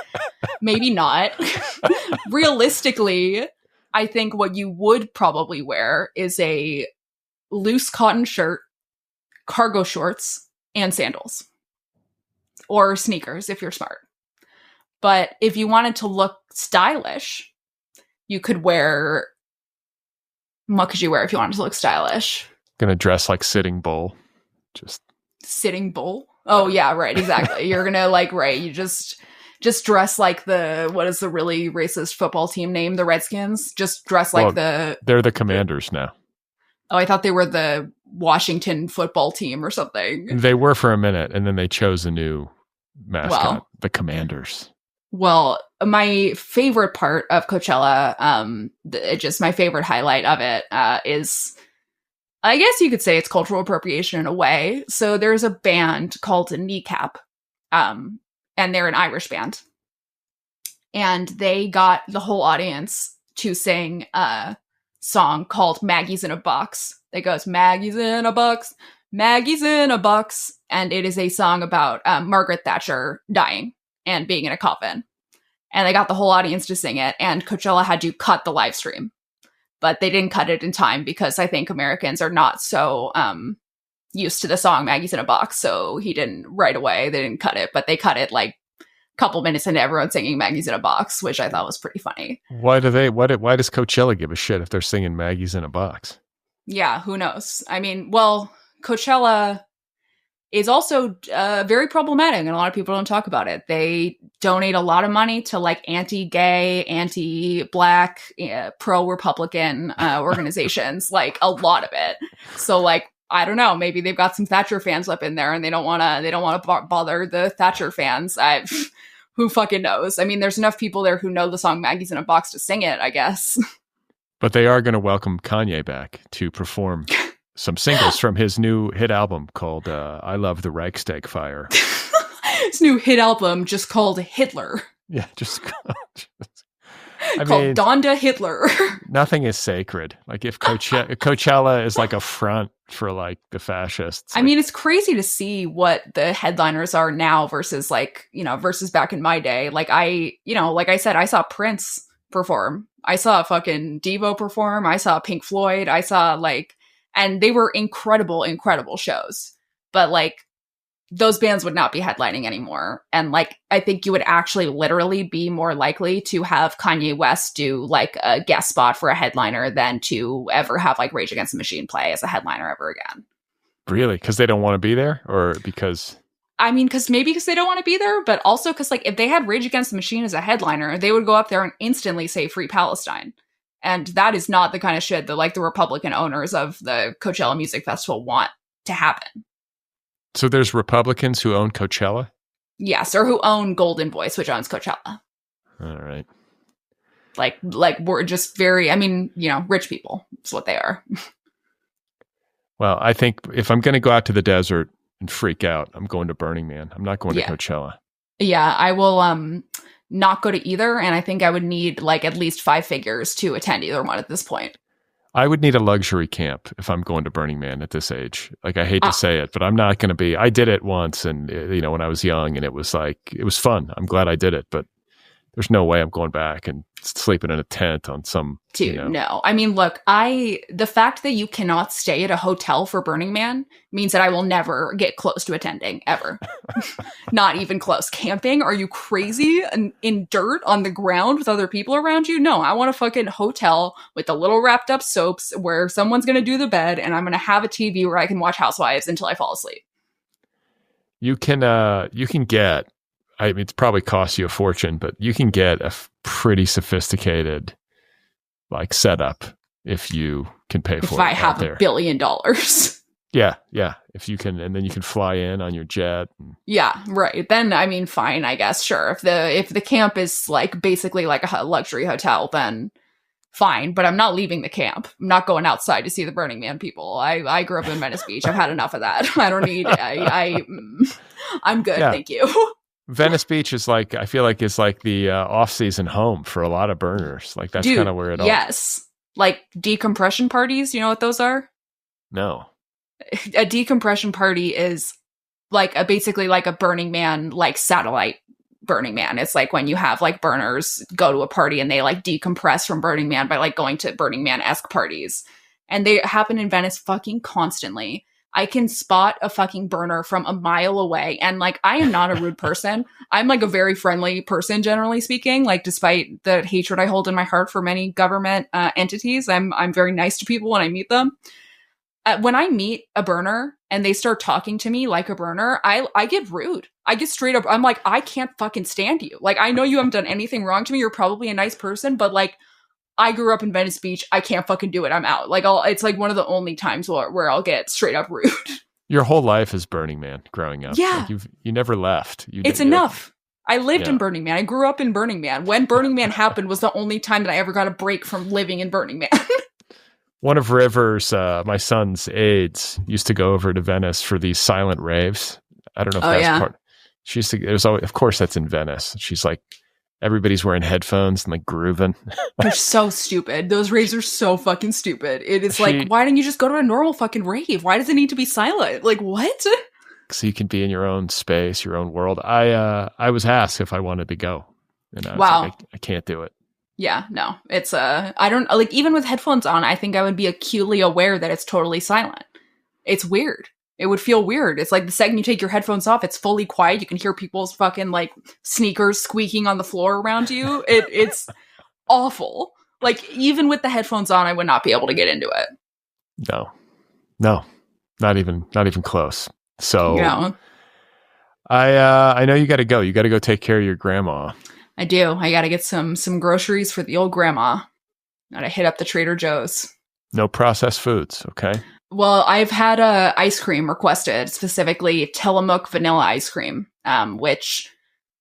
maybe not. Realistically, I think what you would probably wear is a loose cotton shirt, cargo shorts, and sandals. Or sneakers if you're smart. But if you wanted to look stylish, you could wear... What could you wear if you wanted to look stylish? Gonna dress like Sitting Bull. Sitting Bull? Oh, yeah, right, exactly. You're gonna, you just dress like what is the really racist football team name? The Redskins? Just dress like they're the Commanders now. Oh, I thought they were the Washington football team or something. They were for a minute, and then they chose a new mascot, the Commanders. Well, my favorite part of Coachella, just my favorite highlight of it, is, I guess you could say it's cultural appropriation in a way. So there's a band called Kneecap, and they're an Irish band. And they got the whole audience to sing a song called Maggie's in a Box. That goes, Maggie's in a box, Maggie's in a box. And it is a song about Margaret Thatcher dying and being in a coffin. And they got the whole audience to sing it. And Coachella had to cut the live stream. But they didn't cut it in time because I think Americans are not so used to the song Maggie's in a Box. So he didn't right away. They didn't cut it, but they cut it couple minutes into everyone singing Maggie's in a Box, which I thought was pretty funny. Why does Coachella give a shit if they're singing Maggie's in a Box? Yeah, who knows? I mean, well, Coachella is also very problematic, and a lot of people don't talk about it. They donate a lot of money to like anti-gay, anti-black, pro-Republican organizations, like a lot of it. So like, I don't know, maybe they've got some Thatcher fans up in there and they don't want to bother the Thatcher fans. Who fucking knows? I mean, there's enough people there who know the song Maggie's in a Box to sing it, I guess. But they are going to welcome Kanye back to perform some singles from his new hit album called I Love the Reichstag Fire. His new hit album just called Hitler. Yeah, just called Donda Hitler. Nothing is sacred. Like if Coachella is like a front for like the fascists. I mean, it's crazy to see what the headliners are now versus like, versus back in my day. Like like I said, I saw Prince perform. I saw fucking Devo perform. I saw Pink Floyd. I saw and they were incredible, incredible shows. But like, those bands would not be headlining anymore. And like, I think you would actually literally be more likely to have Kanye West do like a guest spot for a headliner than to ever have like Rage Against the Machine play as a headliner ever again. Really? Because they don't want to be there, or because? I mean, because they don't want to be there, but also because like if they had Rage Against the Machine as a headliner, they would go up there and instantly say Free Palestine. And that is not the kind of shit that like the Republican owners of the Coachella Music Festival want to happen. So there's Republicans who own Coachella? Yes, or who own Golden Voice, which owns Coachella. All right. Like we're just very, rich people is what they are. Well, I think if I'm going to go out to the desert and freak out, I'm going to Burning Man. I'm not going to Coachella. Yeah, I will not go to either, and I think I would need like at least 5 figures to attend either one at this point. I would need a luxury camp if I'm going to Burning Man at this age. Like, I hate to say it, but I'm not going to be. I did it once, and when I was young, and it was fun. I'm glad I did it, but there's no way I'm going back and sleeping in a tent on some. Dude, no. I mean, look, the fact that you cannot stay at a hotel for Burning Man means that I will never get close to attending ever. Not even close. Camping? Are you crazy? In dirt on the ground with other people around you? No, I want a fucking hotel with the little wrapped up soaps where someone's going to do the bed and I'm going to have a TV where I can watch Housewives until I fall asleep. You can get, I mean, it's probably cost you a fortune, but you can get a pretty sophisticated like setup if you can pay for it. If I have $1 billion. Yeah. If you can, and then you can fly in on your jet. Yeah, right. Then, I mean, fine, I guess, sure. If the camp is like basically like a luxury hotel, then fine. But I'm not leaving the camp. I'm not going outside to see the Burning Man people. I grew up in Venice Beach. I've had enough of that. I don't need. I'm good. Yeah. Thank you. Venice Beach is like, I feel like it's like the off-season home for a lot of burners. Like that's kind of where it all. Yes. Like decompression parties. You know what those are? No. A decompression party is like basically like a Burning Man, like satellite Burning Man. It's like when you have like burners go to a party and they like decompress from Burning Man by like going to Burning Man-esque parties. And they happen in Venice fucking constantly. I can spot a fucking burner from a mile away. And like, I am not a rude person. I'm like a very friendly person, generally speaking. Like, despite the hatred I hold in my heart for many government entities, I'm very nice to people when I meet them. When I meet a burner and they start talking to me like a burner, I get rude. I get straight up. I'm like, I can't fucking stand you. Like, I know you haven't done anything wrong to me. You're probably a nice person, but like, I grew up in Venice Beach. I can't fucking do it. I'm out. Like, it's like one of the only times where I'll get straight up rude. Your whole life is Burning Man growing up. Yeah. Like you never left. It's enough. I lived in Burning Man. I grew up in Burning Man. When Burning Man happened was the only time that I ever got a break from living in Burning Man. One of River's, my son's aides, used to go over to Venice for these silent raves. I don't know if that's part. She used to. It was always, of course, that's in Venice. She's like, everybody's wearing headphones and like grooving. They're so stupid. Those raves are so fucking stupid. It is like, why don't you just go to a normal fucking rave? Why does it need to be silent? Like, what? So you can be in your own space, your own world. I was asked if I wanted to go, and I was like, I can't do it. Yeah, no, it's I don't like, even with headphones on, I think I would be acutely aware that it's totally silent. It's weird. it would feel weird. It's like the second you take your headphones off, it's fully quiet. You can hear people's fucking like sneakers squeaking on the floor around you. It's awful. Like even with the headphones on, I would not be able to get into it. No, not even close. So yeah. I know you got to go. You got to go take care of your grandma. I do. I got to get some groceries for the old grandma. Got to hit up the Trader Joe's. No processed foods, okay? Well, I've had ice cream requested, specifically Tillamook vanilla ice cream, which,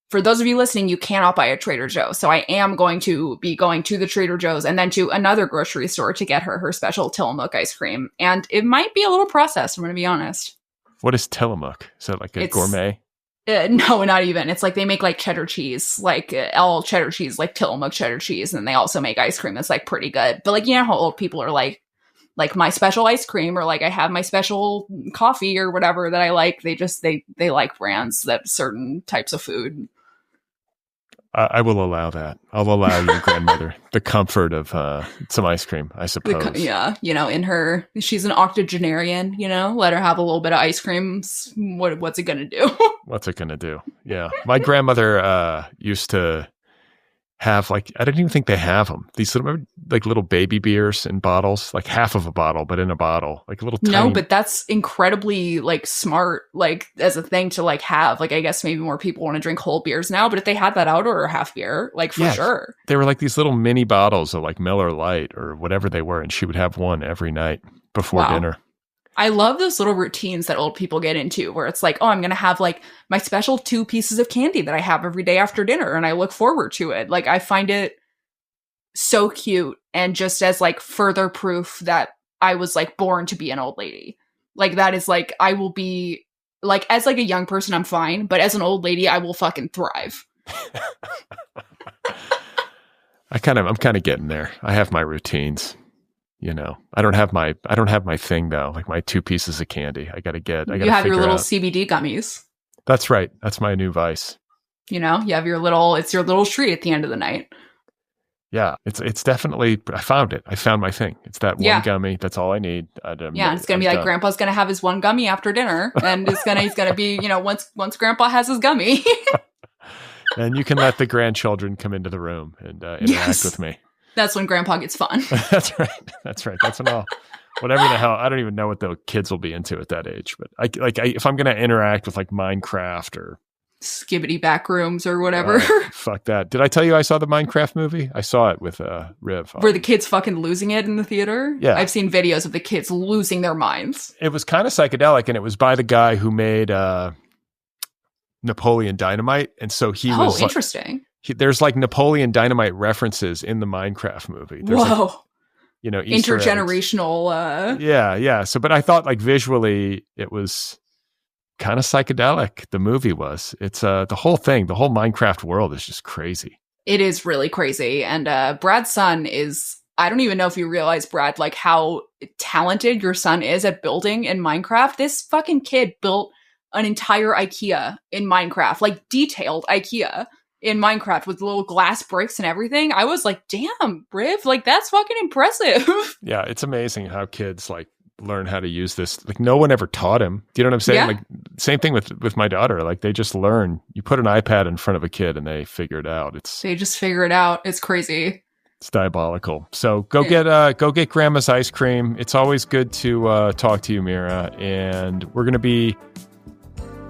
for those of you listening, you cannot buy at Trader Joe's. So I am going to be going to the Trader Joe's and then to another grocery store to get her special Tillamook ice cream. And it might be a little processed, I'm going to be honest. What is Tillamook? Is that like a gourmet? No, not even. It's like they make like cheddar cheese, like all cheddar cheese, like Tillamook cheddar cheese. And they also make ice cream that's like pretty good. But like, you know how old people are like my special ice cream, or like I have my special coffee or whatever that I like. They like brands that certain types of food. I will allow that. I'll allow your grandmother the comfort of some ice cream, I suppose. Yeah. She's an octogenarian, let her have a little bit of ice cream. What's it going to do? What's it going to do? Yeah. My grandmother used to have I didn't even think they have them. These little baby beers in bottles, like half of a bottle, but in a bottle, like a little tiny. No, but that's incredibly smart, as a thing to have. I guess maybe more people want to drink whole beers now, but if they had that, I would order a half beer, for sure. They were like these little mini bottles of Miller Lite or whatever they were. And she would have one every night before dinner. I love those little routines that old people get into where it's I'm going to have my special 2 pieces of candy that I have every day after dinner. And I look forward to it. I find it so cute. And just as further proof that I was born to be an old lady. That is I will be as a young person, I'm fine. But as an old lady, I will fucking thrive. I'm kind of getting there. I have my routines. I don't have my thing though, my 2 pieces of candy. You have your little CBD gummies. That's right. That's my new vice. You have your little treat at the end of the night. Yeah. It's definitely, I found it. I found my thing. It's that one gummy. That's all I need. It's going to be done. Grandpa's going to have his one gummy after dinner and he's going to be, once Grandpa has his gummy. And you can let the grandchildren come into the room and interact with me. That's when Grandpa gets fun. That's right. That's when whatever the hell, I don't even know what the kids will be into at that age. But if I'm going to interact with Minecraft or Skibbity Backrooms or whatever. Fuck that. Did I tell you I saw the Minecraft movie? I saw it with Riv. Were the kids fucking losing it in the theater? Yeah. I've seen videos of the kids losing their minds. It was kind of psychedelic, and it was by the guy who made Napoleon Dynamite. And so he was interesting. There's Napoleon Dynamite references in the Minecraft movie. There's Whoa. Easter intergenerational. Eggs. Yeah. So, but I thought visually it was kind of psychedelic. The movie was. It's the whole thing. The whole Minecraft world is just crazy. It is really crazy. And Brad's son is. I don't even know if you realize, Brad, how talented your son is at building in Minecraft. This fucking kid built an entire IKEA in Minecraft, detailed IKEA. In Minecraft with little glass bricks and everything. I was damn, Riv, that's fucking impressive. Yeah, it's amazing how kids learn how to use this. No one ever taught him. Do you know what I'm saying? Yeah. Same thing with my daughter. They just learn. You put an iPad in front of a kid and they figure it out. They just figure it out. It's crazy. It's diabolical. So go get grandma's ice cream. It's always good to talk to you, Mira. And we're going to be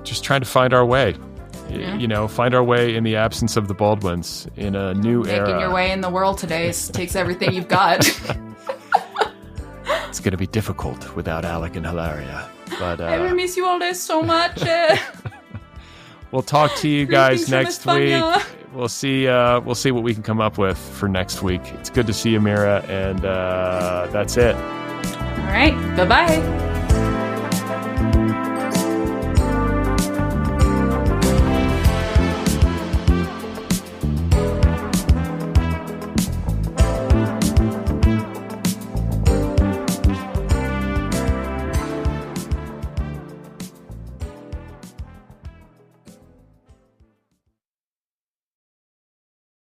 just trying to find our way. Yeah. Find our way in the absence of the Baldwins in a new era. Making your way in the world today takes everything you've got. It's going to be difficult without Alec and Hilaria. But I miss you all day so much. We'll talk to you guys next week. We'll see what we can come up with for next week. It's good to see you, Mira, and that's it. All right. Bye-bye.